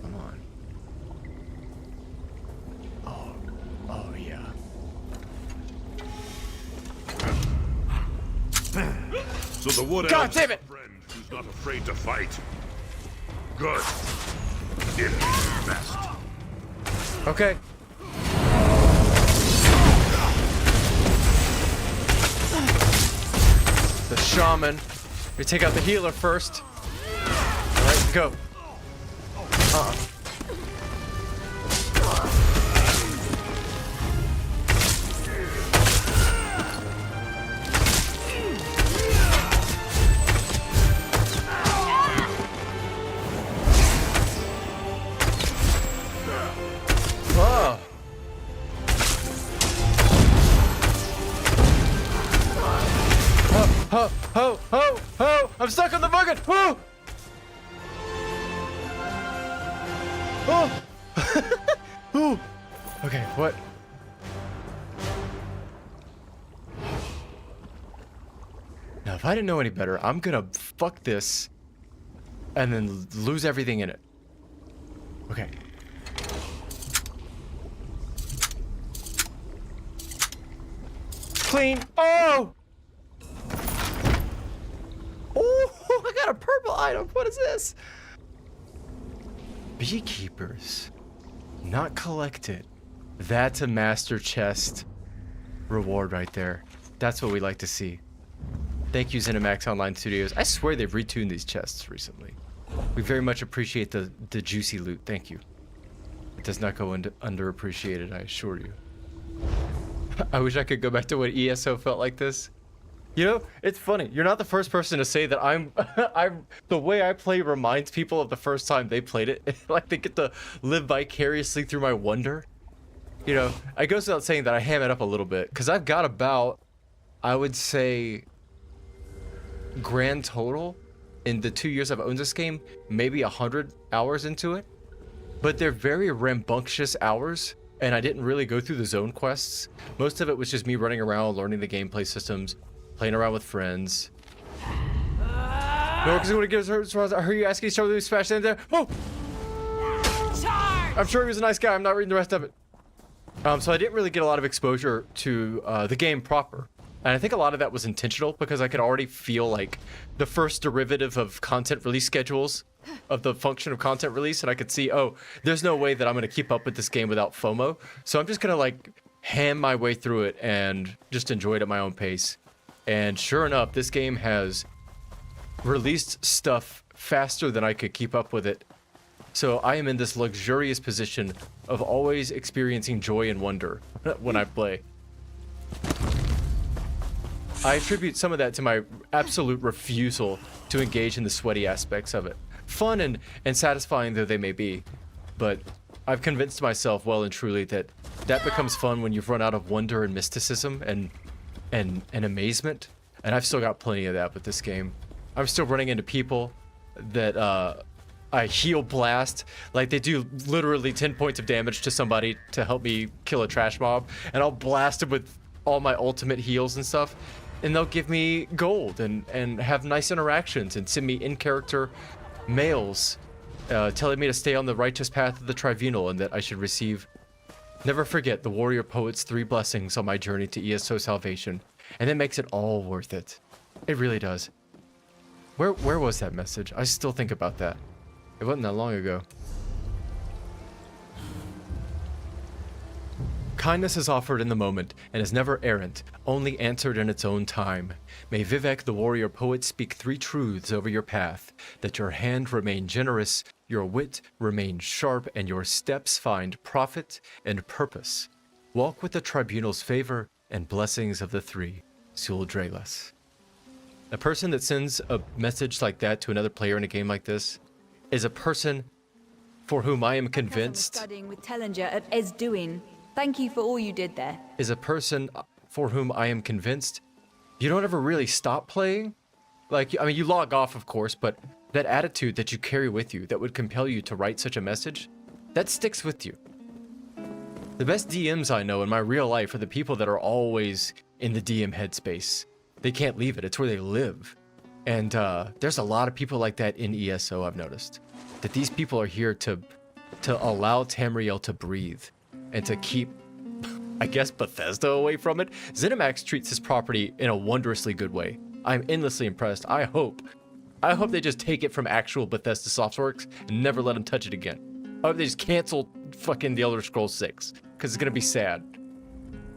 Come on. Oh yeah. So the wood God elf's damn it! friend who's not afraid to fight. Good. It is best. Okay. The shaman. We take out the healer first. Alright, go. Ho! I'm stuck on the bucket! Oh! Oh! Ooh! Okay, what? Now, if I didn't know any better, I'm gonna fuck this and then lose everything in it. Okay. Clean! Oh! Oh, I got a purple item. What is this? Beekeepers. Not collected. That's a master chest reward right there. That's what we like to see. Thank you, ZeniMax Online Studios. I swear they've retuned these chests recently. We very much appreciate the juicy loot. Thank you. It does not go underappreciated, I assure you. I wish I could go back to when ESO felt like this. You know, it's funny. You're not the first person to say that I'm the way I play reminds people of the first time they played it. Like they get to live vicariously through my wonder. You know, I goes without saying that I ham it up a little bit because I've got about, I would say, grand total in the 2 years I've owned this game, maybe 100 hours into it, but they're very rambunctious hours, and I didn't really go through the zone quests. Most of it was just me running around, learning the gameplay systems, playing around with friends. No, because I'm going to give us. I heard you asking each other to smash in there. Oh! I'm sure he was a nice guy. I'm not reading the rest of it. So I didn't really get a lot of exposure to the game proper. And I think a lot of that was intentional because I could already feel like the first derivative of content release schedules of the function of content release. And I could see, oh, there's no way that I'm going to keep up with this game without FOMO. So I'm just going to like ham my way through it and just enjoy it at my own pace. And sure enough, this game has released stuff faster than I could keep up with it. So I am in this luxurious position of always experiencing joy and wonder when I play. I attribute some of that to my absolute refusal to engage in the sweaty aspects of it. Fun and satisfying though they may be, but I've convinced myself well and truly that that becomes fun when you've run out of wonder and mysticism and amazement. And I've still got plenty of that with this game. I'm still running into people that I heal blast, like they do literally 10 points of damage to somebody to help me kill a trash mob, and I'll blast them with all my ultimate heals and stuff, and they'll give me gold and have nice interactions and send me in-character mails telling me to stay on the righteous path of the tribunal and that I should receive. Never forget the warrior poet's 3 blessings on my journey to ESO salvation, and it makes it all worth it. It really does. Where was that message? I still think about that. It wasn't that long ago. Kindness is offered in the moment and is never errant, only answered in its own time. May Vivek the warrior poet speak 3 truths over your path, that your hand remain generous, your wit remain sharp, and your steps find profit and purpose. Walk with the tribunal's favor and blessings of the 3. Sul Drelas. A person that sends a message like that to another player in a game like this is a person for whom I am convinced Studying with Tellinger at Esduin. Thank you for all you did there. Is a person for whom I am convinced you don't ever really stop playing. Like, I mean, you log off, of course, but that attitude that you carry with you that would compel you to write such a message, that sticks with you. The best DMs I know in my real life are the people that are always in the DM headspace. They can't leave it. It's where they live. And there's a lot of people like that in ESO, I've noticed. That these people are here to allow Tamriel to breathe and to keep, I guess, Bethesda away from it. ZeniMax treats this property in a wondrously good way. I'm endlessly impressed. I hope they just take it from actual Bethesda Softworks and never let them touch it again. I hope they just cancel fucking The Elder Scrolls 6, because it's gonna be sad.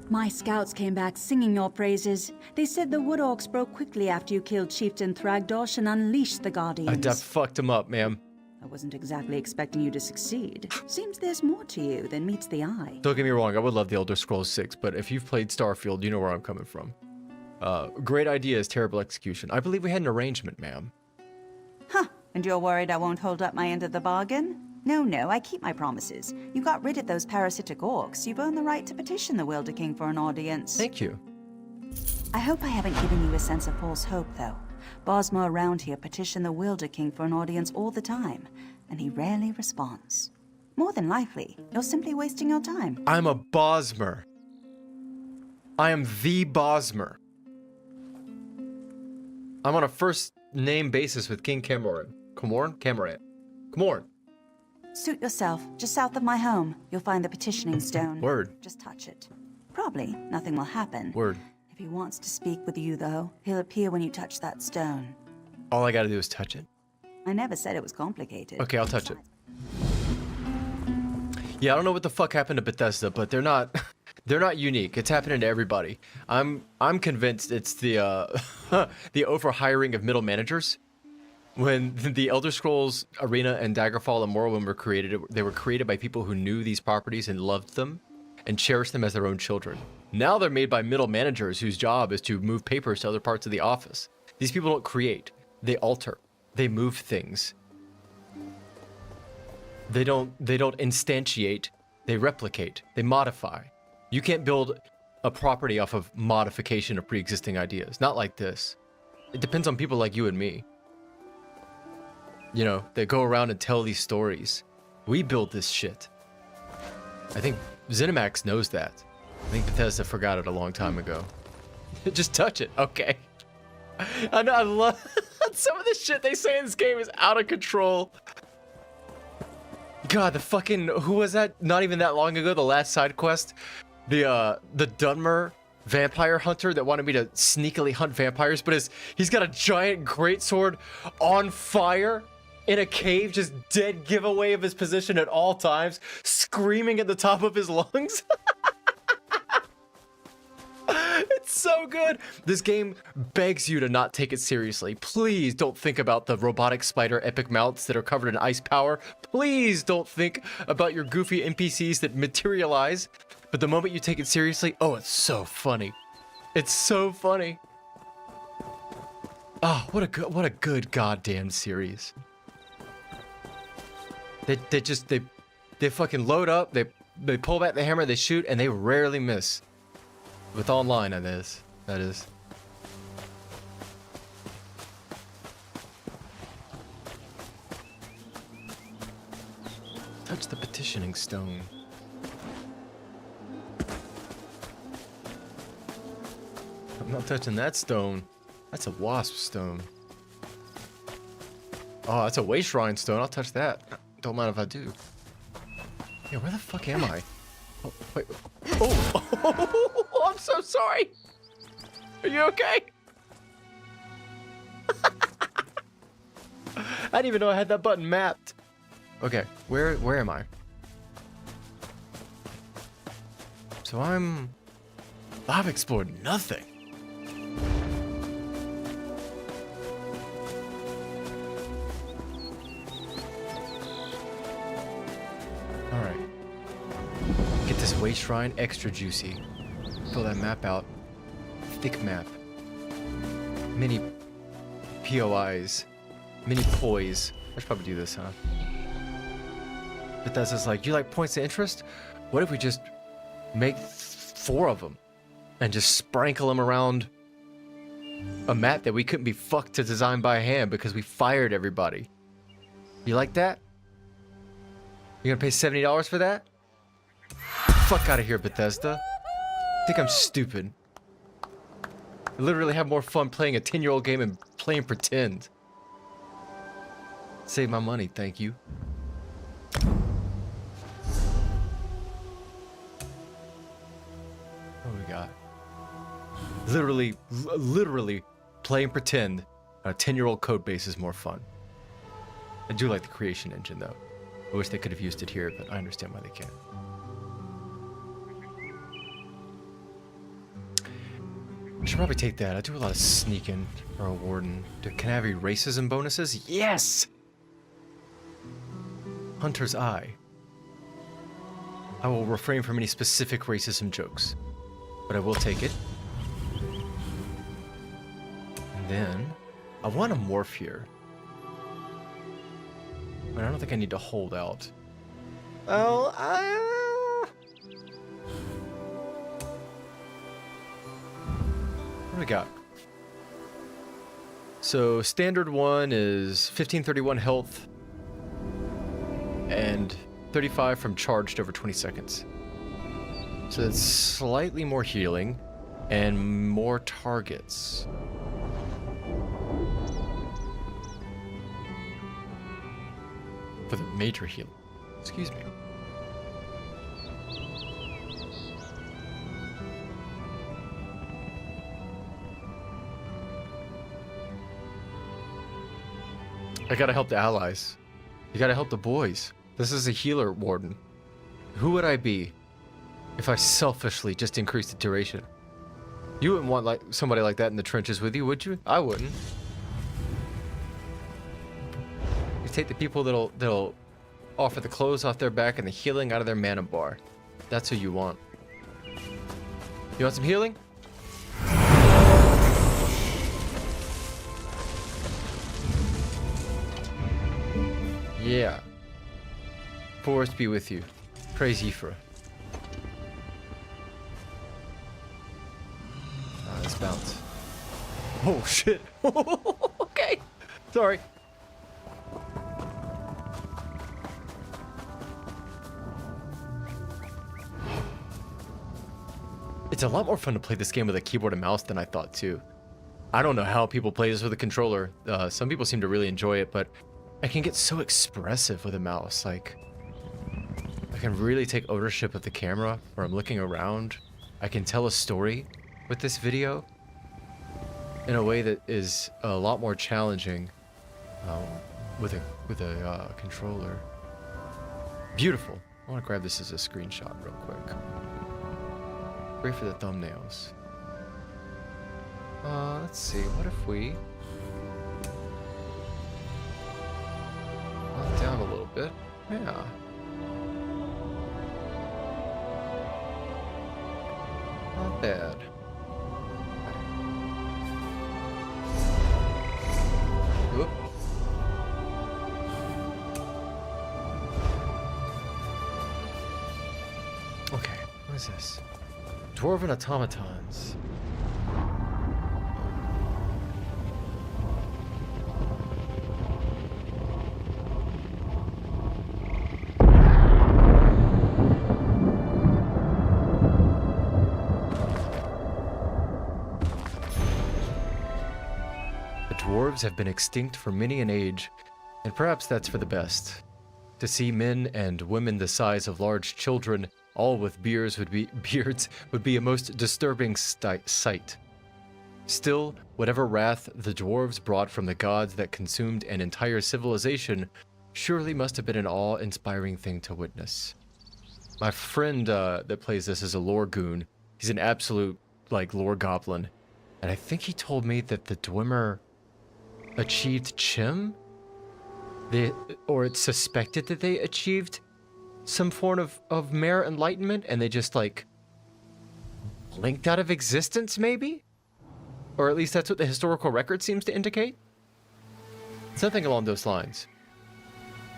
My scouts came back singing your praises. They said the Wood Orcs broke quickly after you killed Chieftain Thragdosh and unleashed the Guardians. I fucked him up, ma'am. I wasn't exactly expecting you to succeed. Seems there's more to you than meets the eye. Don't get me wrong, I would love The Elder Scrolls 6, but if you've played Starfield, you know where I'm coming from. Great ideas, terrible execution. I believe we had an arrangement, ma'am. Huh, and you're worried I won't hold up my end of the bargain? No, I keep my promises. You got rid of those parasitic orcs. You've earned the right to petition the Wilder King for an audience. Thank you. I hope I haven't given you a sense of false hope, though. Bosma around here petition the Wilder King for an audience all the time, and he rarely responds. More than likely, you're simply wasting your time. I'm a Bosmer. I am the Bosmer. I'm on a first name basis with King Camoran. Camoran. Suit yourself. Just south of my home, you'll find the petitioning stone. Word. Just touch it. Probably nothing will happen. Word. If he wants to speak with you, though, he'll appear when you touch that stone. All I gotta do is touch it. I never said it was complicated. Okay, I'll touch it. Yeah, I don't know what the fuck happened to Bethesda, but they're not unique. It's happening to everybody. I'm convinced it's the the overhiring of middle managers. When the Elder Scrolls Arena and Daggerfall and Morrowind were created, they were created by people who knew these properties and loved them and cherished them as their own children. Now they're made by middle managers whose job is to move papers to other parts of the office. These people don't create, they alter, they move things. They don't instantiate, they replicate, they modify. You can't build a property off of modification of pre-existing ideas. Not like this. It depends on people like you and me. You know, they go around and tell these stories. We build this shit. I think ZeniMax knows that. I think Bethesda forgot it a long time ago. Just touch it. Okay. I know, I love some of the shit they say in this game is out of control. God, the fucking, who was that? Not even that long ago, the last side quest. The Dunmer vampire hunter that wanted me to sneakily hunt vampires, but he's got a giant greatsword on fire in a cave, just dead giveaway of his position at all times, screaming at the top of his lungs. It's so good. This game begs you to not take it seriously. Please don't think about the robotic spider epic mounts that are covered in ice power. Please don't think about your goofy NPCs that materialize. But the moment you take it seriously, oh, it's so funny. It's so funny. Oh, what a good goddamn series. They fucking load up, they pull back the hammer, they shoot, and they rarely miss. With online, that is. Touch the petitioning stone. I'm not touching that stone. That's a wasp stone. Oh, that's a waste shrine stone. I'll touch that. Don't mind if I do. Yeah, where the fuck am I? Oh, wait. Oh, I'm so sorry. Are you okay? I didn't even know I had that button mapped. Okay, where am I? So I've explored nothing. All right. Get this waste shrine extra juicy. Fill that map out. Thick map. Mini POIs. Mini poise. I should probably do this, huh? Bethesda's like, you like points of interest? What if we just make 4 of them and just sprinkle them around a map that we couldn't be fucked to design by hand because we fired everybody? You like that? You gonna pay $70 for that? Fuck out of here, Bethesda. I think I'm stupid. I literally have more fun playing a 10-year-old game and playing pretend. Save my money, thank you. What do we got? Literally playing pretend on a 10-year-old code base is more fun. I do like the creation engine though. I wish they could have used it here, but I understand why they can't. I should probably take that. I do a lot of sneaking for a warden. Can I have any racism bonuses? Yes! Hunter's Eye. I will refrain from any specific racism jokes, but I will take it. And then, I want to morph here. But I don't think I need to hold out. Oh, what do we got? So standard one is 1531 health and 35 from charged over 20 seconds. So that's slightly more healing and more targets. For the major heal. Excuse me. I gotta help the allies. You gotta help the boys. This is a healer warden. Who would I be if I selfishly just increased the duration? You wouldn't want like somebody like that in the trenches with you, would you? I wouldn't. You take the people that'll offer the clothes off their back and the healing out of their mana bar. That's who you want. You want some healing? Yeah. Forest be with you. Praise Yfra. Let's bounce. Oh shit. Okay. Sorry. It's a lot more fun to play this game with a keyboard and mouse than I thought too. I don't know how people play this with a controller. Some people seem to really enjoy it, but I can get so expressive with a mouse. Like, I can really take ownership of the camera where I'm looking around. I can tell a story with this video in a way that is a lot more challenging with a controller. Beautiful. I want to grab this as a screenshot real quick. Great for the thumbnails. Let's see. What if we pop down a little bit? Yeah. Not bad. Whoop. Okay, what is this? Dwarven automatons. Dwarves have been extinct for many an age, and perhaps that's for the best. To see men and women the size of large children, all with beards, would be a most disturbing sight. Still, whatever wrath the dwarves brought from the gods that consumed an entire civilization surely must have been an awe-inspiring thing to witness. My friend that plays this is a lore goon. He's an absolute, like, lore goblin. And I think he told me that the Dwemer achieved Chim? Or it's suspected that they achieved some form of mare enlightenment, and they just, like, blinked out of existence, maybe? Or at least that's what the historical record seems to indicate? Something along those lines.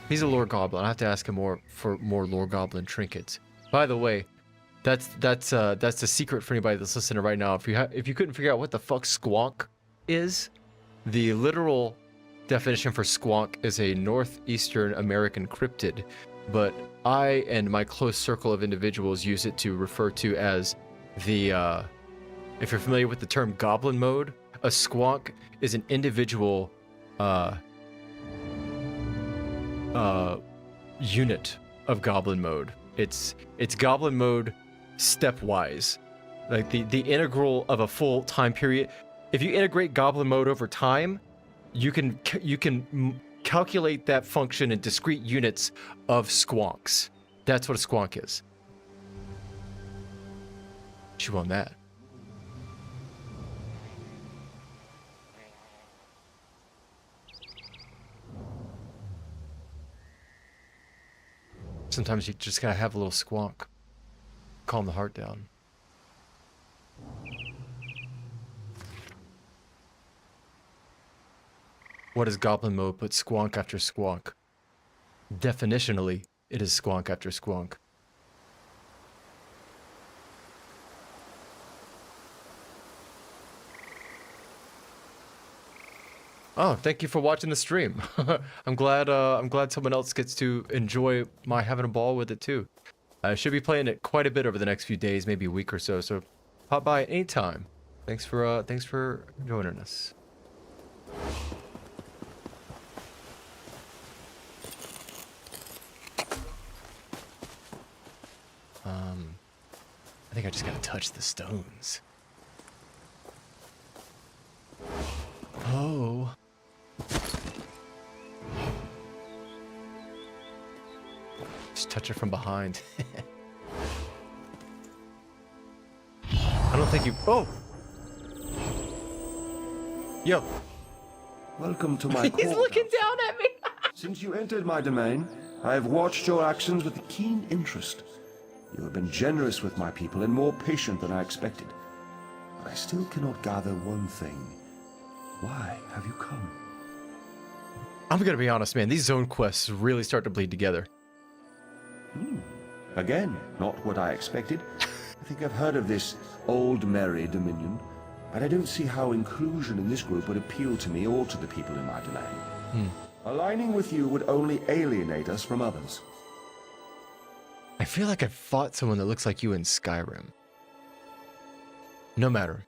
He's a lore goblin. I have to ask him for more lore goblin trinkets. By the way, that's the secret for anybody that's listening right now. If you couldn't figure out what the fuck squonk is, the literal definition for squonk is a northeastern American cryptid, but I and my close circle of individuals use it to refer to as the, if you're familiar with the term goblin mode, a squonk is an individual unit of goblin mode. It's goblin mode stepwise, like the integral of a full time period. If you integrate goblin mode over time, you can calculate that function in discrete units of squonks. That's what a squonk is. Chew on that. Sometimes you just gotta have a little squonk. Calm the heart down. What is goblin mode but squonk after squonk? Definitionally, it is squonk after squonk. Oh, thank you for watching the stream. I'm glad someone else gets to enjoy my having a ball with it too. I should be playing it quite a bit over the next few days, maybe a week or so. So pop by anytime. Thanks for joining us. I think I just gotta touch the stones. Oh. Just touch it from behind. I don't think you... Oh! Yo. Welcome to my He's court. looking down at me! Since you entered my domain, I have watched your actions with keen interest. You have been generous with my people and more patient than I expected. But I still cannot gather one thing. Why have you come? I'm gonna be honest, man. These zone quests really start to bleed together. Again, not what I expected. I think I've heard of this Old Merry Dominion. but I don't see how inclusion in this group would appeal to me or to the people in my domain. Aligning with you would only alienate us from others. I feel like I fought someone that looks like you in Skyrim. No matter.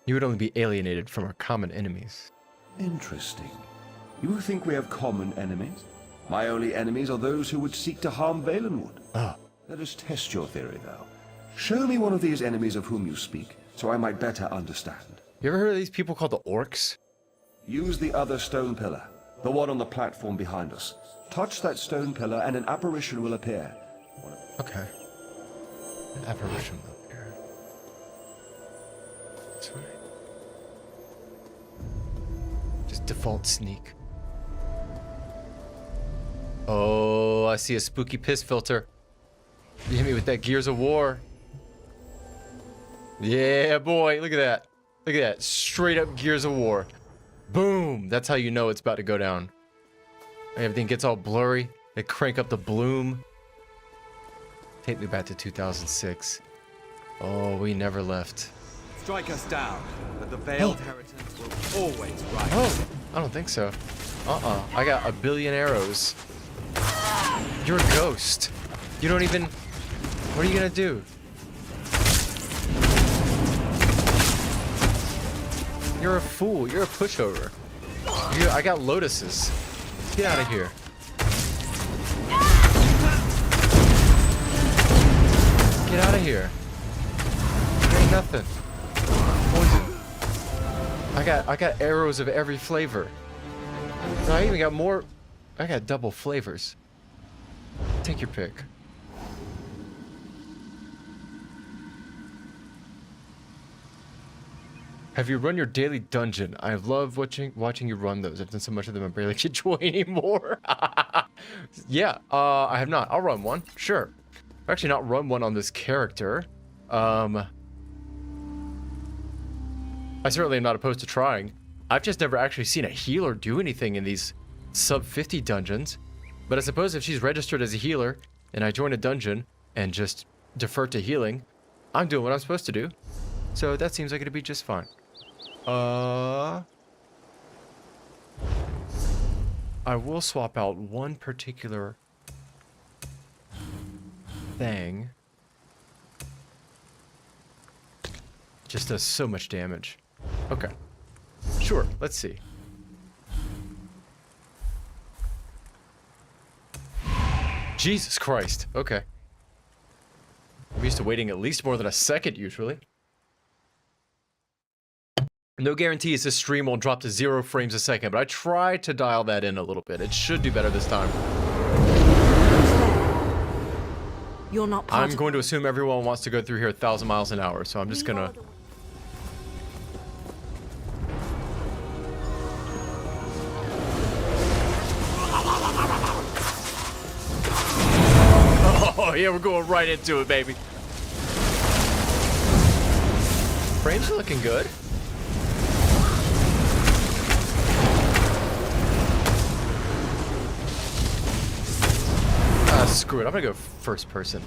You would only be alienated from our common enemies. Interesting. You think we have common enemies? My only enemies are those who would seek to harm Valenwood. Let us test your theory, though. Show me one of these enemies of whom you speak, so I might better understand. You ever heard of these people called the orcs? Use the other stone pillar, the one on the platform behind us. Touch that stone pillar and an apparition will appear. Okay. An apparition will appear. That's right. Just default sneak. Oh, I see a spooky piss filter. You hit me with that Gears of War. Yeah, boy. Look at that. Look at that. Straight up Gears of War. Boom. That's how you know it's about to go down. Everything gets all blurry. They crank up the bloom. Take me back to 2006. Oh, we never left. Strike us down, but the veiled inheritance will always rise. Oh, I don't think so. I got 1 billion arrows. You're a ghost. You don't even... What are you gonna do? You're a fool. You're a pushover. I got lotuses. Get out of here. Get out of here. There ain't nothing. Poison. I got arrows of every flavor. No, I even got more. I got double flavors. Take your pick. Have you run your daily dungeon? I love watching you run those. I've done so much of them I barely get joy anymore. Yeah, I have not. I'll run one. Sure. I've actually not run one on this character. I certainly am not opposed to trying. I've just never actually seen a healer do anything in these sub 50 dungeons. But I suppose if she's registered as a healer and I join a dungeon and just defer to healing, I'm doing what I'm supposed to do. So that seems like it'd be just fine. I will swap out one particular thing. Just does so much damage. Okay. Sure, let's see. Jesus Christ. Okay. I'm used to waiting at least more than a second usually. No guarantees this stream will drop to 0 frames a second, but I tried to dial that in a little bit. It should do better this time. You're not I'm going to assume everyone wants to go through here 1,000 miles an hour, so I'm just gonna... Oh yeah, we're going right into it, baby. Frames are looking good. Screw it, I'm gonna go first person.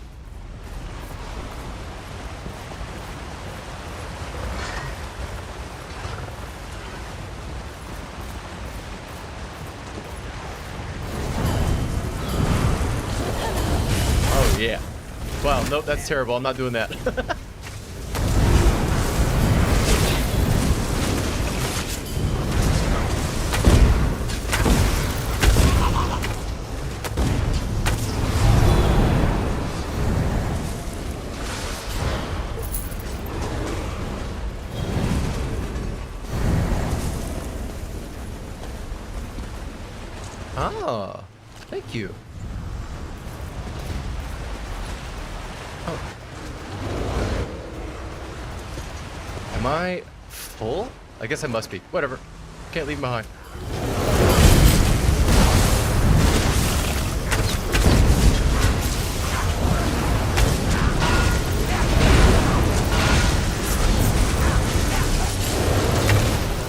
Oh yeah. Wow, nope, that's terrible. I'm not doing that. Ah, thank you. Oh. Am I full? I guess I must be. Whatever. Can't leave him behind.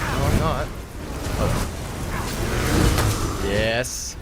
No, I'm not. Oh. Yes.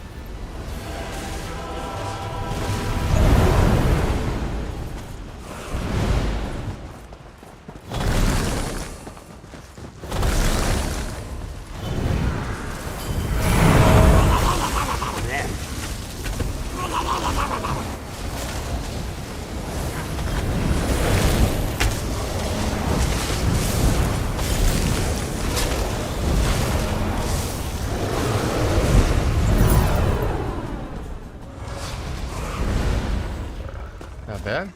bad.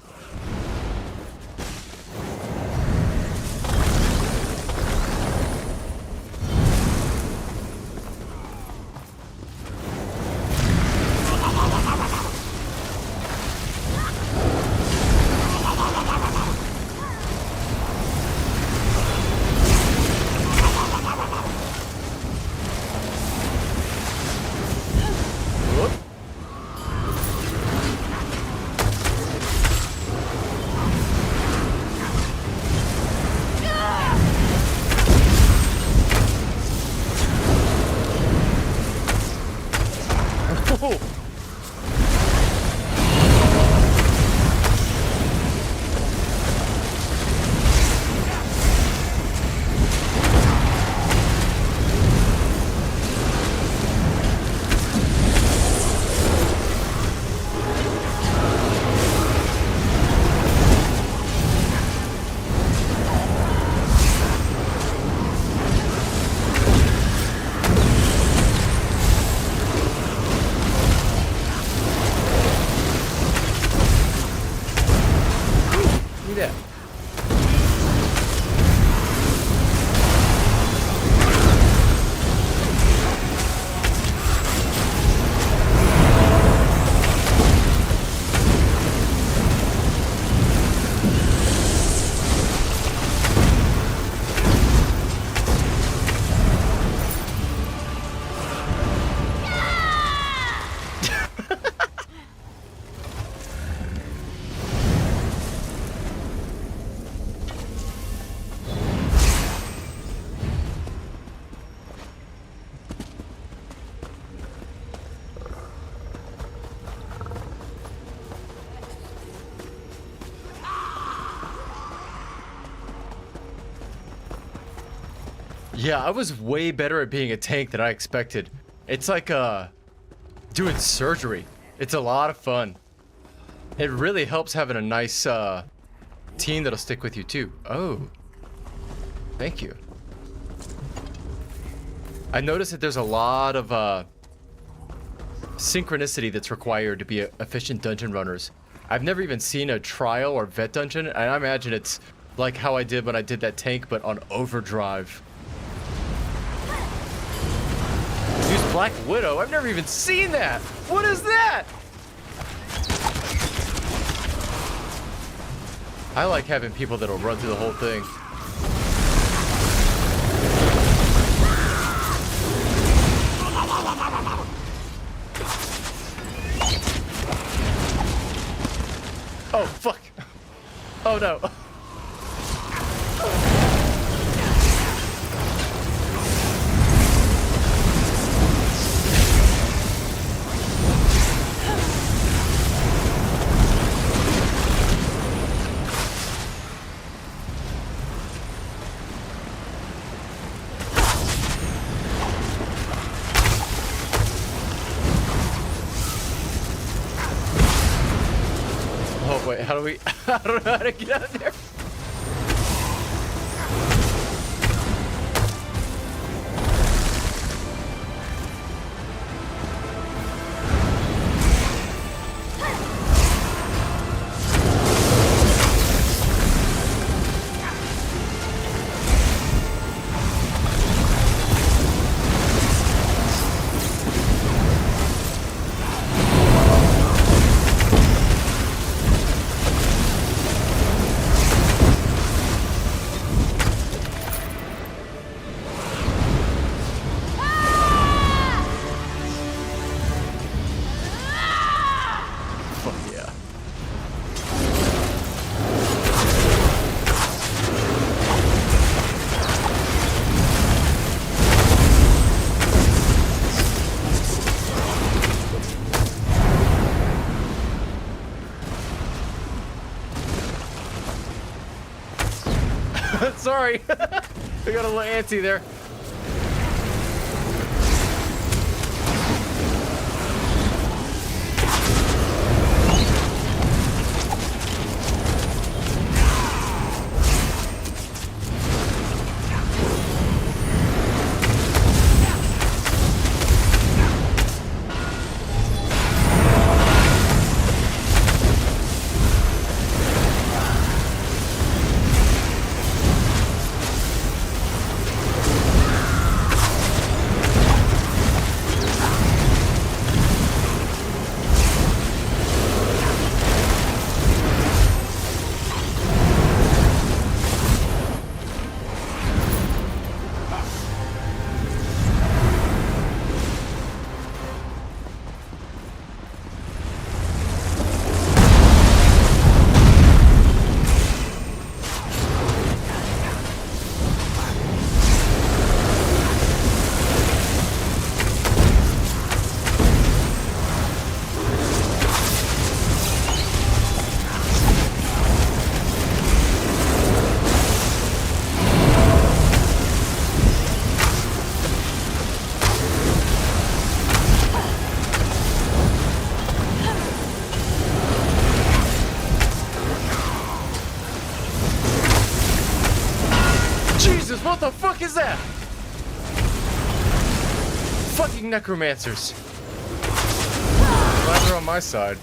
Yeah, I was way better at being a tank than I expected. It's like, doing surgery. It's a lot of fun. It really helps having a nice, team that'll stick with you, too. Oh. Thank you. I noticed that there's a lot of, synchronicity that's required to be efficient dungeon runners. I've never even seen a trial or vet dungeon, and I imagine it's like how I did when I did that tank, but on overdrive. Use Black Widow? I've never even seen that! What is that? I like having people that'll run through the whole thing. Oh, fuck. Oh, no. Oh, wait, how do we... I don't know how to get out of there. Sorry. I got a little antsy there. Jesus, what the fuck is that? Fucking necromancers. Glad they're on my side.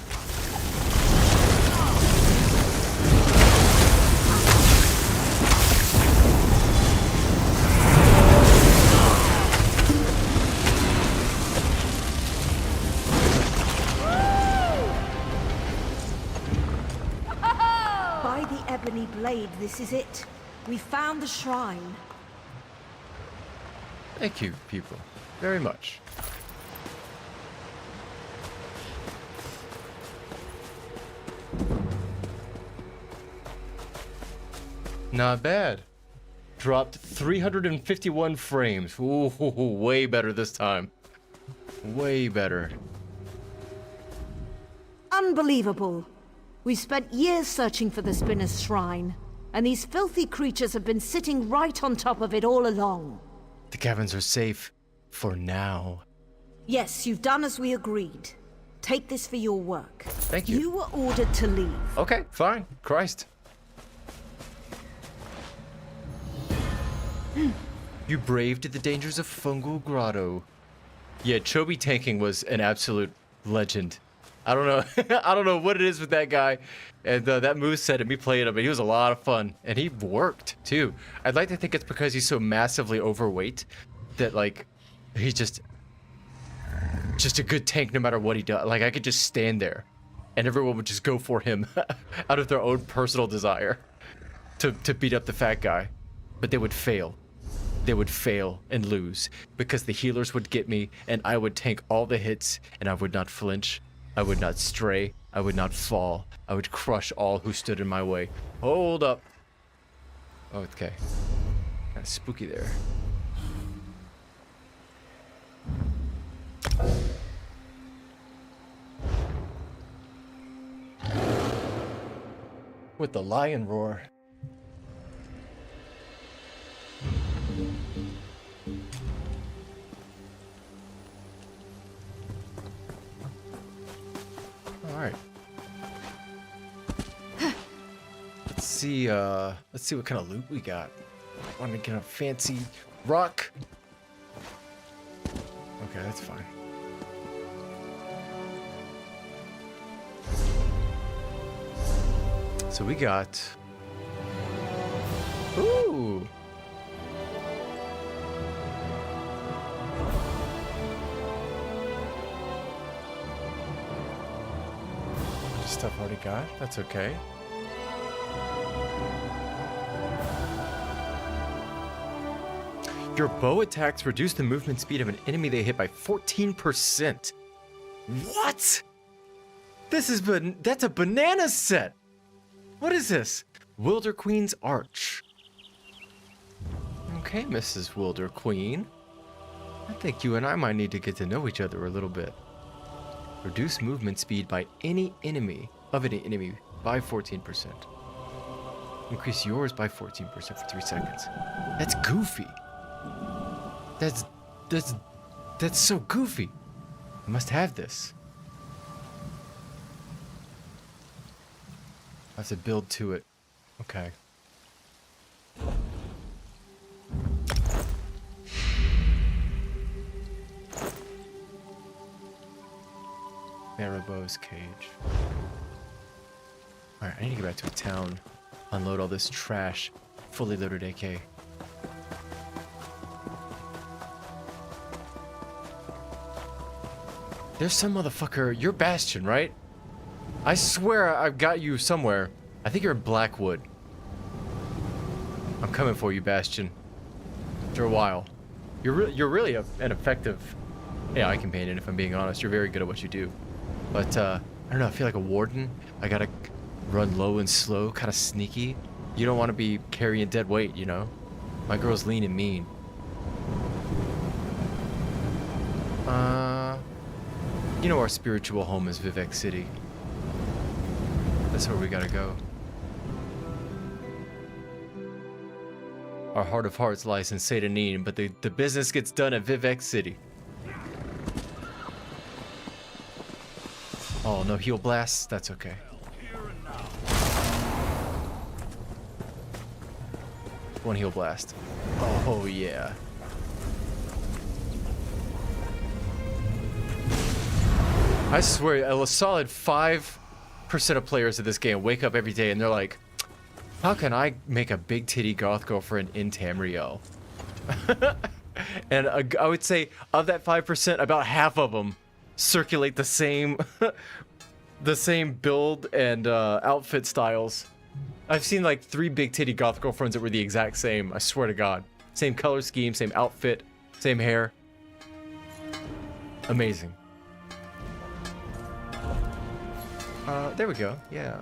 By the ebony blade, this is it. We found the shrine. Thank you, people. Very much. Not bad. Dropped 351 frames. Ooh, way better this time. Way better. Unbelievable. We spent years searching for the Spinner's Shrine, and these filthy creatures have been sitting right on top of it all along. The caverns are safe. For now. Yes, you've done as we agreed. Take this for your work. Thank you. You were ordered to leave. Okay, fine. Christ. You braved the dangers of Fungal Grotto. Yeah, Chobi tanking was an absolute legend. I don't know. I don't know what it is with that guy. And that moveset and me playing him, but he was a lot of fun. And he worked, too. I'd like to think it's because he's so massively overweight that, like, he's just a good tank no matter what he does. Like, I could just stand there and everyone would just go for him out of their own personal desire to beat up the fat guy. But they would fail. They would fail and lose because the healers would get me and I would tank all the hits and I would not flinch. I would not stray. I would not fall. I would crush all who stood in my way. Hold up. Okay. Kind of spooky there. With the lion roar. All right. Let's see what kind of loot we got. I want to get a fancy rock. Okay, that's fine. So we got... Ooh! Stuff already got. That's okay. Your bow attacks reduce the movement speed of an enemy they hit by 14%. What? This is that's a banana set. What is this? Wilder Queen's Arch. Okay, Mrs. Wilder Queen. I think you and I might need to get to know each other a little bit. Reduce movement speed by any enemy by 14%. Increase yours by 14% for 3 seconds. That's goofy. That's so goofy. I must have this. I have to build to it. Okay. Marabou's cage. Alright, I need to get back to a town. Unload all this trash. Fully loaded AK. There's some motherfucker. You're Bastion, right? I swear I've got you somewhere. I think you're in Blackwood. I'm coming for you, Bastion. After a while. You're really an effective AI companion, if I'm being honest. You're very good at what you do. But, I don't know, I feel like a warden. I gotta run low and slow, kind of sneaky. You don't want to be carrying dead weight, you know? My girl's lean and mean. You know our spiritual home is Vivek City. That's where we gotta go. Our heart of hearts lies in Satanine, but the business gets done at Vivek City. Oh, no heal blasts? That's okay. One heal blast. Oh, yeah. I swear, a solid 5% of players of this game wake up every day and they're like, how can I make a big titty goth girlfriend in Tamriel? And I would say of that 5%, about half of them circulate the same the same build and outfit styles. I've seen like 3 big titty goth girlfriends that were the exact same, I swear to God. Same color scheme, same outfit, same hair. Amazing. There we go, yeah.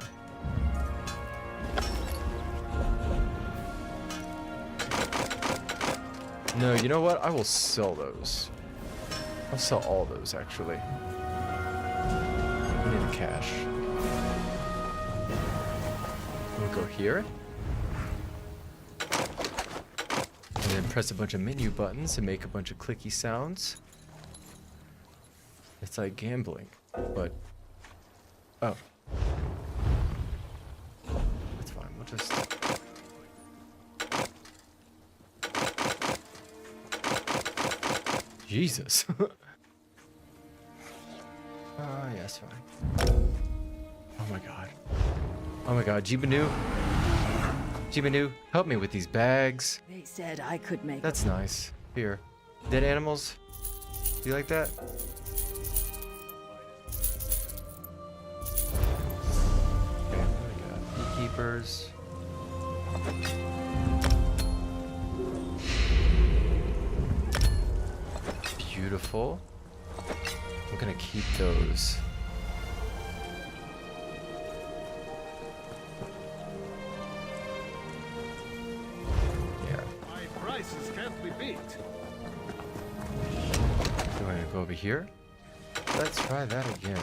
No, you know what? I will sell those. I'll sell all those, actually. I need the cash. We'll go here. And then press a bunch of menu buttons and make a bunch of clicky sounds. It's like gambling, but... Oh. That's fine, we'll just... Jesus. Yeah, that's fine. Oh my god. Oh my god, Jibanu. Jibanu, help me with these bags. They said I could make. That's nice. Here. Dead animals? Do you like that? Okay, what do we got? Beekeepers. Beautiful. I'm gonna keep those. Yeah. My prices can't be beat. I'm gonna go over here. Let's try that again.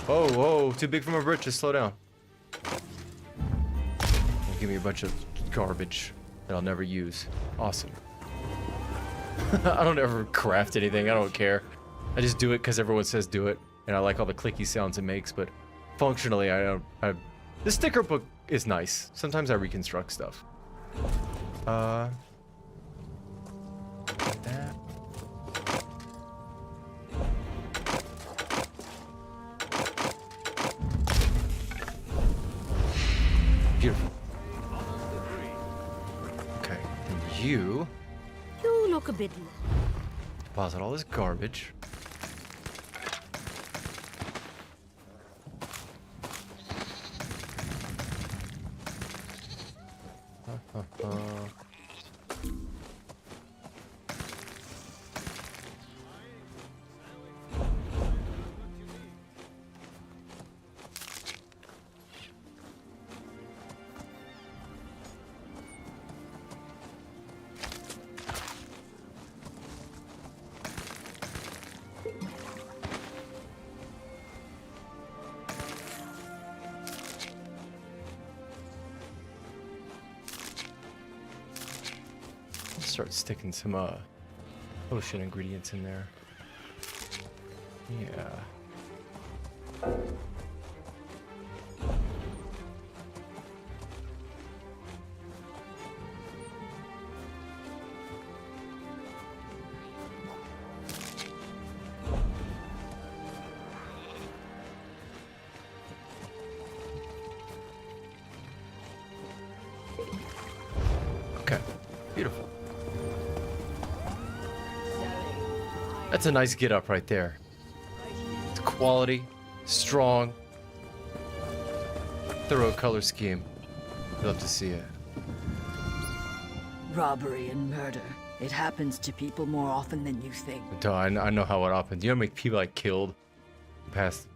Oh, whoa, too big for my britches. Slow down. Don't give me a bunch of garbage that I'll never use. Awesome. I don't ever craft anything. I don't care. I just do it because everyone says do it, and I like all the clicky sounds it makes. But functionally, I don't. The sticker book is nice. Sometimes I reconstruct stuff. Like that. Beautiful. Okay, and you look a bit low. Deposit all this garbage. Start sticking some potion ingredients in there. Yeah. Okay. Beautiful. That's a nice get up right there. It's quality, strong, thorough color scheme. Love to see it. Robbery and murder. It happens to people more often than you think. Duh, I know how it happens. You know how many people I killed the past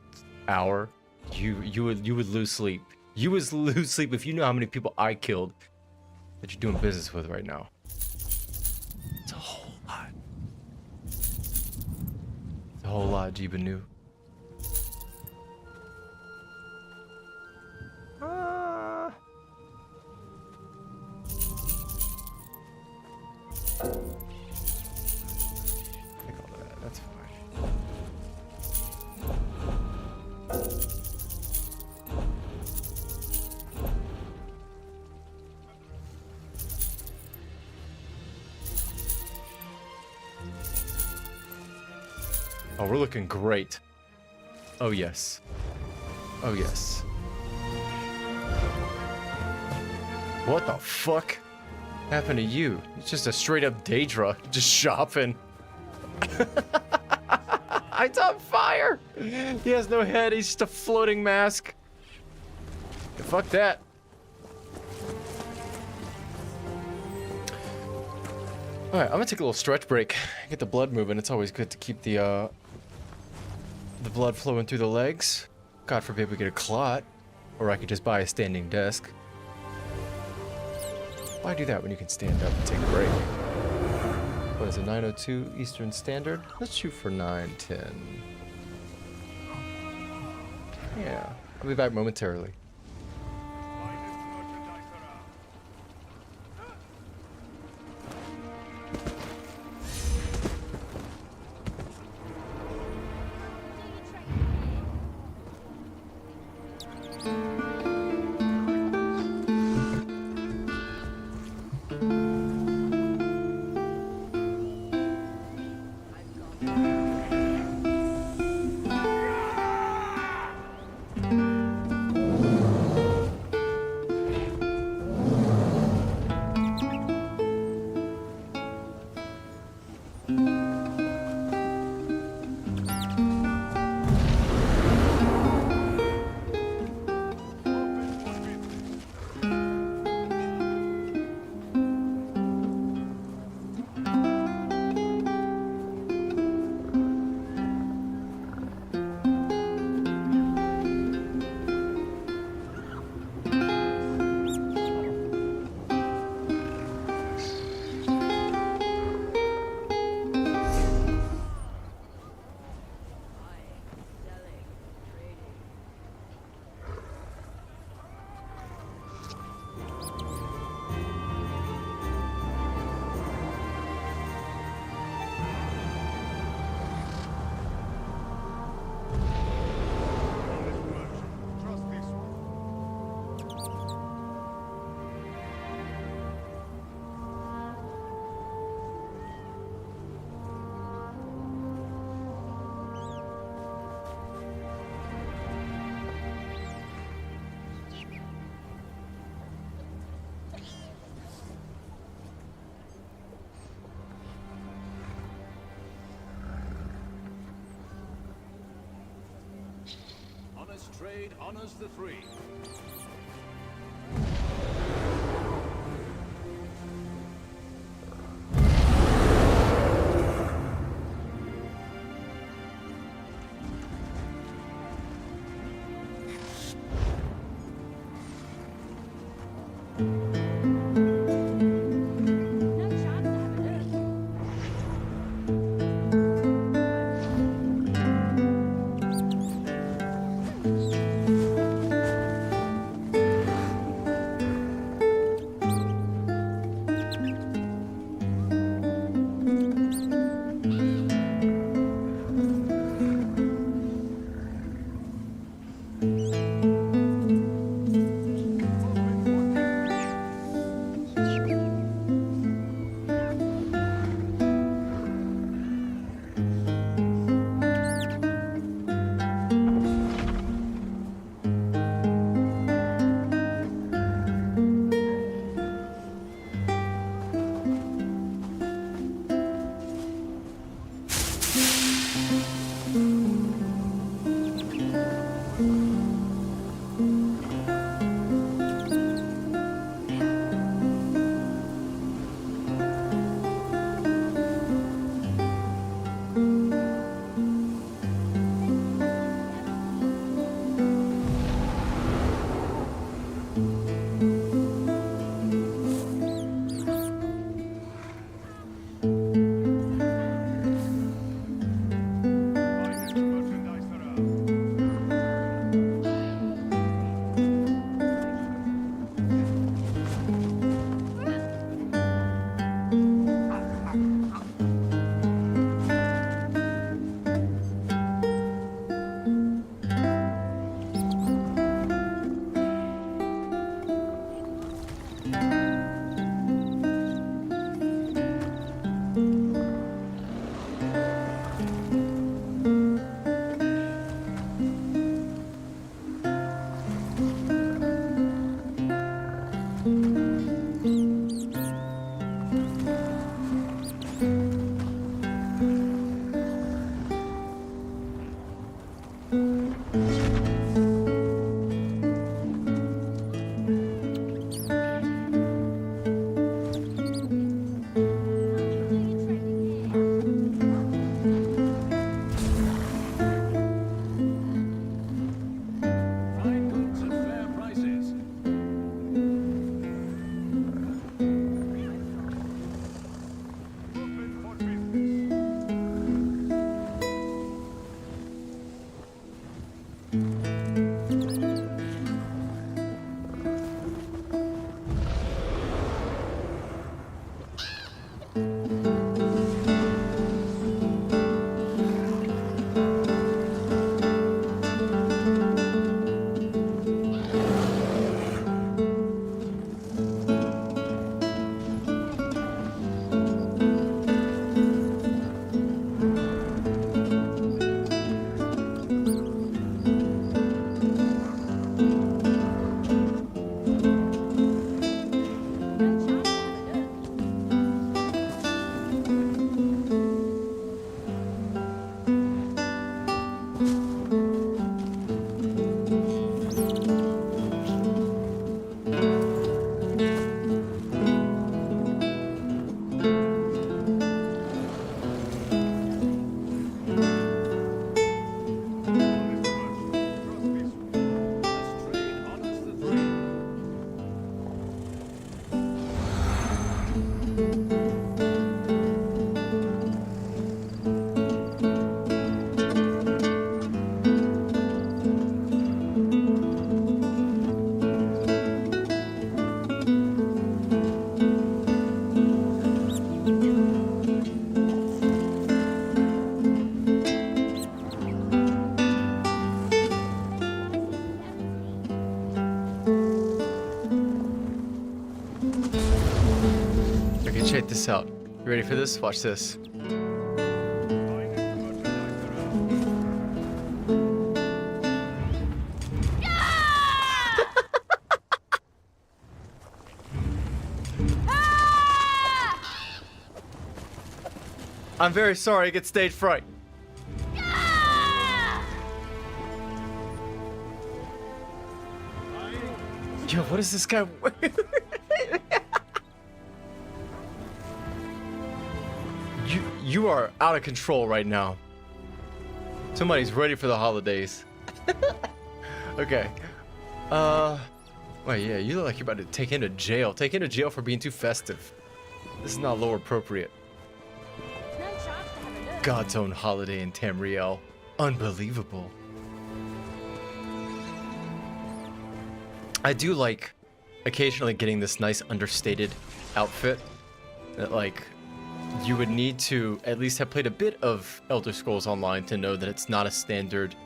hour? You would lose sleep. You would lose sleep if you knew how many people I killed that you're doing business with right now. It's a whole lot. It's a whole lot, Jibanu. Take all that. That's fine. Oh, we're looking great. Oh, yes. Oh, yes. What the fuck happened to you? It's just a straight up Daedra, just shopping. It's on fire! He has no head, he's just a floating mask. Yeah, fuck that. Alright, I'm gonna take a little stretch break. Get the blood moving. It's always good to keep the blood flowing through the legs. God forbid we get a clot. Or I could just buy a standing desk. Why do that when you can stand up and take a break? What is it, 9:02 Eastern Standard? Let's shoot for 9:10. Yeah, I'll be back momentarily. Trade honors the free. check this out. You ready for this? Watch this. I'm very sorry I get stage fright. Yo, what is this guy wearing? You are out of control right now. Somebody's ready for the holidays. Okay. Wait, yeah, you look like you're about to take him to jail. Take him to jail for being too festive. This is not lower appropriate. God's own holiday in Tamriel. Unbelievable. I do like occasionally getting this nice understated outfit that like you would need to at least have played a bit of Elder Scrolls Online to know that it's not a standard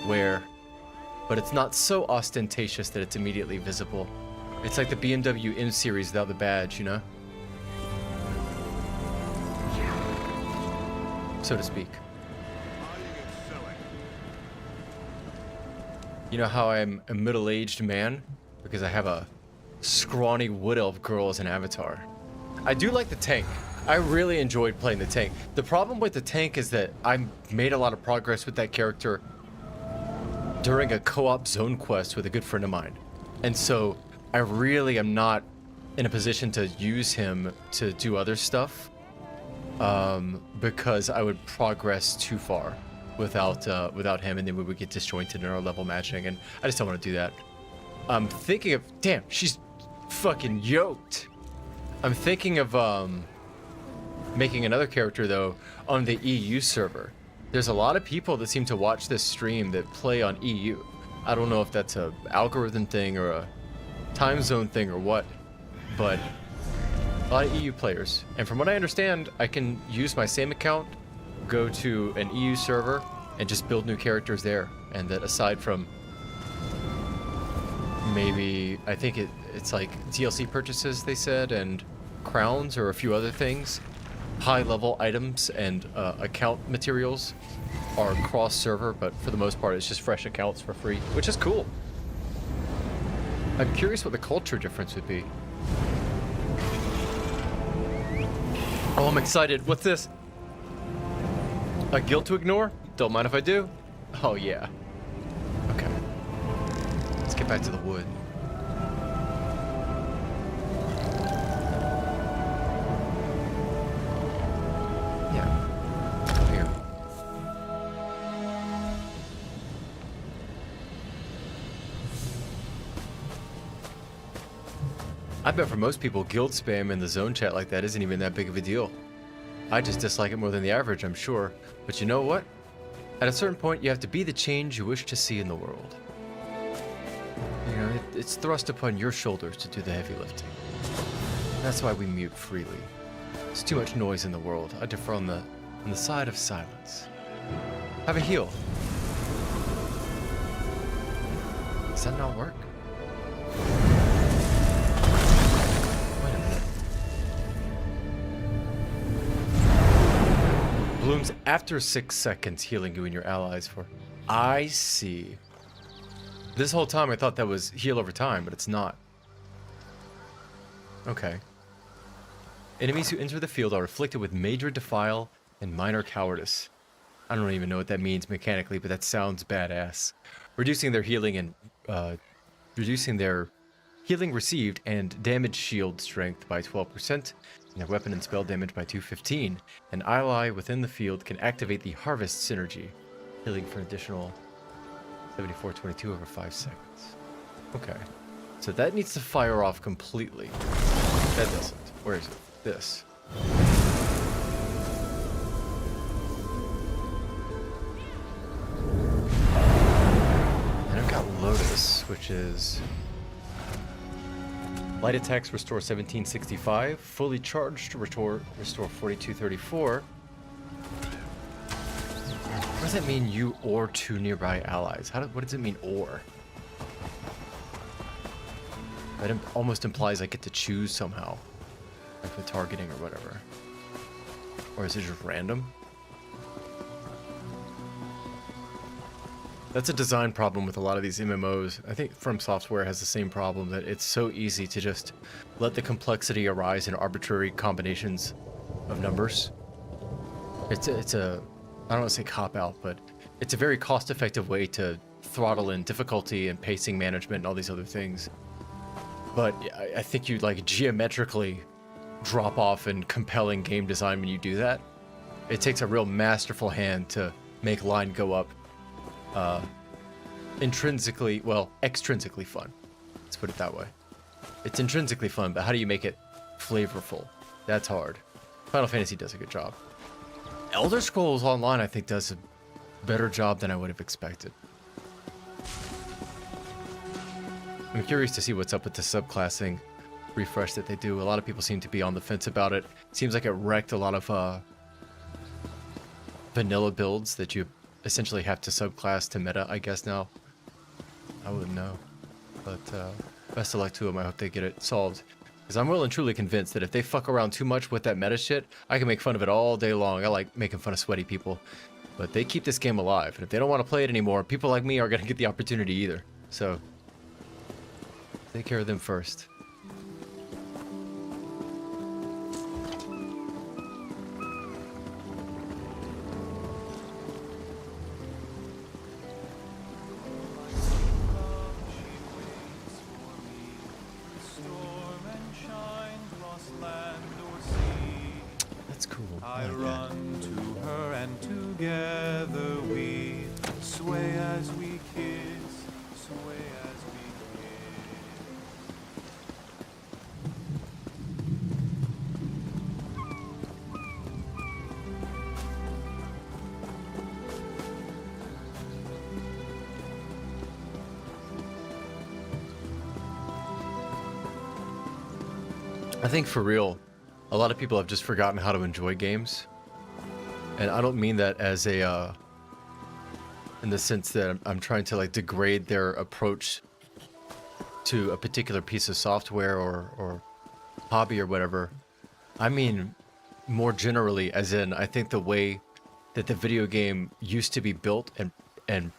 wear, but it's not so ostentatious that it's immediately visible. It's like the BMW M series without the badge, you know? So to speak. You know how I'm a middle-aged man? Because I have a scrawny wood elf girl as an avatar. I do like the tank. I really enjoyed playing the tank. The problem with the tank is that I made a lot of progress with that character during a co-op zone quest with a good friend of mine. And so I really am not in a position to use him to do other stuff because I would progress too far without him, and then we would get disjointed in our level matching, and I just don't want to do that. I'm thinking of, damn, she's fucking yoked. I'm thinking of making another character though on the EU server. There's a lot of people that seem to watch this stream that play on EU. I don't know if that's a algorithm thing or a time zone thing or what, but a lot of EU players. And from what I understand, I can use my same account, go to an EU server, and just build new characters there. And that aside from maybe, I think it's like DLC purchases, they said, and crowns or a few other things, high-level items and account materials are cross-server, but for the most part, it's just fresh accounts for free, which is cool. I'm curious what the culture difference would be. Oh, I'm excited. What's this? A guild to ignore? Don't mind if I do. Oh, yeah. Okay. Let's get back to the wood. Yeah. Come here. I bet for most people, guild spam in the zone chat like that isn't even that big of a deal. I just dislike it more than the average, I'm sure. But you know what? At a certain point, you have to be the change you wish to see in the world. You know, it's thrust upon your shoulders to do the heavy lifting. That's why we mute freely. There's too much noise in the world. I defer on the side of silence. Have a heal. Does that not work? Blooms after 6 seconds, healing you and your allies for... I see. This whole time I thought that was heal over time, but it's not. Okay. Enemies who enter the field are afflicted with major defile and minor cowardice. I don't even know what that means mechanically, but that sounds badass. Reducing their healing and... reducing their healing received and damage shield strength by 12%. And their weapon and spell damage by 215. An ally within the field can activate the Harvest Synergy, healing for an additional 7422 over 5 seconds. Okay. So that needs to fire off completely. That doesn't. Where is it? This. And I've got Lotus, which is... Light attacks restore 1765. Fully charged restore 4234. What does that mean, you or two nearby allies? What does it mean, or? That almost implies I get to choose somehow. like the targeting or whatever. Or is it just random? That's a design problem with a lot of these MMOs. I think From Software has the same problem, that it's so easy to just let the complexity arise in arbitrary combinations of numbers. It's a I don't want to say cop-out, but it's a very cost-effective way to throttle in difficulty and pacing management and all these other things. But I think you like geometrically drop off in compelling game design when you do that. It takes a real masterful hand to make line go up intrinsically, well, extrinsically fun. Let's put it that way. It's intrinsically fun, but how do you make it flavorful? That's hard. Final Fantasy does a good job. Elder Scrolls Online, I think, does a better job than I would have expected. I'm curious to see what's up with the subclassing refresh that they do. A lot of people seem to be on the fence about it. Seems like it wrecked a lot of vanilla builds that you essentially have to subclass to meta, I guess, now. I wouldn't know. But best of luck to them. I hope they get it solved. Because I'm well and truly convinced that if they fuck around too much with that meta shit, I can make fun of it all day long. I like making fun of sweaty people. But they keep this game alive. And if they don't want to play it anymore, people like me aren't going to get the opportunity either. So, take care of them first. That's cool. I run to her and together we sway as we kiss, sway as we I think for real, a lot of people have just forgotten how to enjoy games. And I don't mean that as a, in the sense that I'm trying to like degrade their approach to a particular piece of software or hobby or whatever. I mean more generally, as in, I think the way that the video game used to be built and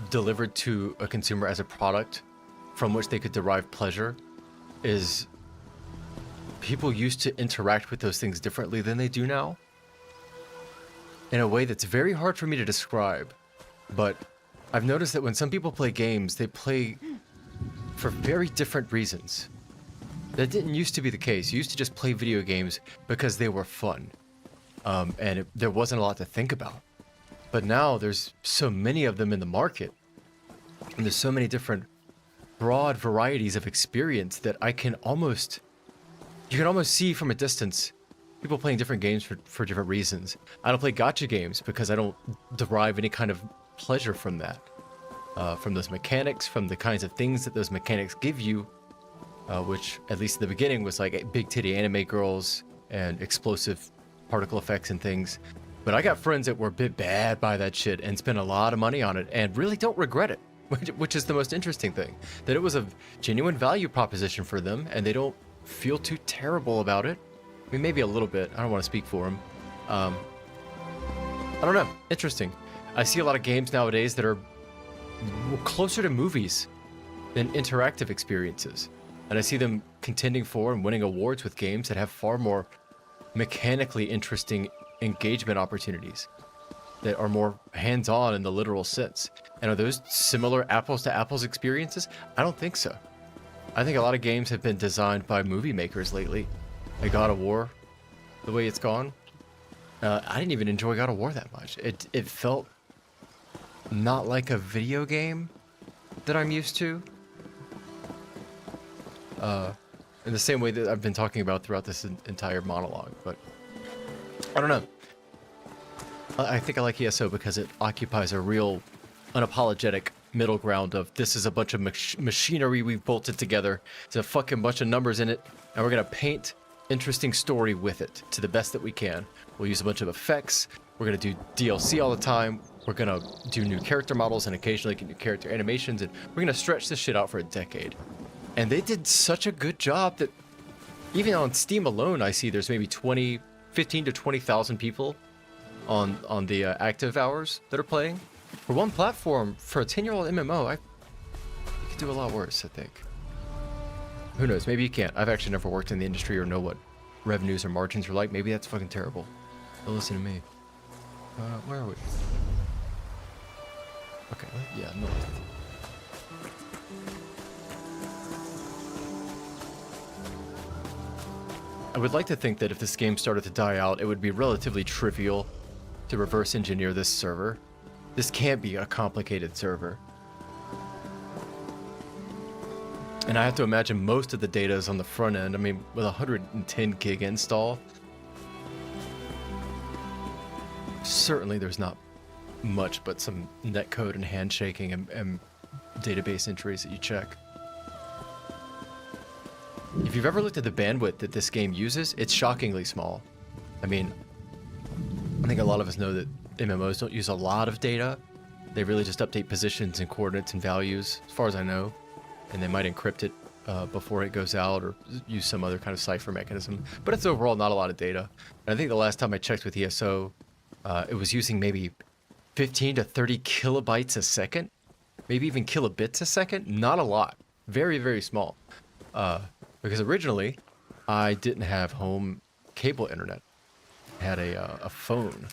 delivered to a consumer as a product from which they could derive pleasure is people used to interact with those things differently than they do now, in a way that's very hard for me to describe. But I've noticed that when some people play games, they play for very different reasons. That didn't used to be the case. You used to just play video games because they were fun, and there wasn't a lot to think about. But now there's so many of them in the market, and there's so many different broad varieties of experience that you can almost see from a distance people playing different games for different reasons. I don't play gacha games because I don't derive any kind of pleasure from that. From those mechanics, from the kinds of things that those mechanics give you, which, at least in the beginning, was like big titty anime girls and explosive particle effects and things. But I got friends that were a bit bad by that shit and spent a lot of money on it and really don't regret it, which is the most interesting thing. That it was a genuine value proposition for them and they don't feel too terrible about it. I mean, maybe a little bit. I don't want to speak for them. I don't know. Interesting. I see a lot of games nowadays that are closer to movies than interactive experiences. And I see them contending for and winning awards with games that have far more mechanically interesting engagement opportunities that are more hands-on in the literal sense. And are those similar apples-to-apples experiences? I don't think so. I think a lot of games have been designed by movie makers lately. Like God of War, the way it's gone. I didn't even enjoy God of War that much. It felt not like a video game that I'm used to. In the same way that I've been talking about throughout this entire monologue. But I don't know. I think I like ESO because it occupies a real unapologetic middle ground of this is a bunch of machinery we've bolted together. There's a fucking bunch of numbers in it, and we're gonna paint interesting story with it to the best that we can. We'll use a bunch of effects. We're gonna do DLC all the time. We're gonna do new character models and occasionally get new character animations, and we're gonna stretch this shit out for a decade. And they did such a good job that Even on Steam alone, I see there's maybe 15 to 20,000 people on the active hours that are playing. For one platform, for a 10-year-old MMO, you could do a lot worse, I think. Who knows? Maybe you can't. I've actually never worked in the industry or know what revenues or margins are like. Maybe that's fucking terrible. Don't listen to me. Where are we? Okay, yeah, north. I would like to think that if this game started to die out, it would be relatively trivial to reverse engineer this server. This can't be a complicated server. And I have to imagine most of the data is on the front end. I mean, with 110 gig install, certainly there's not much but some netcode and handshaking and database entries that you check. If you've ever looked at the bandwidth that this game uses, it's shockingly small. I mean, I think a lot of us know that MMOs don't use a lot of data. They really just update positions and coordinates and values, as far as I know. And they might encrypt it before it goes out or use some other kind of cipher mechanism. But it's overall not a lot of data. And I think the last time I checked with ESO, it was using maybe 15 to 30 kilobytes a second, maybe even kilobits a second. Not a lot. Very, very small. Because originally, I didn't have home cable internet. I had a phone.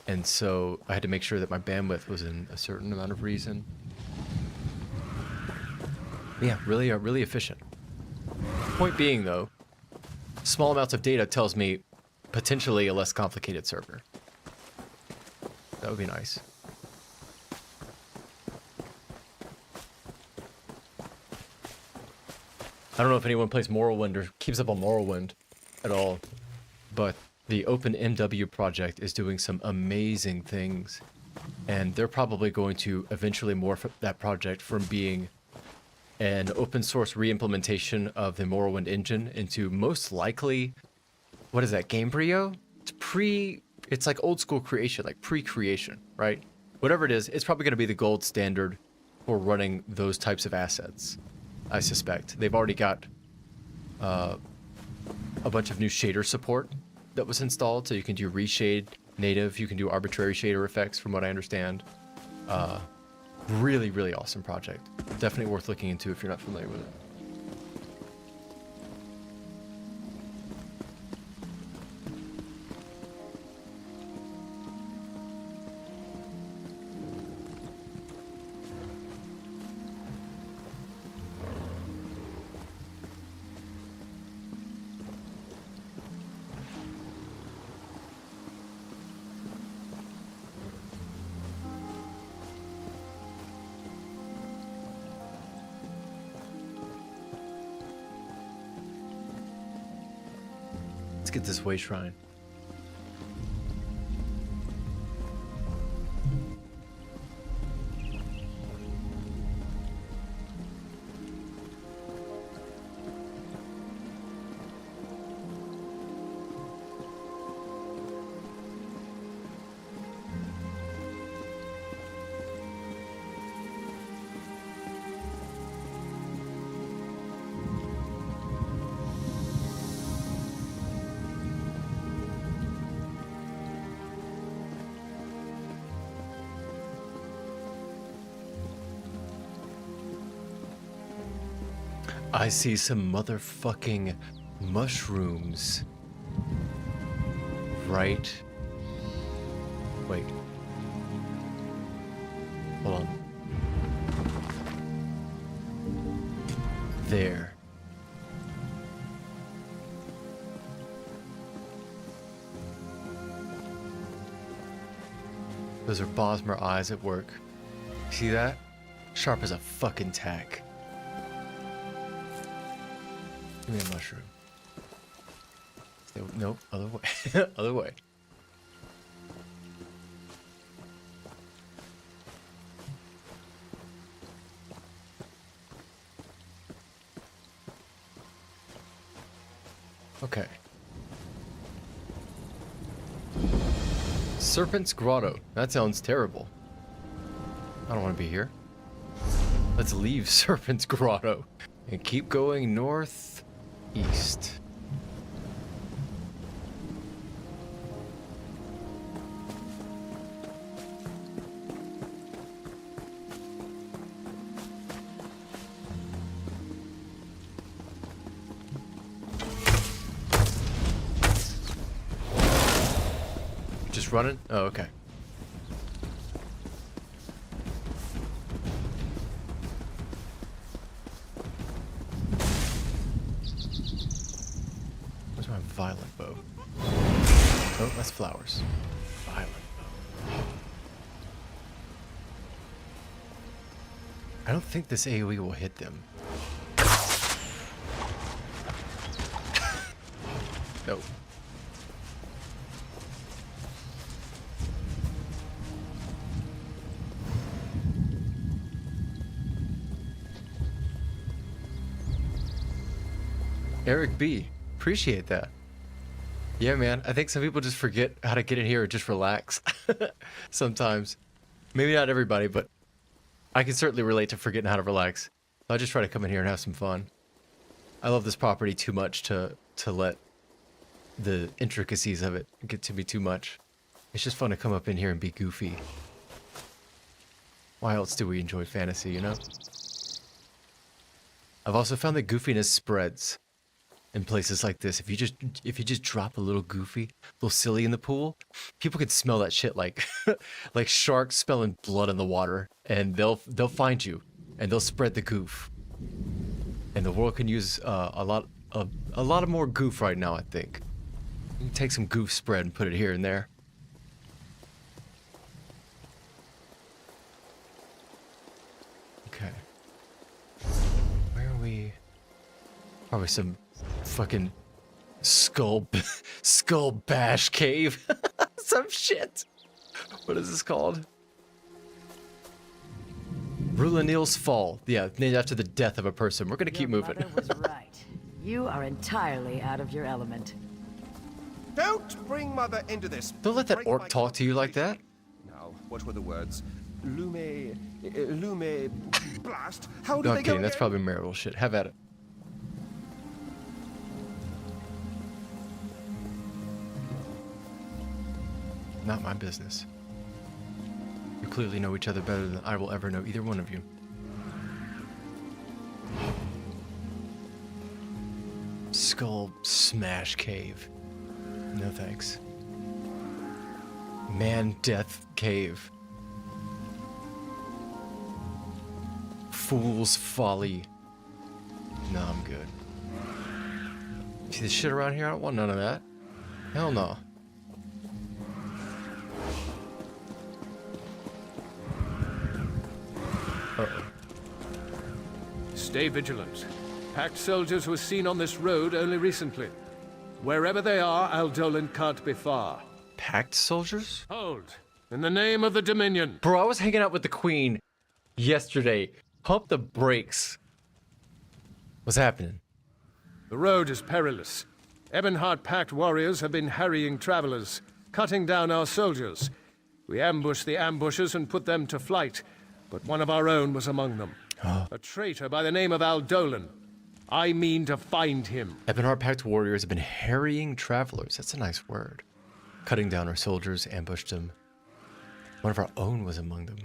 And so I had to make sure that my bandwidth was in a certain amount of reason. Yeah, really efficient. Point being, though, small amounts of data tells me potentially a less complicated server. That would be nice. I don't know if anyone plays Morrowind or keeps up on Morrowind at all, but the OpenMW project is doing some amazing things, and they're probably going to eventually morph that project from being an open source re-implementation of the Morrowind engine into most likely, what is that, Gamebryo? It's like old school creation, like pre-creation, right? Whatever it is, it's probably going to be the gold standard for running those types of assets, I suspect. They've already got a bunch of new shader support that was installed, so you can do reshade native, you can do arbitrary shader effects, from what I understand. Really awesome project. Definitely worth looking into if you're not familiar with it. Let's get this way shrine. I see some motherfucking mushrooms. Right. Wait. Hold on. There. Those are Bosmer eyes at work. See that? Sharp as a fucking tack. Give me a mushroom. Nope, other way. Other way. Okay. Serpent's Grotto. That sounds terrible. I don't want to be here. Let's leave Serpent's Grotto and keep going north. east. Just running? Oh, okay. Where's my violet bow? Oh, that's flowers. Violet bow. I don't think this AoE will hit them. Nope. Eric B, appreciate that. Yeah, man, I think some people just forget how to get in here and just relax. Sometimes. Maybe not everybody, but I can certainly relate to forgetting how to relax. I just try to come in here and have some fun. I love this property too much to let the intricacies of it get to me too much. It's just fun to come up in here and be goofy. Why else do we enjoy fantasy, you know? I've also found that goofiness spreads in places like this. If you just drop a little goofy, a little silly in the pool, people can smell that shit like like sharks smelling blood in the water, and they'll find you and they'll spread the goof. And the world can use a lot of more goof right now, I think. You can take some goof spread and put it here and there. Okay. Where are we? Probably some fucking skull bash cave. Some shit. What is this called? Rulanil's Fall. Yeah, named after the death of a person. We're gonna keep moving. Your mother was right. You are entirely out of your element. Don't bring Mother into this. Don't let that orc talk to you like that. Now, what were the words? Lume blast. How do No, they I'm go? kidding. That's probably marital shit. Have at it. Not my business. You clearly know each other better than I will ever know either one of you. Skull Smash Cave. No thanks. Man Death Cave. Fool's Folly. No, I'm good. See this shit around here? I don't want none of that. Hell no. Uh-oh. Stay vigilant. Packed soldiers were seen on this road only recently. Wherever they are, Aldolan can't be far. Packed soldiers? Hold. In the name of the Dominion. Bro, I was hanging out with the Queen yesterday. Pump the brakes. What's happening? The road is perilous. Ebonheart packed warriors have been harrying travelers, cutting down our soldiers. We ambushed the ambushers and put them to flight, but one of our own was among them. A traitor by the name of Aldolan. I mean to find him. Ebonheart packed warriors have been harrying travelers. That's a nice word. Cutting down our soldiers, ambushed them. One of our own was among them.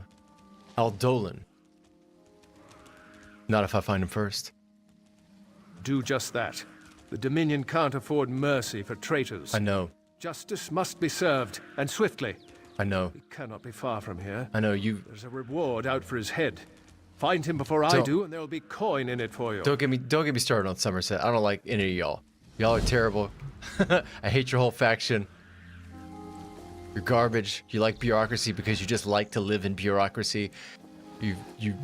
Aldolan. Not if I find him first. Do just that. The Dominion can't afford mercy for traitors. I know. Justice must be served, and swiftly. I know. He cannot be far from here. I know you. There's a reward out for his head. Find him before I do, and there'll be coin in it for you. Don't get me started on Somerset. I don't like any of y'all. Y'all are terrible. I hate your whole faction. You're garbage. You like bureaucracy because you just like to live in bureaucracy. You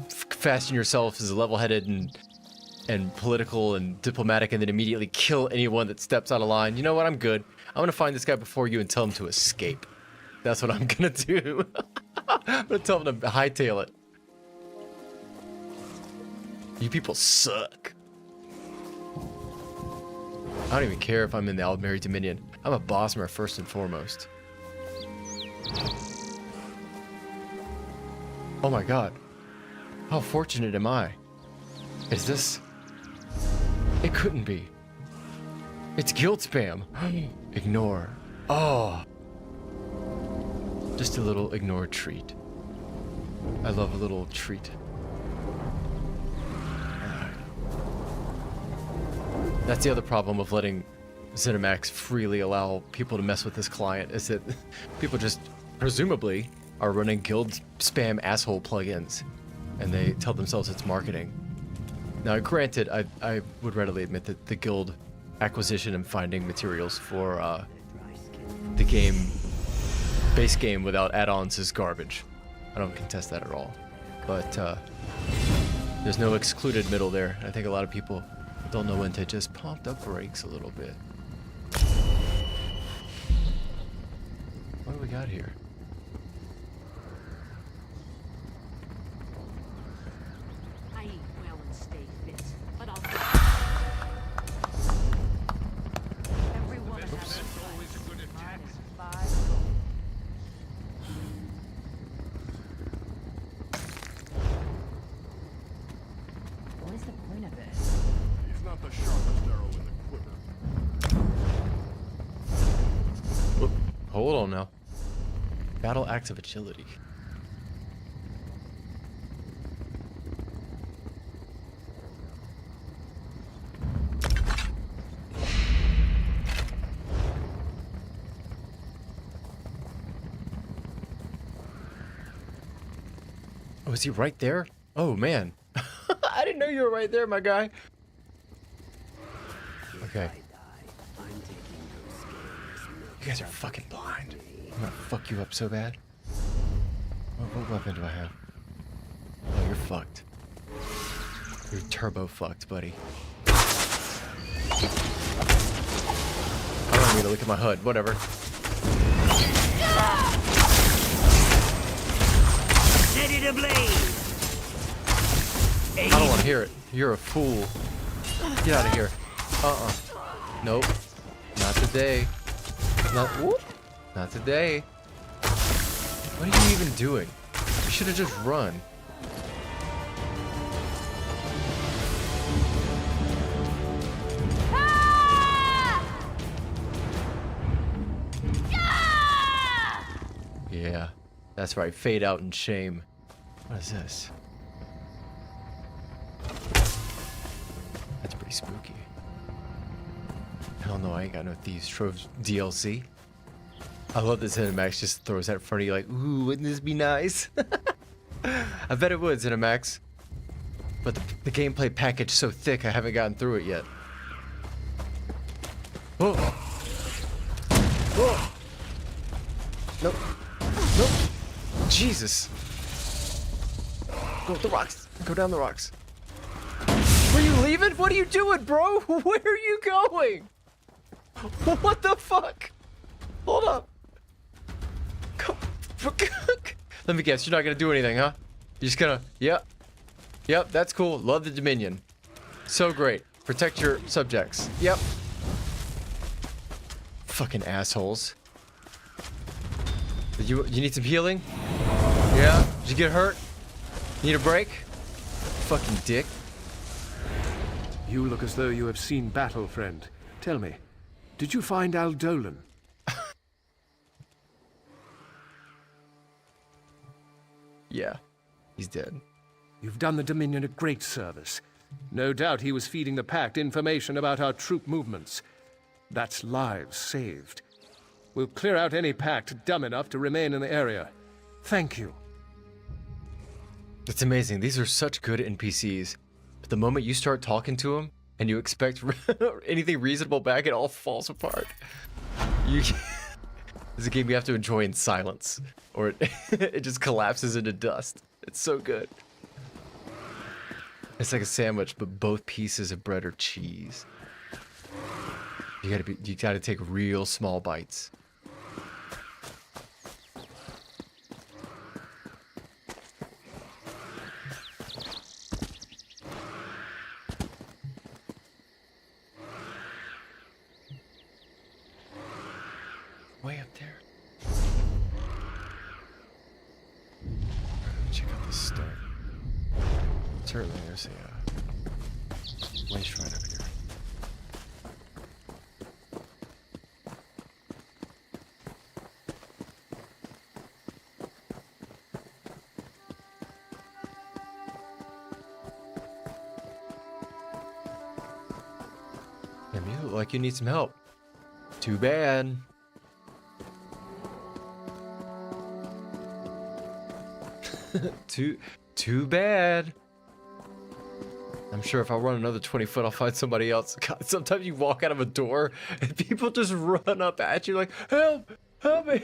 fashion yourself as level-headed and political and diplomatic, and then immediately kill anyone that steps out of line. You know what? I'm good. I'm gonna find this guy before you and tell him to escape. That's what I'm gonna do. I'm gonna tell him to hightail it. You people suck. I don't even care if I'm in the Aldmeri Dominion. I'm a Bosmer first and foremost. Oh my god. How fortunate am I? Is this... It couldn't be. It's guild spam. Ignore. Oh. Just a little ignore treat. I love a little treat. That's the other problem of letting ZeniMax freely allow people to mess with this client, is that people just presumably are running guild spam asshole plugins, and they tell themselves it's marketing. Now, granted, I would readily admit that the guild acquisition and finding materials for the base game without add-ons is garbage. I don't contest that at all. But there's no excluded middle there. I think a lot of people don't know when to just pump the brakes a little bit. What do we got here? I eat well and stay fit, but I'll... Everyone has always a good attack. What is the point of this? He's not the sharpest arrow in the quiver. Whoop. Hold on now. Battle acts of agility. Oh, is he right there? Oh, man. I didn't know you were right there, my guy. Okay. You guys are fucking blind. I'm gonna fuck you up so bad. What weapon do I have? Oh, you're fucked. You're turbo fucked, buddy. I don't want me to look at my HUD. Whatever. Ready to blaze. I don't want to hear it. You're a fool. Get out of here. Nope. Not today. Not today. What are you even doing? You should have just run. Yeah, that's right. Fade out in shame. What is this? That's pretty spooky. Hell no, I ain't got no Thieves Troves DLC. I love that ZeniMax just throws that in front of you like, ooh, wouldn't this be nice? I bet it would, ZeniMax. But the gameplay package is so thick, I haven't gotten through it yet. Oh. Oh. Nope. Nope. Jesus. Go up the rocks. Go down the rocks. Were you leaving? What are you doing, bro? Where are you going? What the fuck? Hold up. Let me guess, you're not gonna do anything, huh? You're just gonna, yep. Yep, that's cool. Love the Dominion. So great. Protect your subjects. Yep. Fucking assholes. You need some healing? Yeah? Did you get hurt? Need a break? Fucking dick. You look as though you have seen battle, friend. Tell me, did you find Aldolan? Yeah, he's dead. You've done the Dominion a great service. No doubt he was feeding the Pact information about our troop movements. That's lives saved. We'll clear out any Pact dumb enough to remain in the area. Thank you. It's amazing. These are such good NPCs. But the moment you start talking to them and you expect anything reasonable back, it all falls apart. It's a game you have to enjoy in silence, or it just collapses into dust. It's so good. It's like a sandwich, but both pieces of bread are cheese. You gotta take real small bites. Way up there. Check out the start. Certainly, there's a way shrine over here. Damn, you look like you need some help. Too bad. Too bad. I'm sure if I run another 20 foot, I'll find somebody else. God, sometimes you walk out of a door and people just run up at you like, help, help me.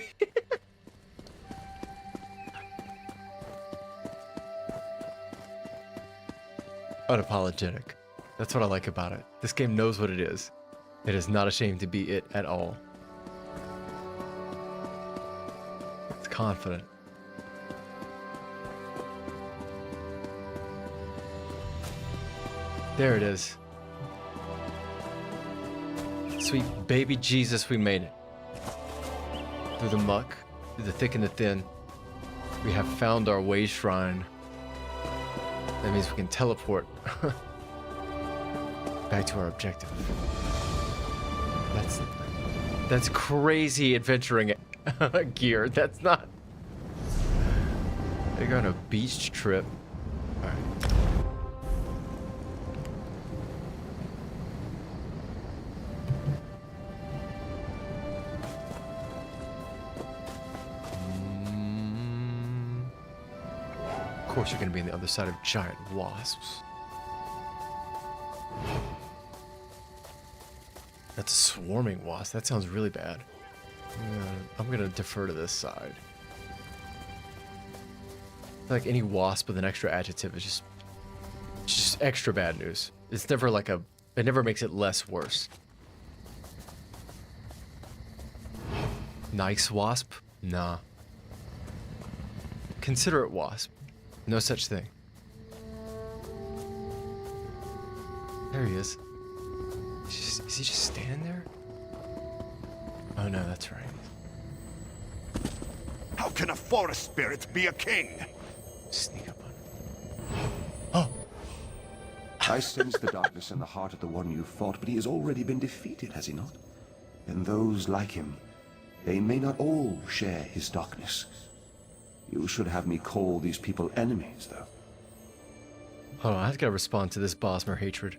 Unapologetic. That's what I like about it. This game knows what it is. It is not ashamed to be it at all. It's confident. There it is. Sweet baby Jesus, we made it. Through the muck, through the thick and the thin, we have found our way shrine. That means we can teleport back to our objective. That's crazy adventuring gear. That's not... They're going on a beach trip. All right. Of course you're going to be on the other side of giant wasps. That's a swarming wasp. That sounds really bad. I'm gonna defer to this side. Like any wasp with an extra adjective is just extra bad news. It's never like it never makes it less worse. Nice wasp? Nah. Considerate wasp. No such thing. There he is. Is he just standing there? Oh no, that's right. How can a forest spirit be a king? Sneak up on him. Oh! I sense the darkness in the heart of the one you fought, but he has already been defeated, has he not? And those like him, they may not all share his darkness. You should have me call these people enemies, though. Hold on, I've got to respond to this Bosmer hatred.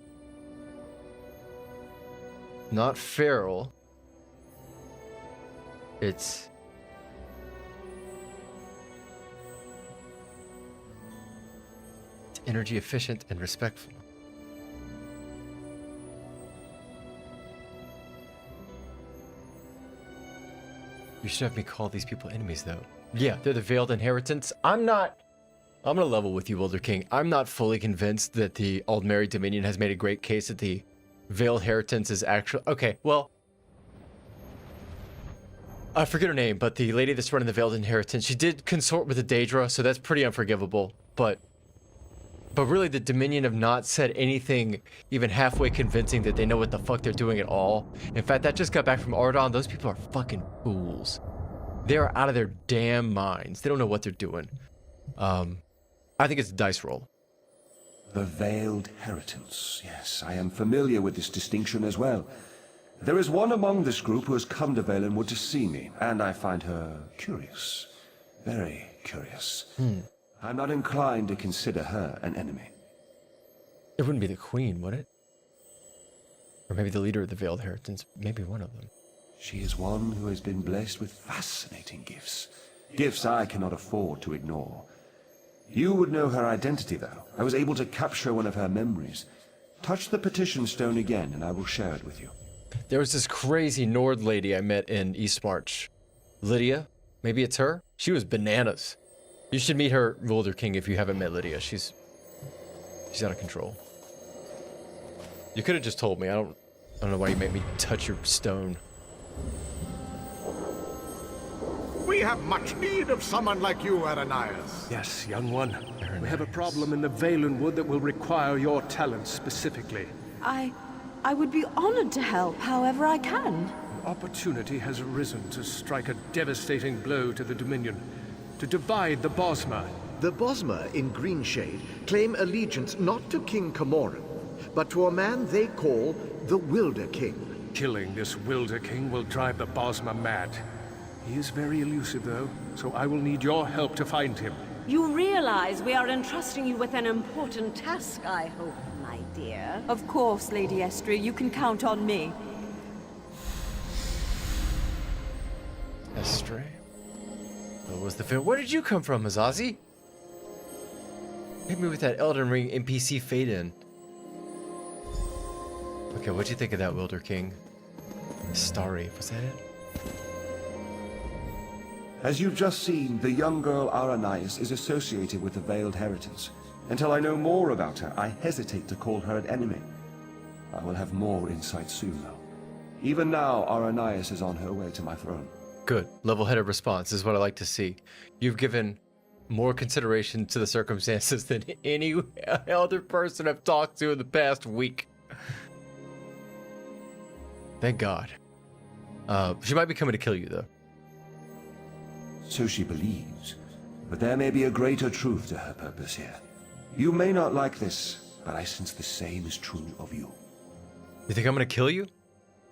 Not feral. It's... energy efficient and respectful. You should have me call these people enemies, though. Yeah, they're the Veiled Inheritance. I'm gonna level with you, Wilder King. I'm not fully convinced that the Aldmeri Dominion has made a great case that the Veiled Inheritance is actually... Okay, well... I forget her name, but the lady that's running the Veiled Inheritance, she did consort with the Daedra, so that's pretty unforgivable. But really, the Dominion have not said anything even halfway convincing that they know what the fuck they're doing at all. In fact, that just got back from Ardon. Those people are fucking fools. They are out of their damn minds. They don't know what they're doing. I think it's a dice roll. The Veiled Inheritance. Yes, I am familiar with this distinction as well. There is one among this group who has come to Valenwood to see me, and I find her curious. Very curious. I'm not inclined to consider her an enemy. It wouldn't be the Queen, would it? Or maybe the leader of the Veiled Inheritance. Maybe one of them. She is one who has been blessed with fascinating gifts. Gifts I cannot afford to ignore. You would know her identity, though. I was able to capture one of her memories. Touch the petition stone again, and I will share it with you. There was this crazy Nord lady I met in Eastmarch. Lydia? Maybe it's her? She was bananas. You should meet her, Wilder King, if you haven't met Lydia. She's out of control. You could have just told me. I don't know why you made me touch your stone. We have much need of someone like you, Aranias. Yes, young one. We have a problem in the Valenwood that will require your talents specifically. I would be honored to help however I can. An opportunity has arisen to strike a devastating blow to the Dominion, to divide the Bosmer. The Bosmer in Greenshade claim allegiance not to King Camoran, but to a man they call the Wilder King. Killing this Wilder King will drive the Bosmer mad. He is very elusive, though, so I will need your help to find him. You realize we are entrusting you with an important task, I hope, my dear. Of course, Lady Estria, you can count on me. Estria? What was the film? Where did you come from, Azazi? Hit me with that Elden Ring NPC fade in. Okay, what'd you think of that, Wilder King? Starry, was that it? As you've just seen, the young girl Aranias is associated with the Veiled Heritance. Until I know more about her, I hesitate to call her an enemy. I will have more insight soon, though. Even now, Aranias is on her way to my throne. Good. Level-headed response is what I like to see. You've given more consideration to the circumstances than any other person I've talked to in the past week. Thank God. She might be coming to kill you, though. So she believes. But there may be a greater truth to her purpose here. You may not like this, but I sense the same is true of you. You think I'm gonna kill you?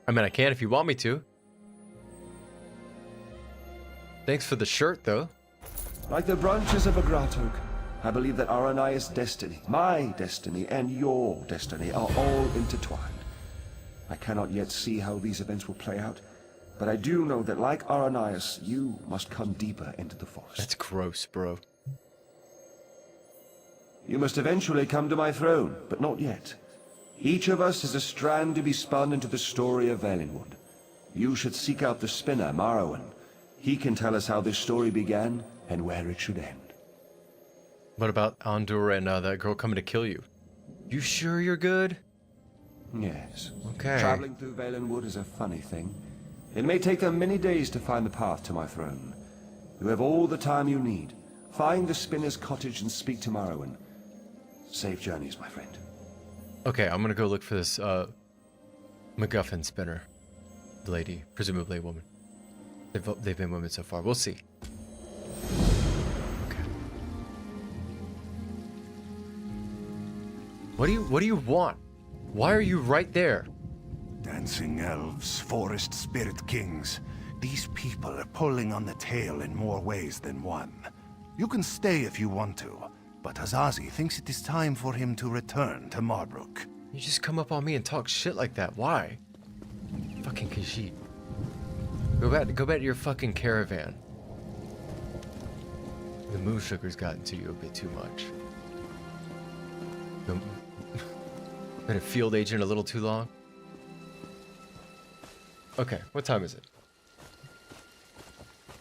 I mean, I can if you want me to. Thanks for the shirt, though. Like the branches of a gratok, I believe that Aranias' destiny, my destiny, and your destiny are all intertwined. I cannot yet see how these events will play out, but I do know that like Aranias, you must come deeper into the forest. That's gross, bro. You must eventually come to my throne, but not yet. Each of us is a strand to be spun into the story of Valenwood. You should seek out the spinner, Marrowan. He can tell us how this story began and where it should end. What about Andor and that girl coming to kill you? You sure you're good? Yes. Okay. Traveling through Valenwood is a funny thing. It may take them many days to find the path to my throne. You have all the time you need. Find the spinner's cottage and speak to Marrowan. Safe journeys, my friend. Okay, I'm gonna go look for this MacGuffin spinner. The lady, presumably a woman. They've been women so far. We'll see. Okay. What do you want? Why are you right there? Dancing elves, forest spirit kings. These people are pulling on the tail in more ways than one. You can stay if you want to, but Azazi thinks it is time for him to return to Marbrook. You just come up on me and talk shit like that. Why? Fucking Khajiit. Go back to your fucking caravan. The moon sugar's gotten to you a bit too much. Been a field agent a little too long. Okay, what time is it?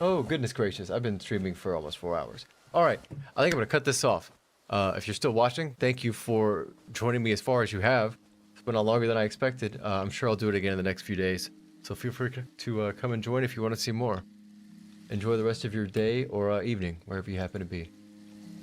Oh, goodness gracious. I've been streaming for almost 4 hours. Alright, I think I'm going to cut this off. If you're still watching, thank you for joining me as far as you have. It's been a longer than I expected. I'm sure I'll do it again in the next few days. So feel free to come and join if you want to see more. Enjoy the rest of your day or evening, wherever you happen to be.